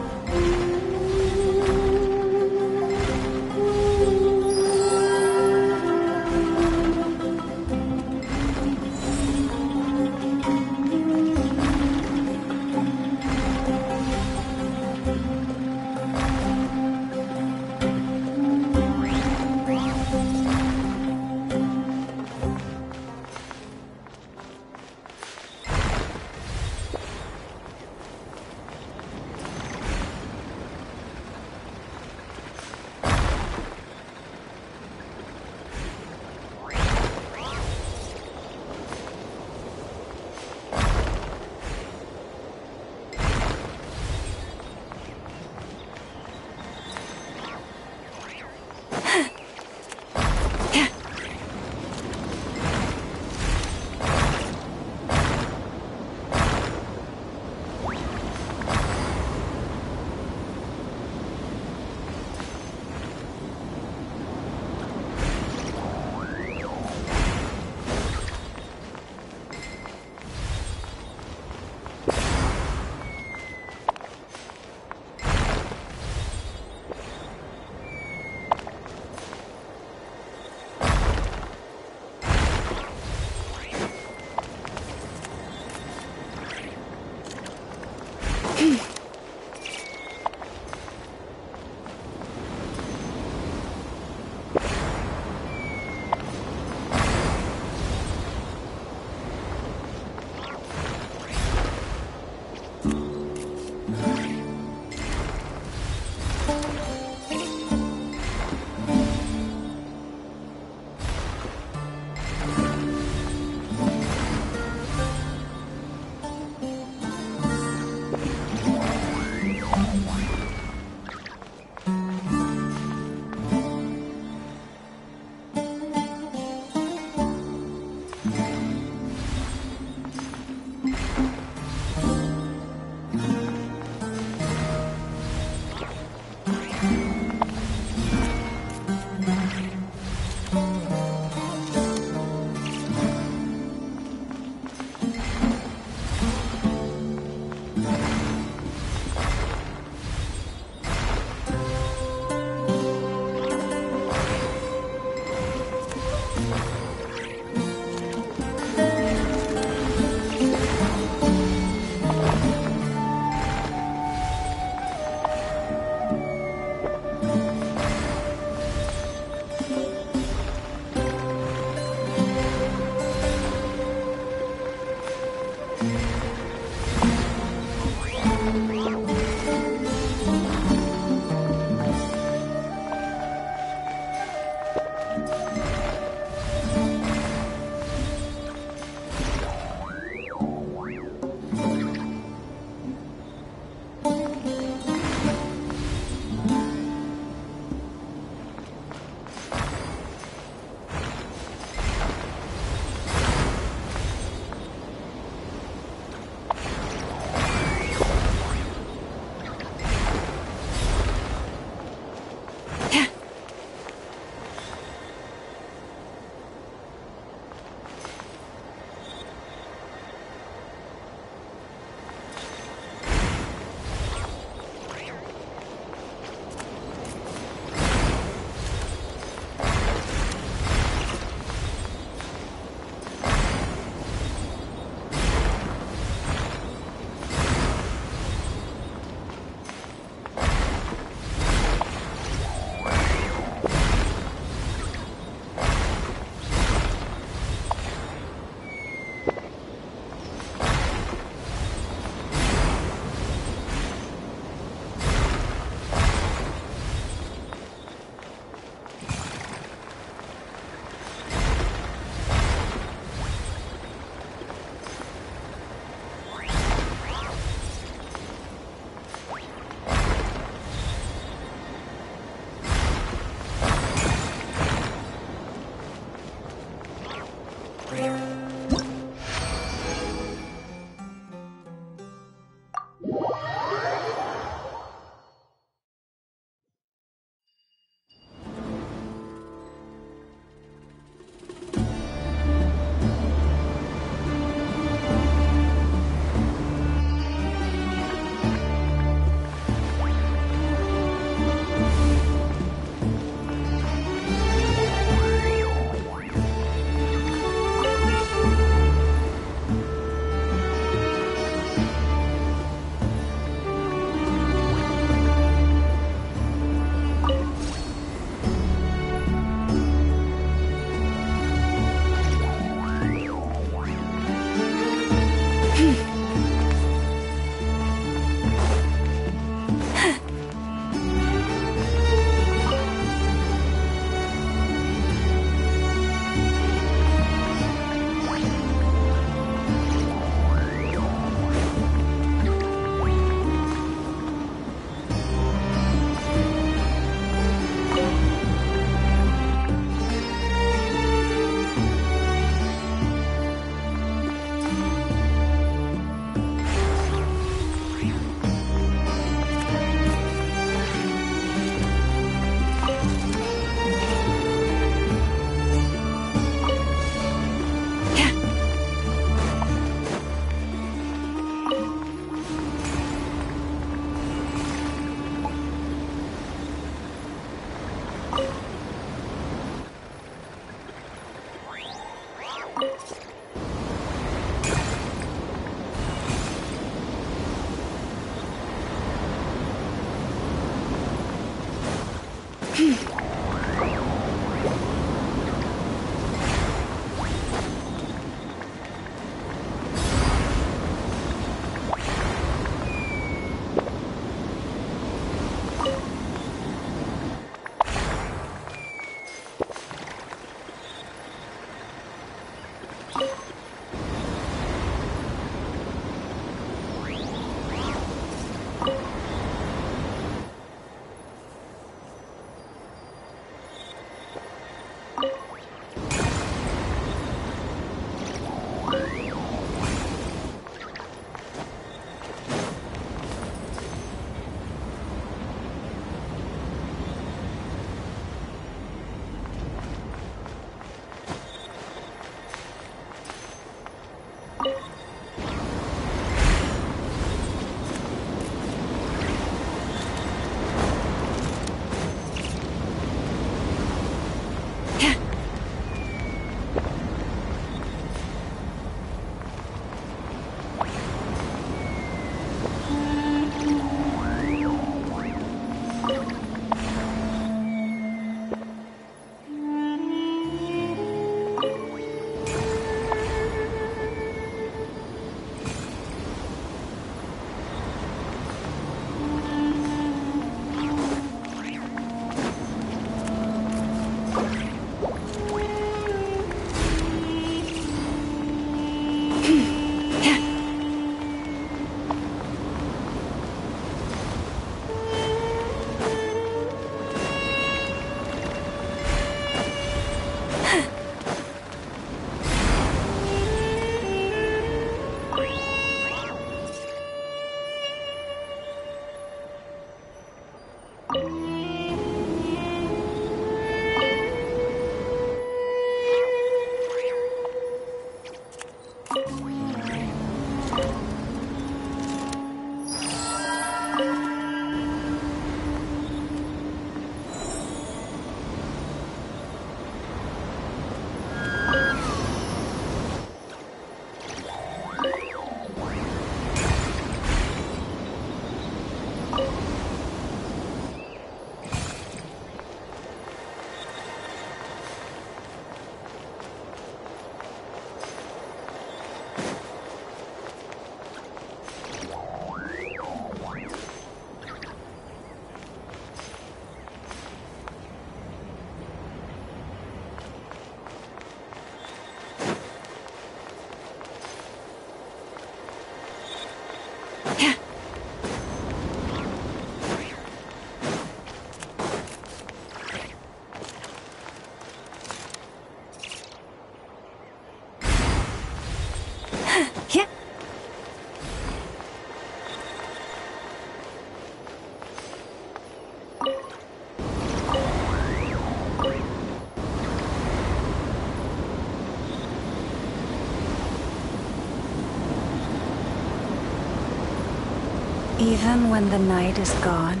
Even when the night is gone,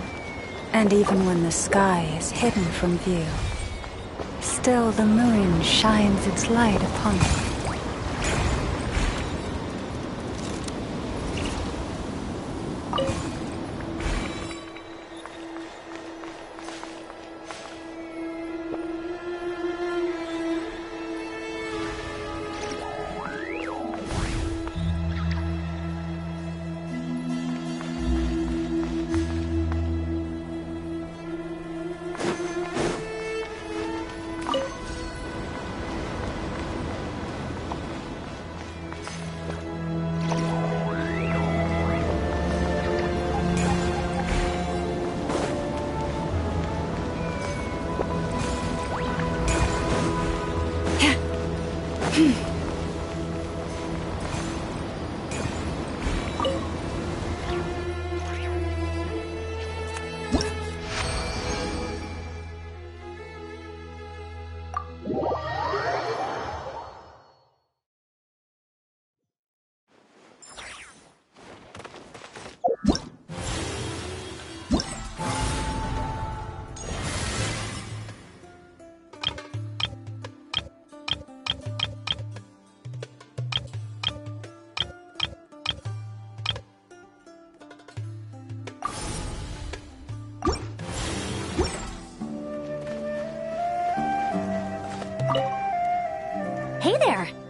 and even when the sky is hidden from view, still the moon shines its light upon it.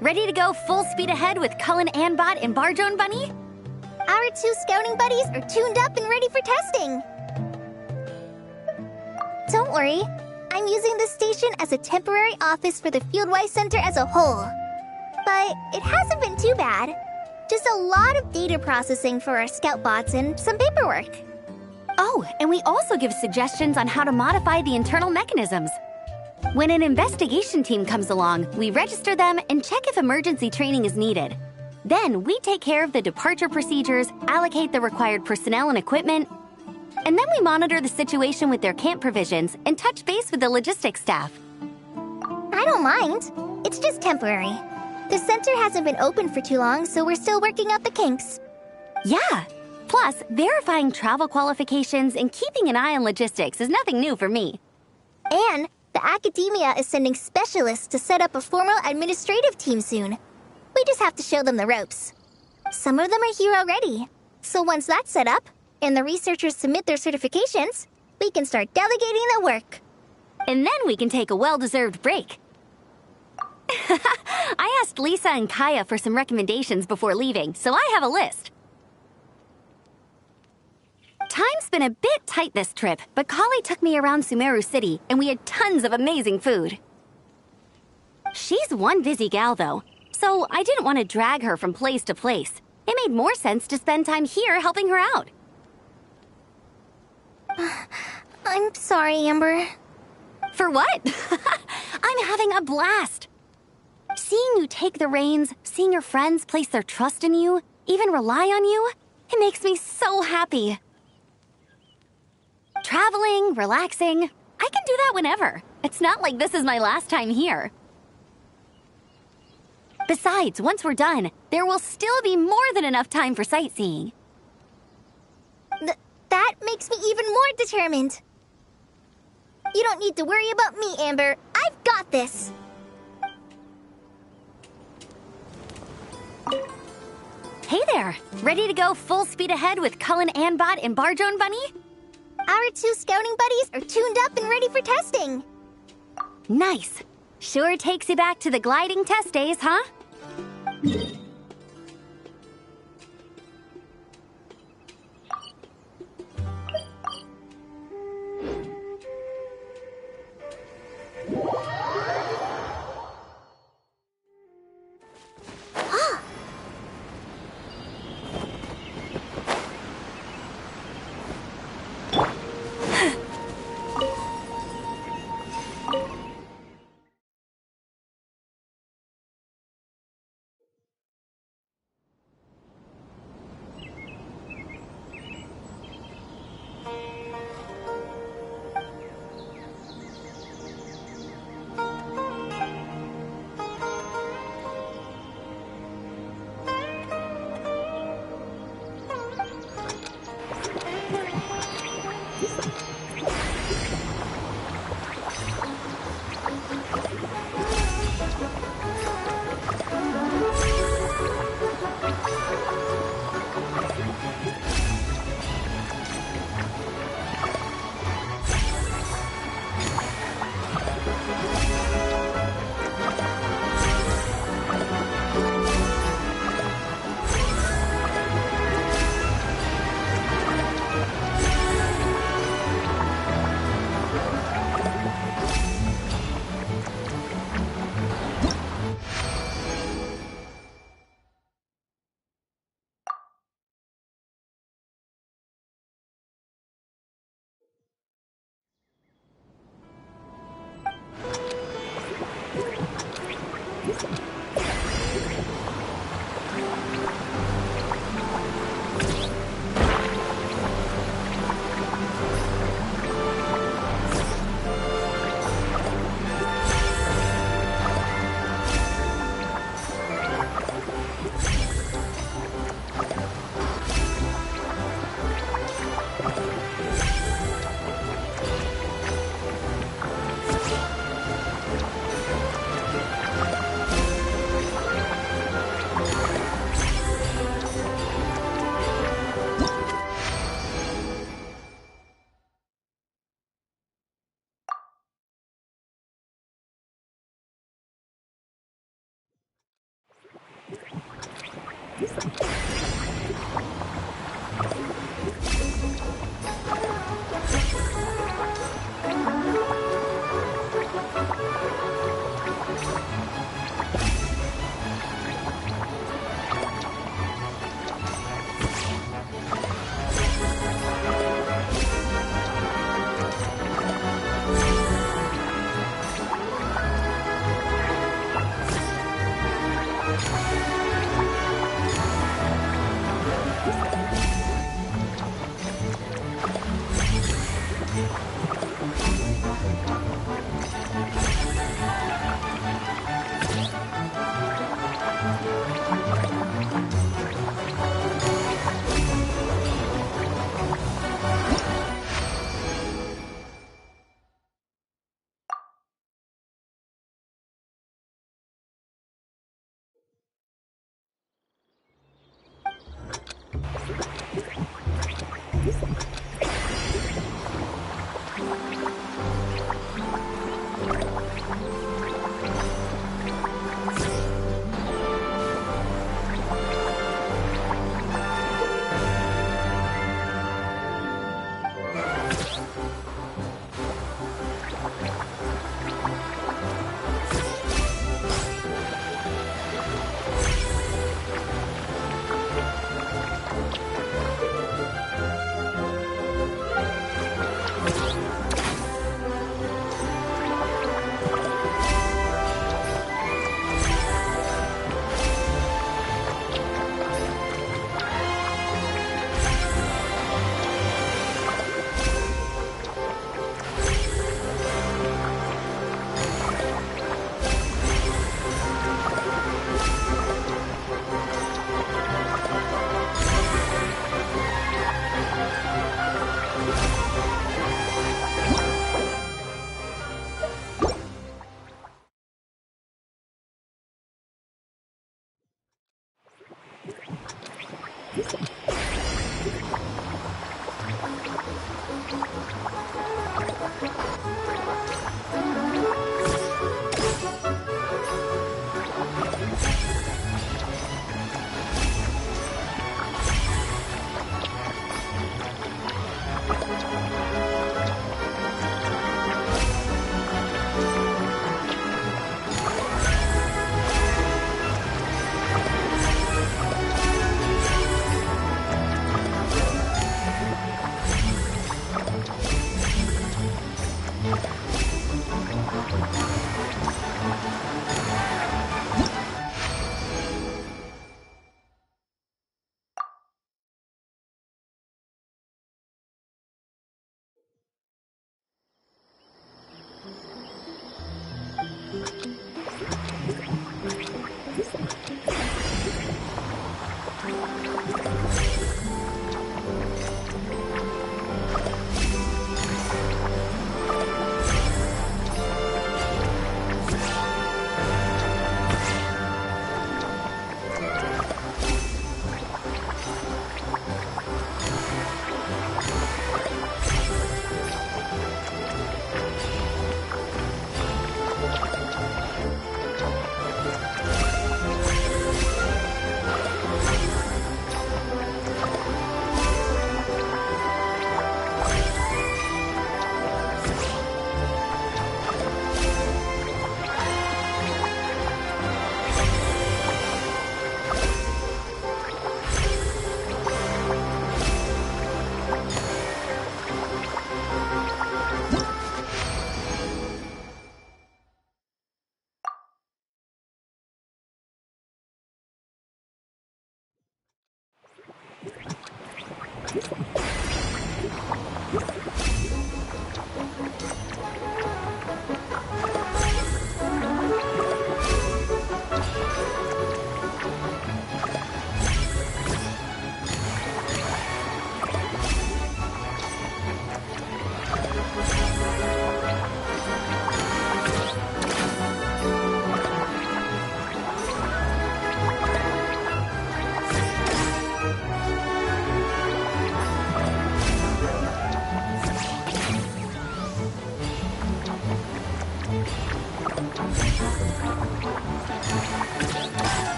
Ready to go full speed ahead with Cullen Anbot and Bardrone Bunny? Our 2 scouting buddies are tuned up and ready for testing. Don't worry, I'm using this station as a temporary office for the Fieldwise Center as a whole. But it hasn't been too bad. Just a lot of data processing for our scout bots and some paperwork. Oh, and we also give suggestions on how to modify the internal mechanisms. When an investigation team comes along, we register them and check if emergency training is needed. Then we take care of the departure procedures, allocate the required personnel and equipment, and then we monitor the situation with their camp provisions and touch base with the logistics staff. I don't mind. It's just temporary. The center hasn't been open for too long, so we're still working out the kinks. Yeah. Plus, verifying travel qualifications and keeping an eye on logistics is nothing new for me. And the academia is sending specialists to set up a formal administrative team soon. We just have to show them the ropes. Some of them are here already. So once that's set up, and the researchers submit their certifications, we can start delegating the work. And then we can take a well-deserved break. I asked Lisa and Kaya for some recommendations before leaving, so I have a list. Time's been a bit tight this trip, but Kali took me around Sumeru City, and we had tons of amazing food. She's one busy gal, though, so I didn't want to drag her from place to place. It made more sense to spend time here helping her out. I'm sorry, Amber. For what? I'm having a blast. Seeing you take the reins, seeing your friends place their trust in you, even rely on you, it makes me so happy. Traveling, relaxing, I can do that whenever. It's not like this is my last time here. Besides, once we're done, there will still be more than enough time for sightseeing. That makes me even more determined. You don't need to worry about me, Amber. I've got this. Hey there! Ready to go full speed ahead with Cullen Anbot and Bardrone Bunny? Our 2 scouting buddies are tuned up and ready for testing. Nice. Sure takes you back to the gliding test days, huh?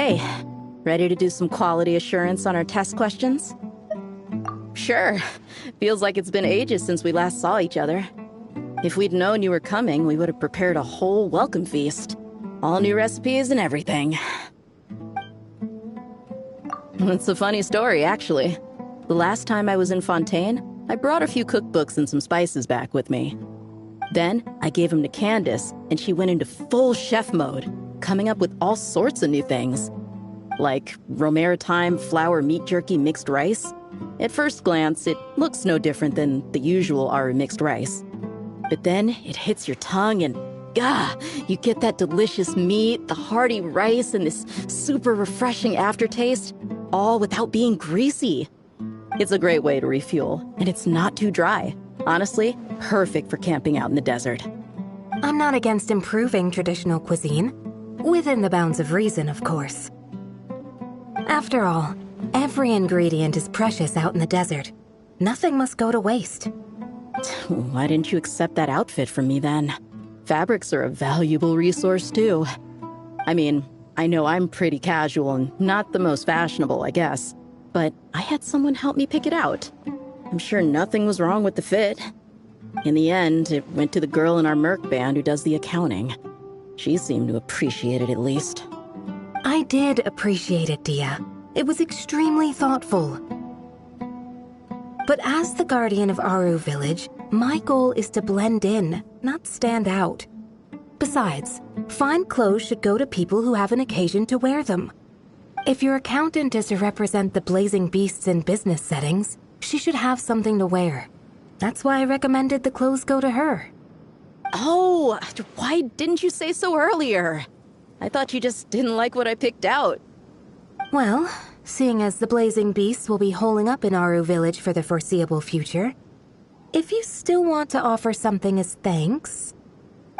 Hey, ready to do some quality assurance on our test questions? Sure. Feels like it's been ages since we last saw each other. If we'd known you were coming, we would have prepared a whole welcome feast. All new recipes and everything. It's a funny story, actually. The last time I was in Fontaine, I brought a few cookbooks and some spices back with me. Then, I gave them to Candace, and she went into full chef mode, coming up with all sorts of new things. Like Romaritime flour meat jerky mixed rice. At first glance, it looks no different than the usual Aru mixed rice. But then, it hits your tongue and, you get that delicious meat, the hearty rice, and this super refreshing aftertaste, all without being greasy. It's a great way to refuel, and it's not too dry. Honestly, perfect for camping out in the desert. I'm not against improving traditional cuisine. Within the bounds of reason, of course. After all, every ingredient is precious out in the desert. Nothing must go to waste. Why didn't you accept that outfit from me then? Fabrics are a valuable resource too. I mean, I know I'm pretty casual and not the most fashionable, I guess. But I had someone help me pick it out. I'm sure nothing was wrong with the fit. In the end, it went to the girl in our Merc band who does the accounting. She seemed to appreciate it at least. I did appreciate it, Dia. It was extremely thoughtful. But as the guardian of Aru Village, my goal is to blend in, not stand out. Besides, fine clothes should go to people who have an occasion to wear them. If your accountant is to represent the blazing beasts in business settings, she should have something to wear. That's why I recommended the clothes go to her. Oh, why didn't you say so earlier? I thought you just didn't like what I picked out. Well, seeing as the blazing beasts will be holing up in Aru Village for the foreseeable future, if you still want to offer something as thanks,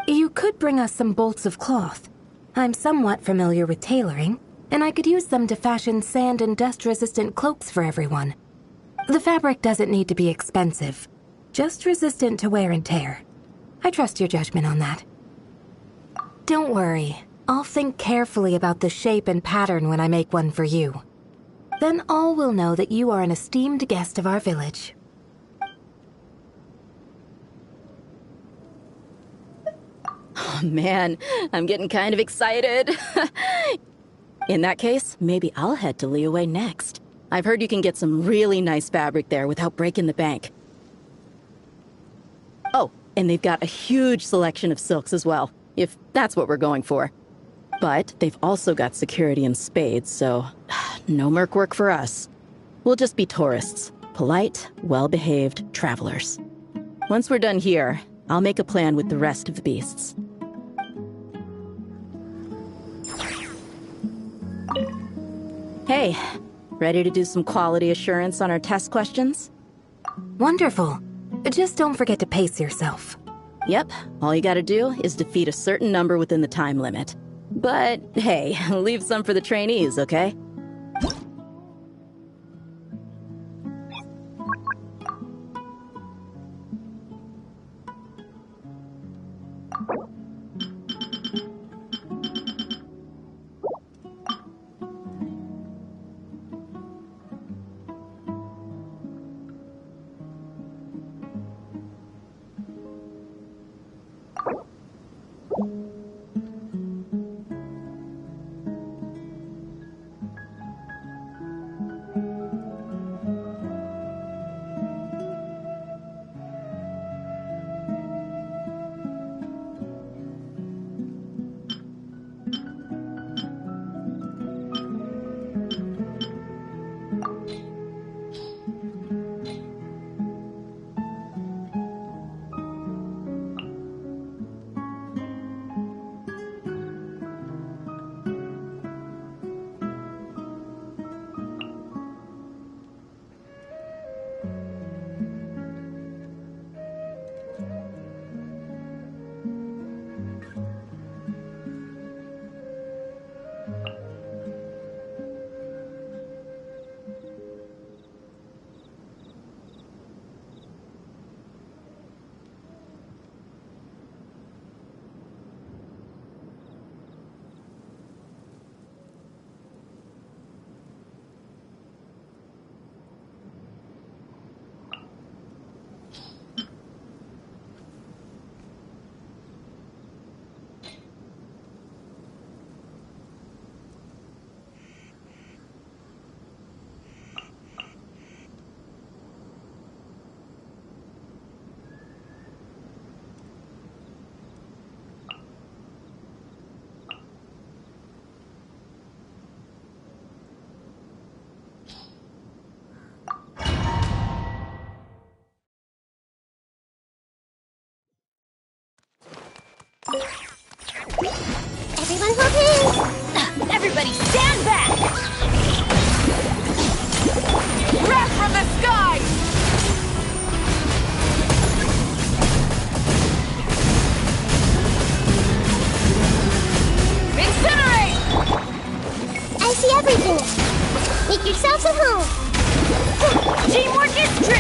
you could bring us some bolts of cloth. I'm somewhat familiar with tailoring, and I could use them to fashion sand and dust-resistant cloaks for everyone. The fabric doesn't need to be expensive, just resistant to wear and tear. I trust your judgment on that. Don't worry, I'll think carefully about the shape and pattern when I make one for you. Then all will know that you are an esteemed guest of our village. Oh man, I'm getting kind of excited. In that case, maybe I'll head to Liyue next. I've heard you can get some really nice fabric there without breaking the bank. Oh, and they've got a huge selection of silks as well, if that's what we're going for. But they've also got security in spades, so no merc work for us. We'll just be tourists, polite, well-behaved travelers. Once we're done here, I'll make a plan with the rest of the beasts. Hey, ready to do some quality assurance on our test questions? Wonderful. Just don't forget to pace yourself. Yep, all you gotta do is defeat a certain number within the time limit. But hey, leave some for the trainees, okay?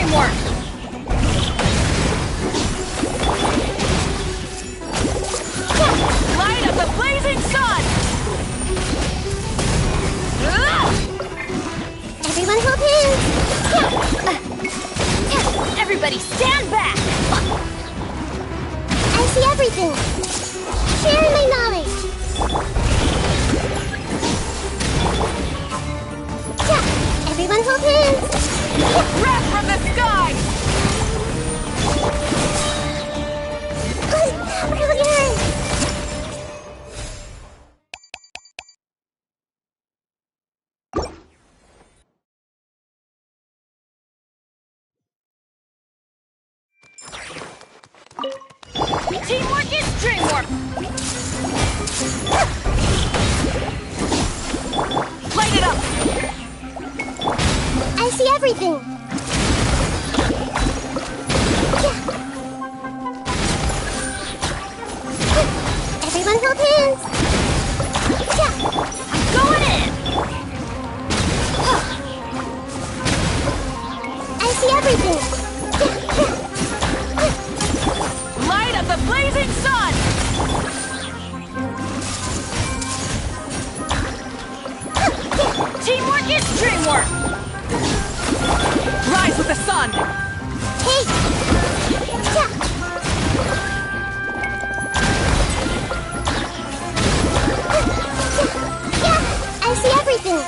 Dreamwork! Light of the blazing sun! Everyone hold hands! Everybody stand back! I see everything! Share my knowledge! Everyone hold hands! Wrath from the sky! Brilliant! Teamwork is dreamwork! Light it up! I see everything! Everyone hold hands! I'm going in! I see everything! Light of the blazing sun! Teamwork is dreamwork! Rise with the sun! Hey! I see everything!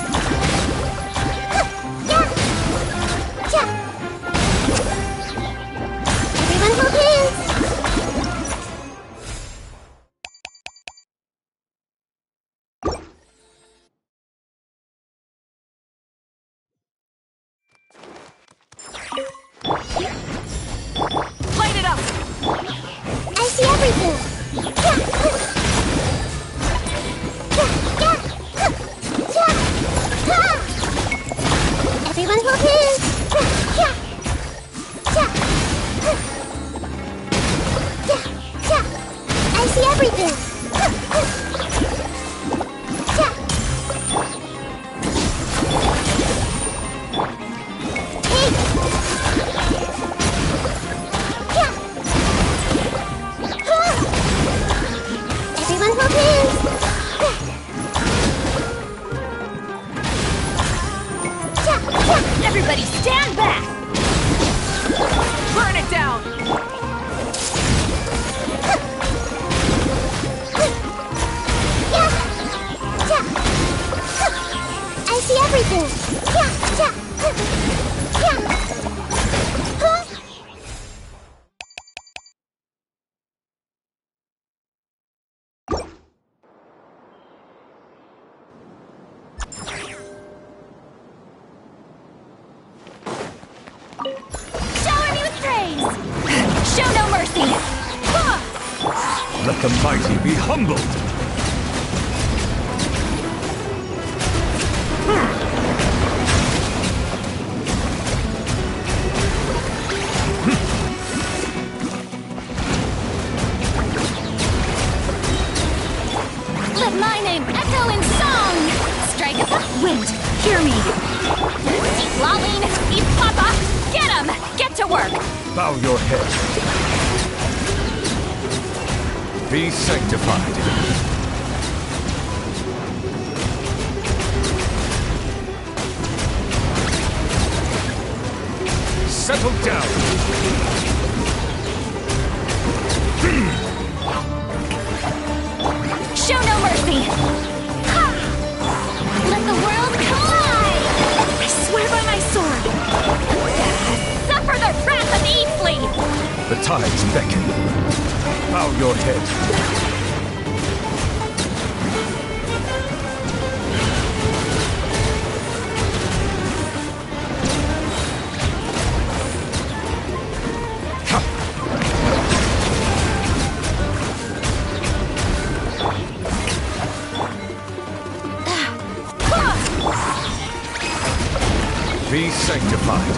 Everyone hold hands! Light it up! I see everything! Everyone hold hands! I see everything! Everyone hold hands! Everybody stand back! Burn it down! I see everything! Shower me with praise! Show no mercy! Let the mighty be humbled! Let my name echo in song! Strike at the wind! Hear me! Eat Laline! Eat Papa! Get 'em! Get to work! Bow your head. Be sanctified. Settle down. Show no mercy! Ha! Let the world collide! I swear by my sword! Suffer the wrath of Eastleigh! The tides beckon. Bow your head. Be sanctified.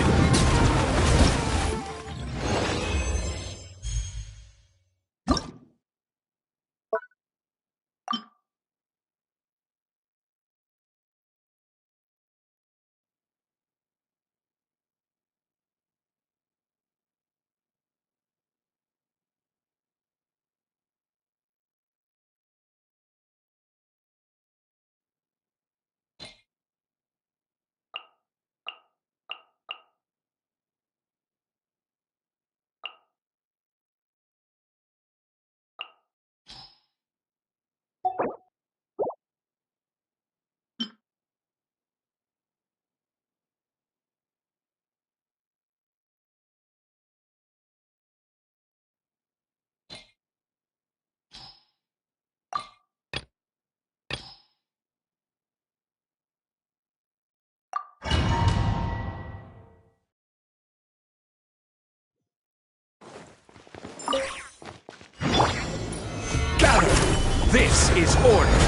This is order.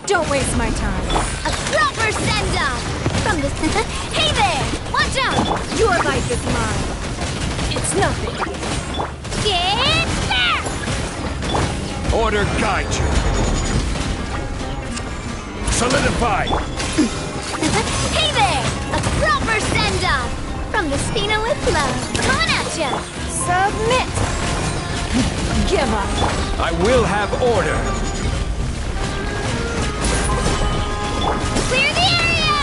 Don't waste my time. A proper send-off! From the... Hey there! Watch out! Your life is mine. It's nothing. Get back! Order guide you. Solidify! Hey there! A proper send-off! From the Spina with love. Coming at ya! Submit! Give up! I will have order. Clear the area!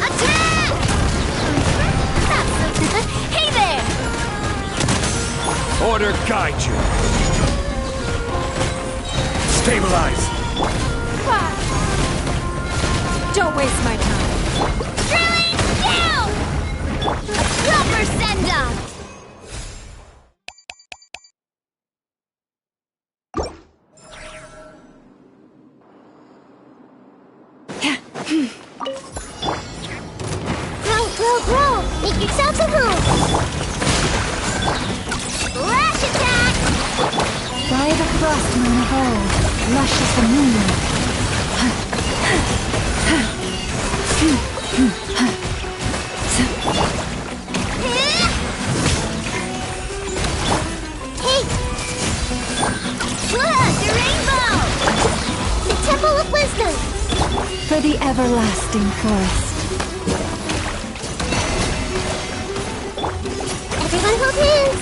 Attack! Hey there! Order guide you. Stabilize. Don't waste my time. Drilling down! A proper send-off! Grow! Make yourself a home! Lash attack! By the frost moon of old, lush as the moonlight. Hey! Look! The rainbow! The Temple of Wisdom! For the everlasting forest. Everyone hold hands!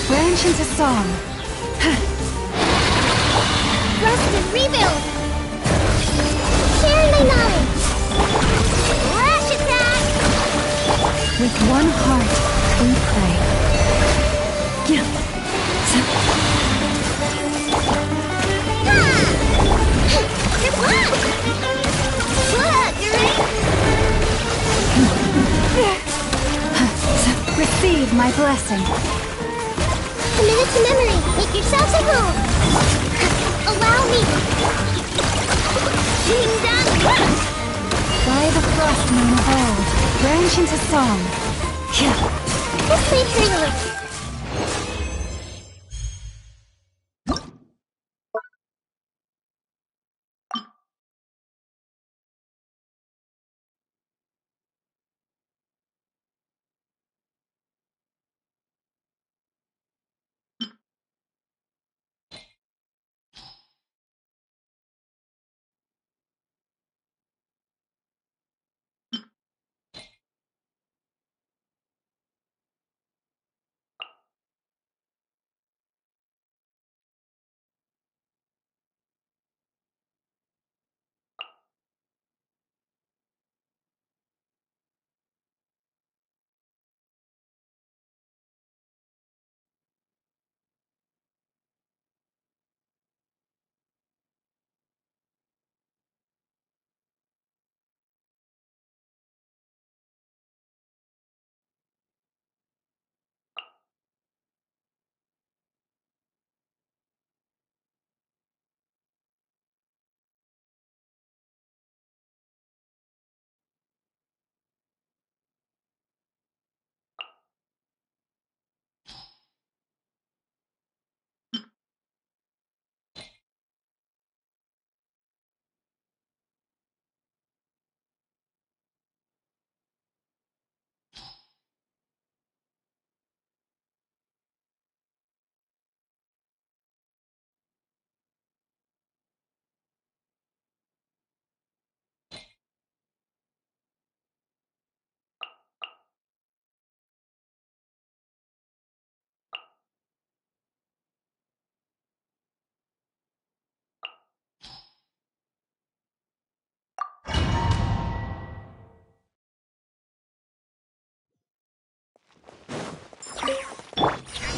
Branch into song. Rest and rebuild! Share my knowledge! Lash attack! With one heart, we pray. Receive my blessing. Commit it to memory. Make yourselves at home. Allow me. Kingdom! By the frost moon of old, branch into song. This way, Hurler.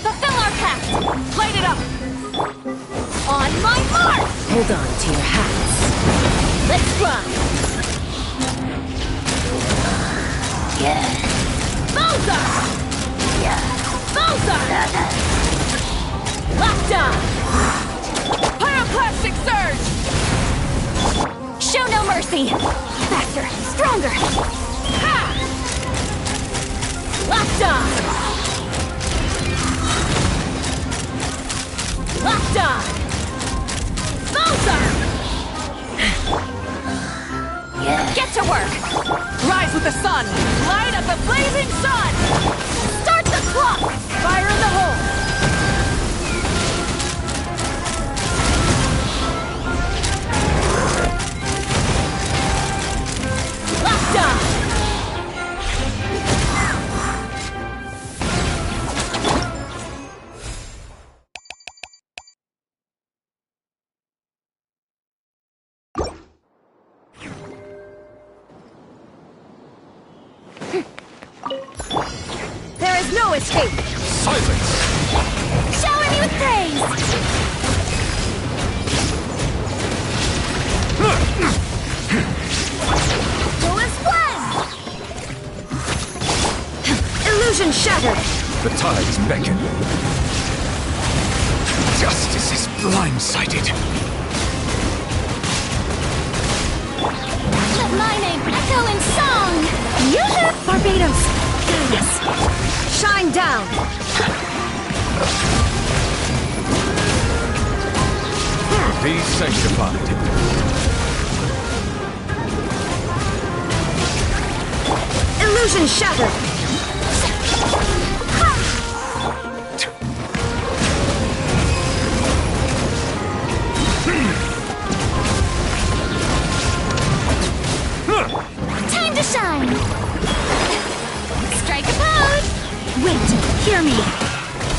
Fulfill our pact! Light it up! On my mark! Hold on to your hats. Let's run! Yeah. Bowser! Bowser! Lockdown! Pyroclastic surge! Show no mercy! Faster, stronger! Ha! Locked on! Locked on! Bullseye! Get to work! Rise with the sun! Light up the blazing sun! Start the clock! Fire in the hole! Locked on! There is no escape! Silence! Shower me with praise! Go as one! Illusion shattered! The tides beckon. Justice is blindsided. Let my name echo in song! Yoo-hoo! Barbados! Guide us! Shine down! Be sanctified. Illusion shattered! Time to shine! Strike a pose! Wait, hear me!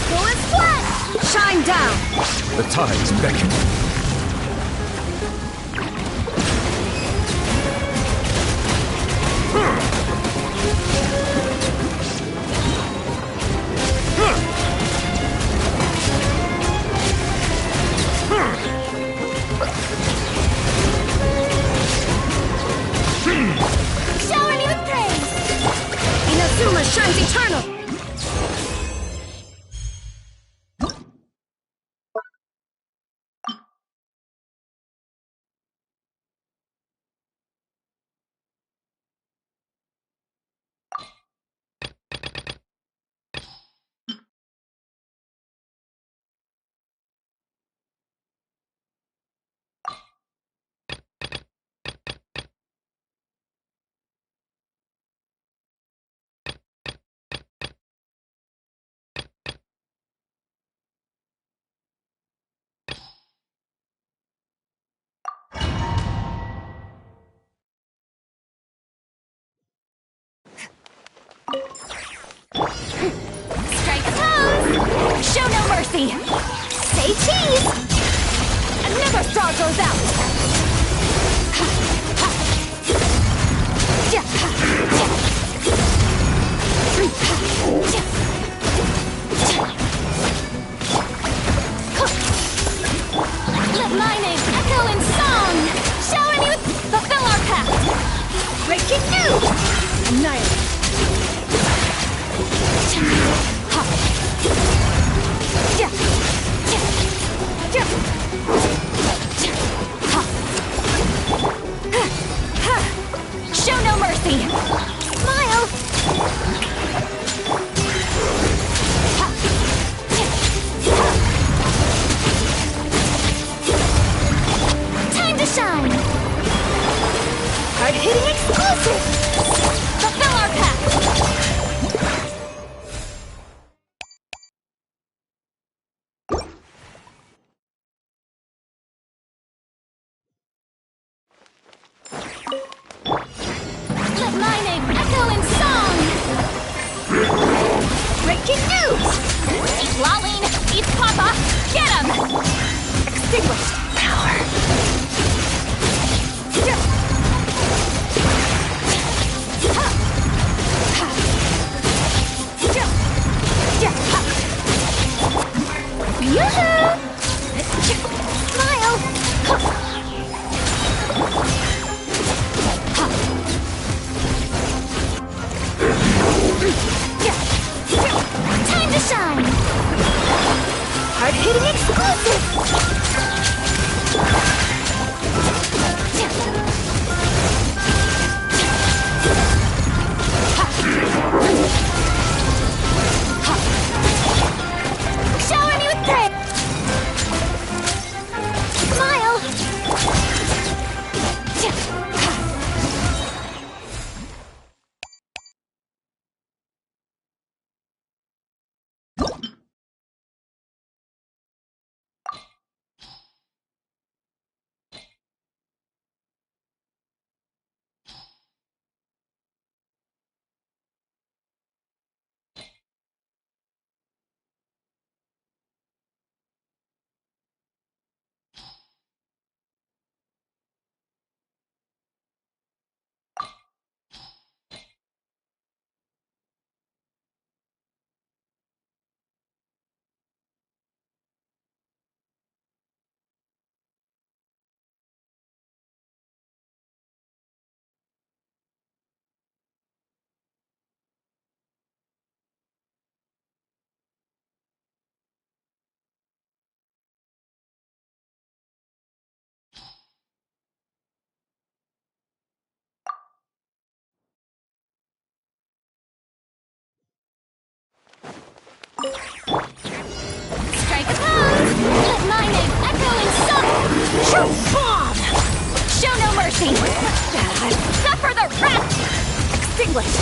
Go as flat! Shine down! The tides beckon. Shower me with praise! Inazuma shines eternal! Strike a pose! Show no mercy! Say cheese! Another straw goes out! Let my name echo in song! Shower me with... Fulfill our path! Breaking news! Annihilate! Show no mercy! Smile! Time to shine! Hard-hitting exclusive! Fulfill our path! Let my name echo in song! Breaking news! Eat Laline! Eat Papa! Get him! Extinguished power! Yoo-hoo! Smile! Time to shine! Hard-hitting exclusive! pain! Suffer the wrath! Extinguish!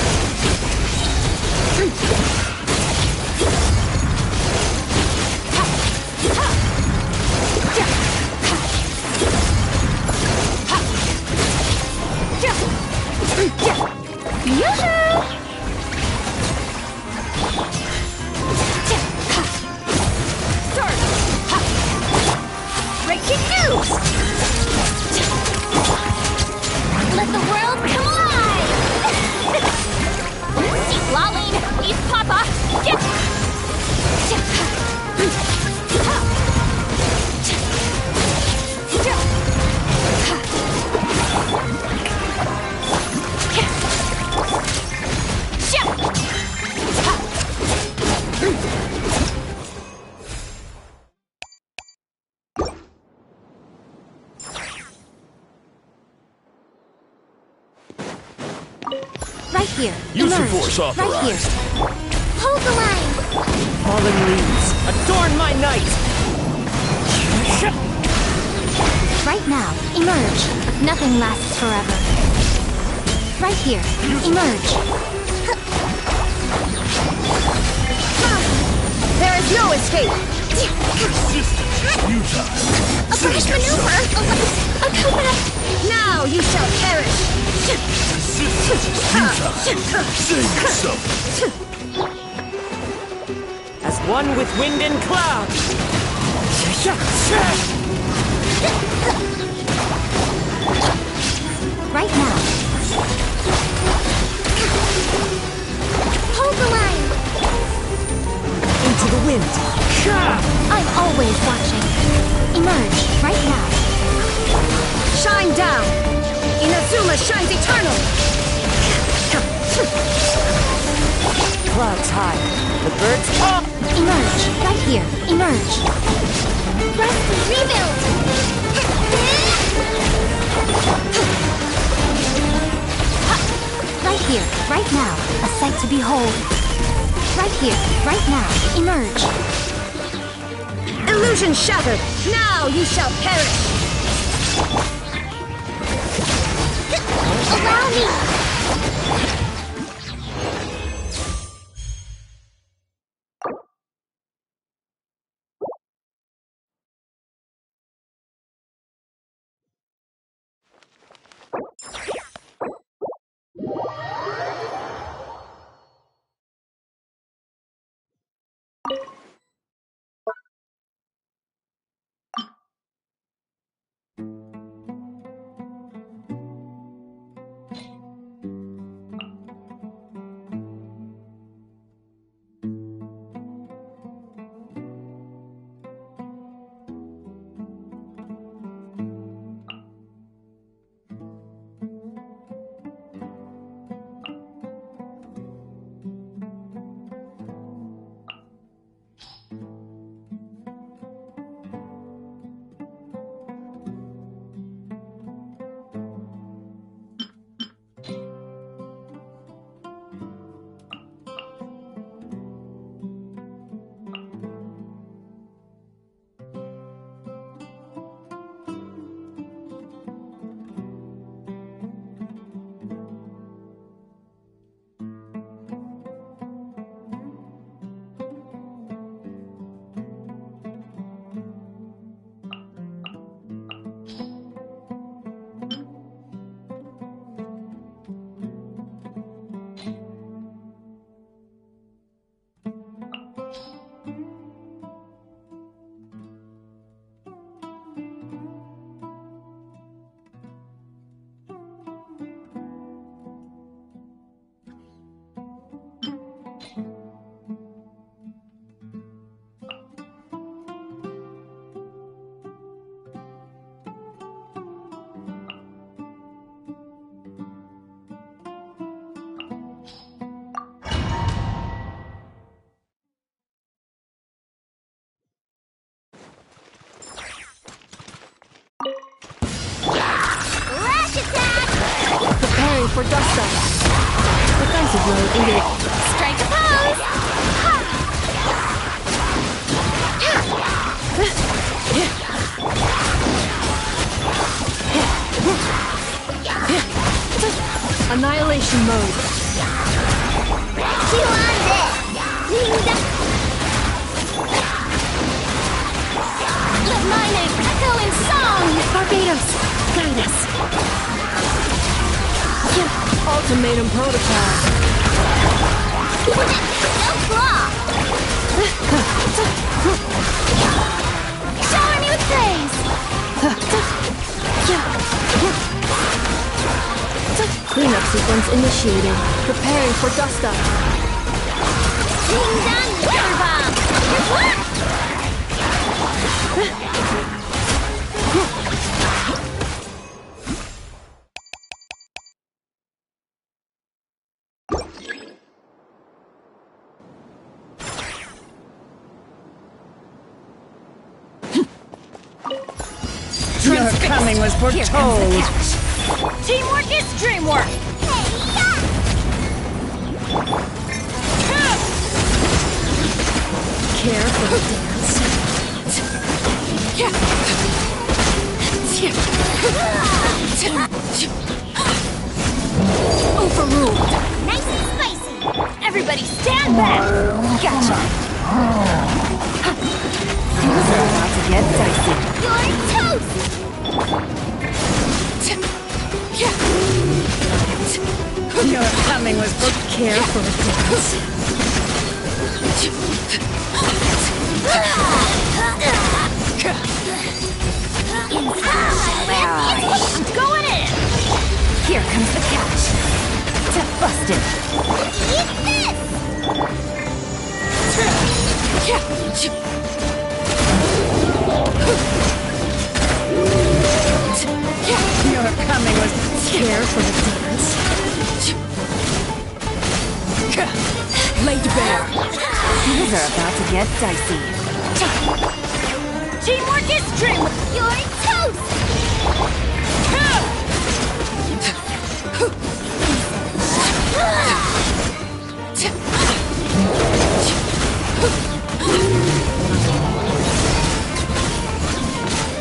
Breaking news! Let the world collide! Lolling! Eat Papa! Get! Right here. Use your Emerge. force Right here. authorized. Hold the line! Fallen leaves, adorn my night! Right now, emerge. Nothing lasts forever. Right here, emerge. There is no escape! A fresh maneuver! A coconut! Now you shall perish! As one with wind and cloud! Right now. Hold the line! Into the wind! I'm always watching. Emerge right now. Shine down! Inazuma shines eternal! Clouds high, the birds up! Emerge right here. Emerge. Rest and rebuild! Right here, right now. A sight to behold. Right here, right now. Emerge. Illusion shattered! Now you shall perish! Allow me! For dust-up. Defensive mode engaged. Strike a pose! Annihilation mode. Let my name echo in song! Barbados, guide us. Ultimatum protocol. No claw! Shower me with praise! Cleanup sequence initiated. Preparing for dust up. Ding dong, water bomb! Your coming was foretold. Teamwork is dreamwork! Care for the dance. Overruled! Nice and spicy! Everybody stand back! Gotcha! Things are about to get dicey. You're toast! Your coming was for care for a dance. I'm going in! Here comes the catch. Busted. Eat this! Your coming was care for the dance. Laid bare. Things are about to get dicey. Teamwork is dream. You're toast.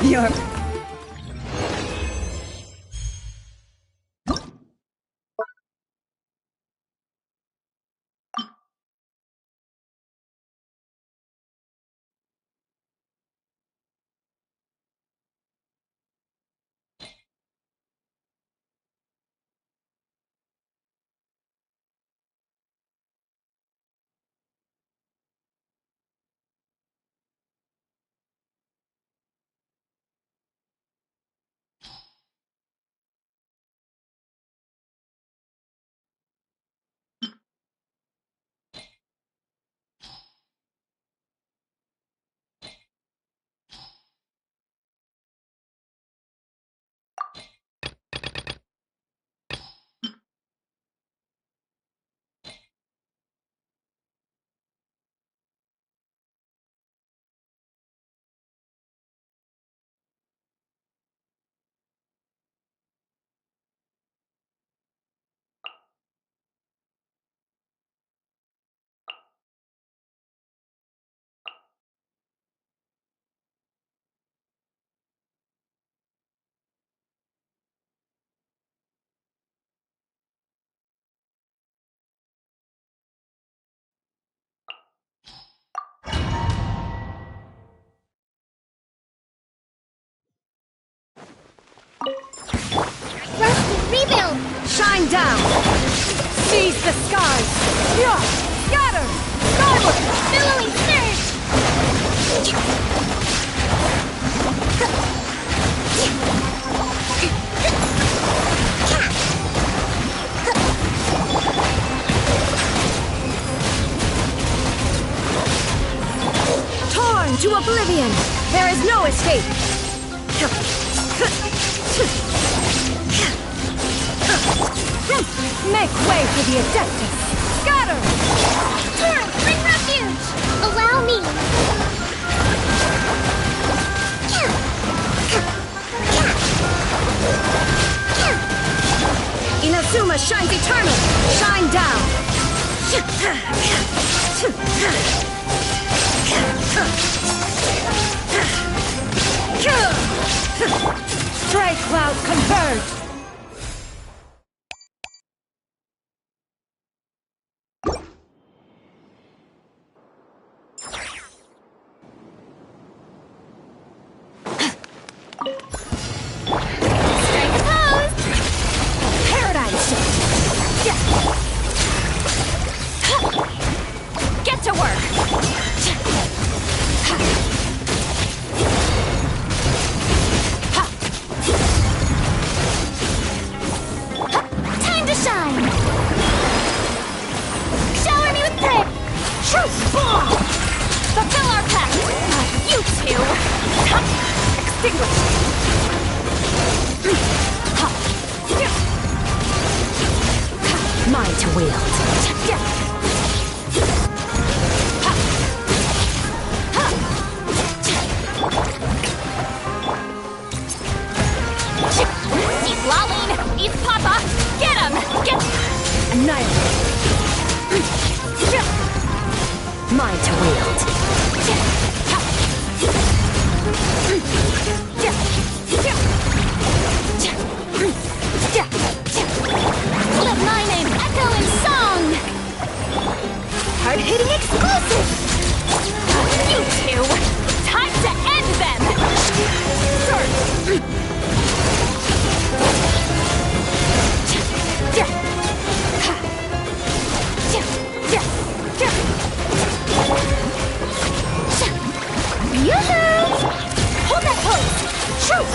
Your Rebuild! shine down. Seize the skies. Yeah. Scatter. Skyward! Billowing surge! Torn to oblivion. There is no escape. Make way for the Adeptus! Scatter! Turn! Bring refuge! Allow me! Inazuma shines eternal! Shine down! Stray clouds converge! work! Time to shine! Shower me with prayer! Fulfill our pact! You two! Extinguish! Mine to wield. Eat Lolene! Eat Papa! Get him! Get... Annihilate. Mine to wield. Let my name echo in song! Hard-hitting exclusive! You two! Time to end them! Yoo-hoo! Hold that pose! Shoot!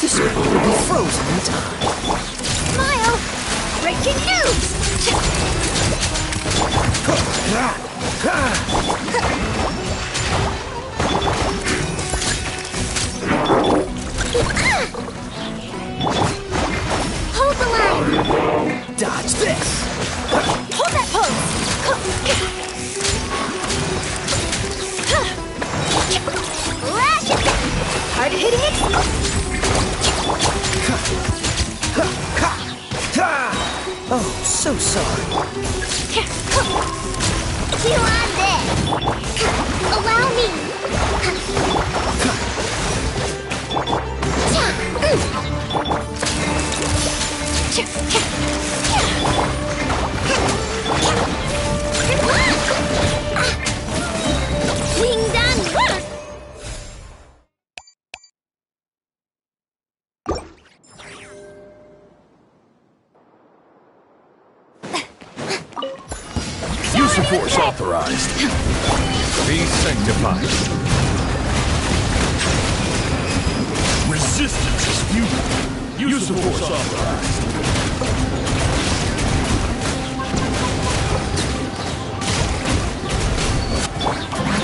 This will all be frozen in time. Smile! Breaking news! Hold the line! Dodge this! Hold that pose! Lash it! Hard hitting it? Oh, so sorry. Feel on this! Allow me! Wing done! Use of force authorized. Be sanctified. Resistance is futile. Use of force authorized.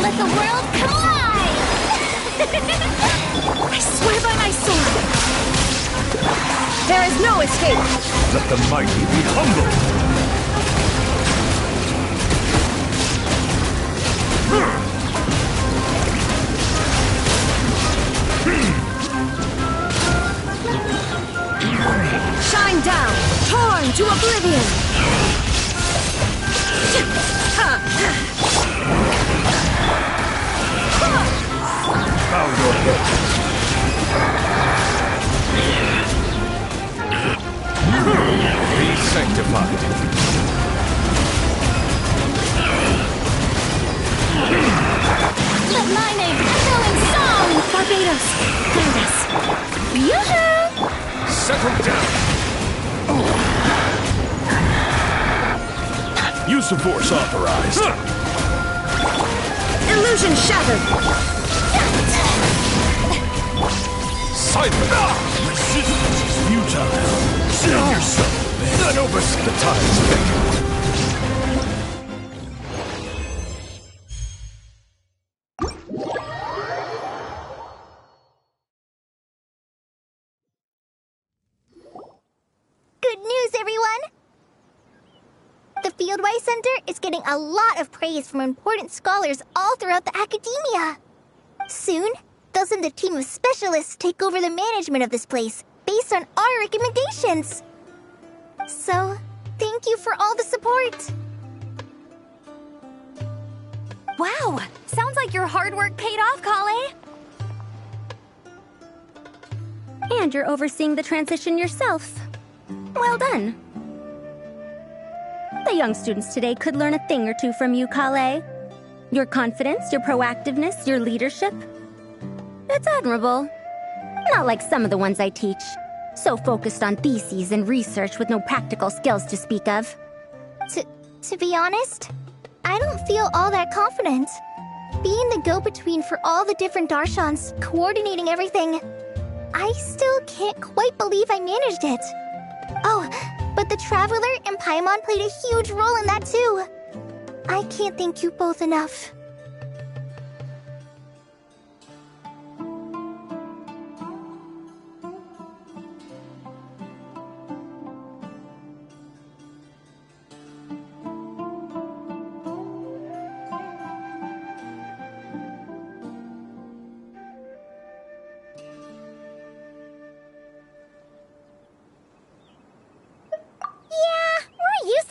Let the world collide! I swear by my sword! There is no escape! Let the mighty be humble. Shine down! Torn to oblivion! Bow your head. Be sanctified. Let my name echo in song! Barbados! Guide us! Yoo-hoo! Settle down. Use of force authorized. Illusion shattered! Silent. Resistance is futile. Save yourself. Anubis, the tides beckon. Good news, everyone! The Fieldwise Center is getting a lot of praise from important scholars all throughout the academia. Soon, they'll send a team of specialists take over the management of this place based on our recommendations. So, thank you for all the support. Wow! Sounds like your hard work paid off, Kale. And you're overseeing the transition yourself. Well done. The young students today could learn a thing or two from you, Kale. Your confidence, your proactiveness, your leadership. It's admirable. Not like some of the ones I teach. So focused on theses and research with no practical skills to speak of. To be honest, I don't feel all that confident. Being the go-between for all the different Darshans, coordinating everything, I still can't quite believe I managed it. Oh, but the Traveler and Paimon played a huge role in that too. I can't thank you both enough.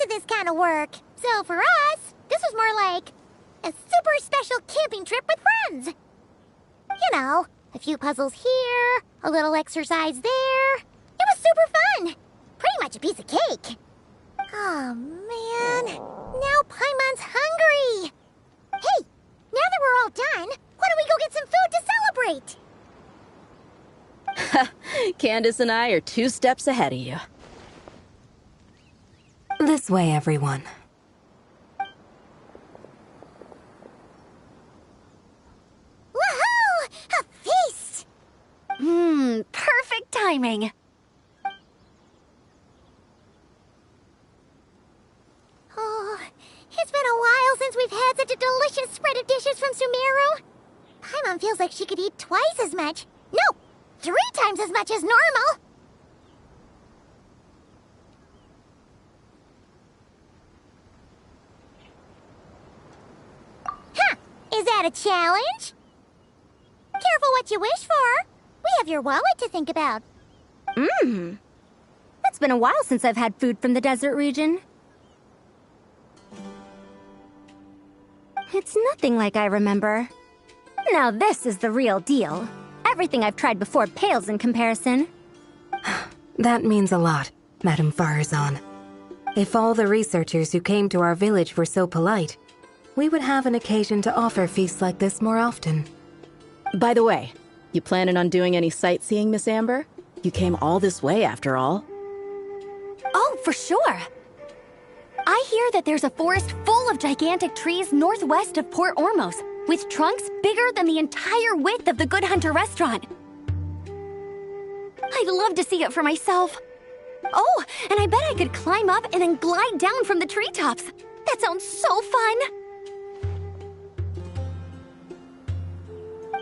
This kind of work. So for us, this was more like a super special camping trip with friends. You know, a few puzzles here, a little exercise there. It was super fun. Pretty much a piece of cake. Oh man, now Paimon's hungry. Hey, now that we're all done, why don't we go get some food to celebrate? Candace and I are 2 steps ahead of you. This way, everyone. Woohoo! A feast! Perfect timing. Oh, it's been a while delicious spread of dishes from Sumeru? Paimon feels like she could eat twice as much. No, 3 times as much as normal. Huh, is that a challenge? Careful what you wish for. We have your wallet to think about. It's been a while since I've had food from the desert region. It's nothing like I remember. Now this is the real deal. Everything I've tried before pales in comparison. That means a lot, Madame Farazan. If all the researchers who came to our village were so polite, we would have an occasion to offer feasts like this more often. By the way, you planning on doing any sightseeing, Miss Amber? You came all this way after all. Oh, for sure. I hear that there's a forest full of gigantic trees northwest of Port Ormos, with trunks bigger than the entire width of the Good Hunter restaurant. I'd love to see it for myself. Oh, and I bet I could climb up and then glide down from the treetops. That sounds so fun.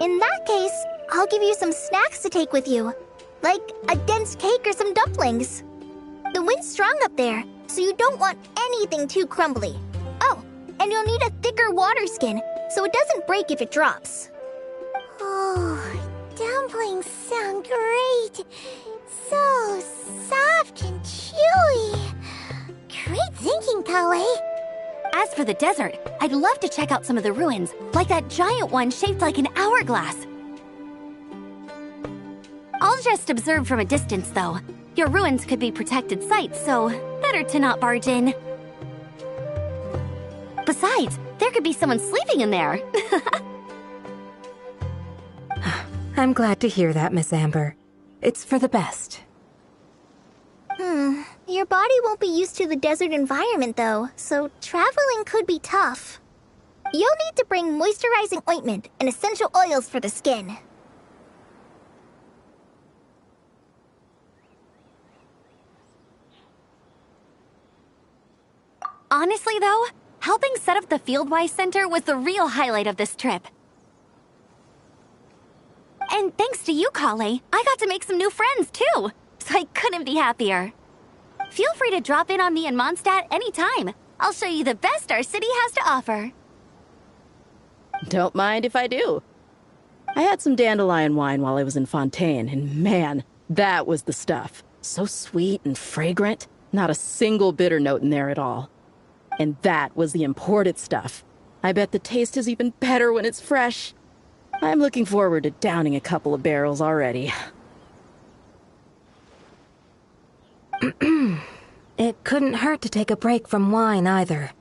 In that case, I'll give you some snacks to take with you. Like a dense cake or some dumplings. The wind's strong up there, so you don't want anything too crumbly. Oh, and you'll need a thicker water skin, so it doesn't break if it drops. Oh, dumplings sound great. So soft and chewy. Great thinking, Kale. As for the desert, I'd love to check out some of the ruins, like that giant one shaped like an hourglass. I'll just observe from a distance, though. Your ruins could be protected sites, so better to not barge in. Besides, there could be someone sleeping in there. I'm glad to hear that, Miss Amber. It's for the best. Your body won't be used to the desert environment, though, so traveling could be tough. You'll need to bring moisturizing ointment and essential oils for the skin. Honestly, though, helping set up the Fieldwise Center was the real highlight of this trip. And thanks to you, Kale, I got to make some new friends, too. So I couldn't be happier. Feel free to drop in on me in Mondstadt anytime. I'll show you the best our city has to offer. Don't mind if I do. I had some dandelion wine while I was in Fontaine, and man, that was the stuff. So sweet and fragrant, not a single bitter note in there at all. And that was the imported stuff. I bet the taste is even better when it's fresh. I'm looking forward to downing a couple of barrels already. It couldn't hurt to take a break from wine, either.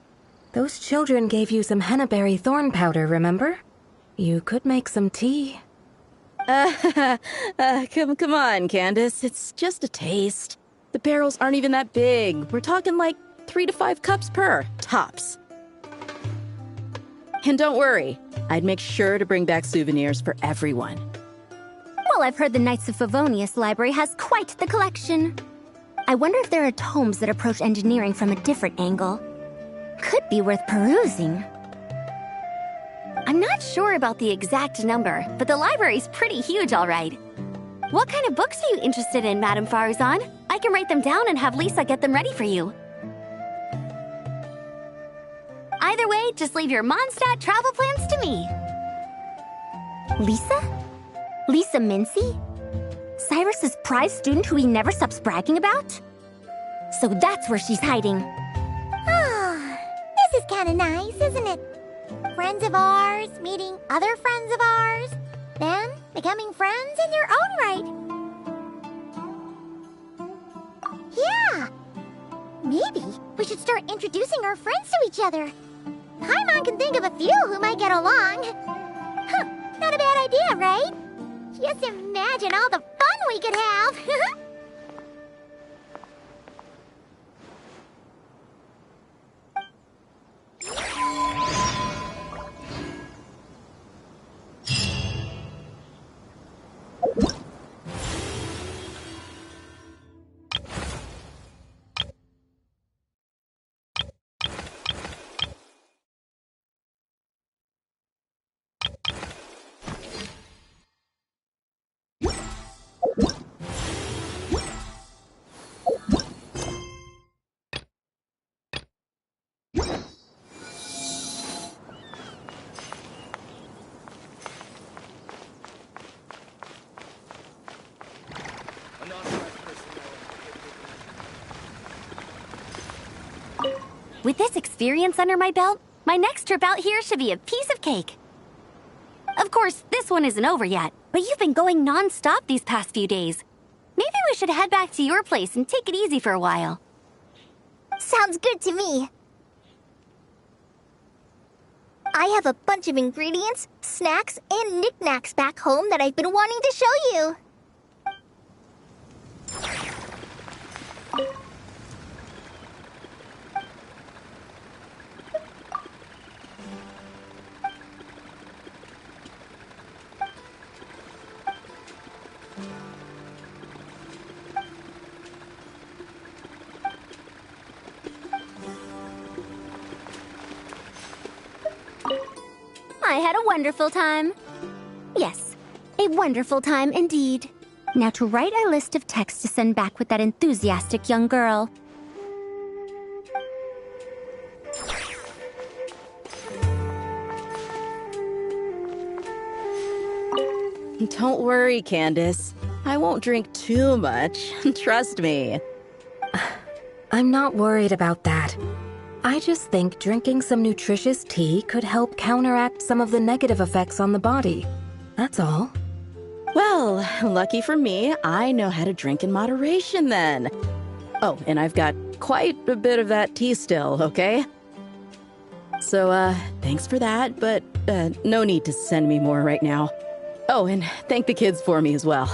Those children gave you some hennaberry thorn powder, remember? You could make some tea. Come on, Candace. It's just a taste. The barrels aren't even that big. We're talking like 3 to 5 cups per, tops. And don't worry, I'd make sure to bring back souvenirs for everyone. Well, I've heard the Knights of Favonius library has quite the collection. I wonder if there are tomes that approach engineering from a different angle. Could be worth perusing. I'm not sure about the exact number, but the library's pretty huge, all right. What kind of books are you interested in, Madame Farazan? I can write them down and have Lisa get them ready for you. Either way, just leave your Mondstadt travel plans to me. Lisa? Lisa Mincy? Cyrus's prize student who he never stops bragging about? So that's where she's hiding. Ah, this is kind of nice, isn't it? Friends of ours meeting other friends of ours, then becoming friends in their own right. Yeah! Maybe we should start introducing our friends to each other. Paimon can think of a few who might get along. Huh, not a bad idea, right? Just imagine all the fun we could have! With this experience under my belt, my next trip out here should be a piece of cake. Of course, this one isn't over yet, but you've been going non-stop these past few days. Maybe we should head back to your place and take it easy for a while. Sounds good to me. I have a bunch of ingredients, snacks, and knickknacks back home that I've been wanting to show you. I had a wonderful time. Yes, a wonderful time indeed. Now to write a list of texts to send back with that enthusiastic young girl. Don't worry, Candace. I won't drink too much. Trust me. I'm not worried about that. I just think drinking some nutritious tea could help counteract some of the negative effects on the body. That's all. Well, lucky for me, I know how to drink in moderation then. Oh, and I've got quite a bit of that tea still, okay? So, thanks for that, but no need to send me more right now. Oh, and thank the kids for me as well.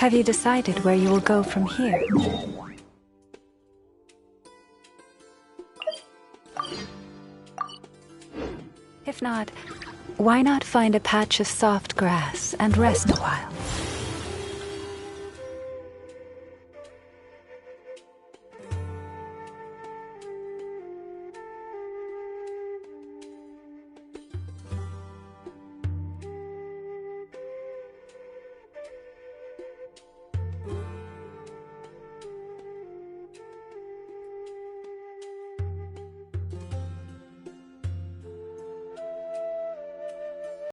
Have you decided where you will go from here? If not, why not find a patch of soft grass and rest a while?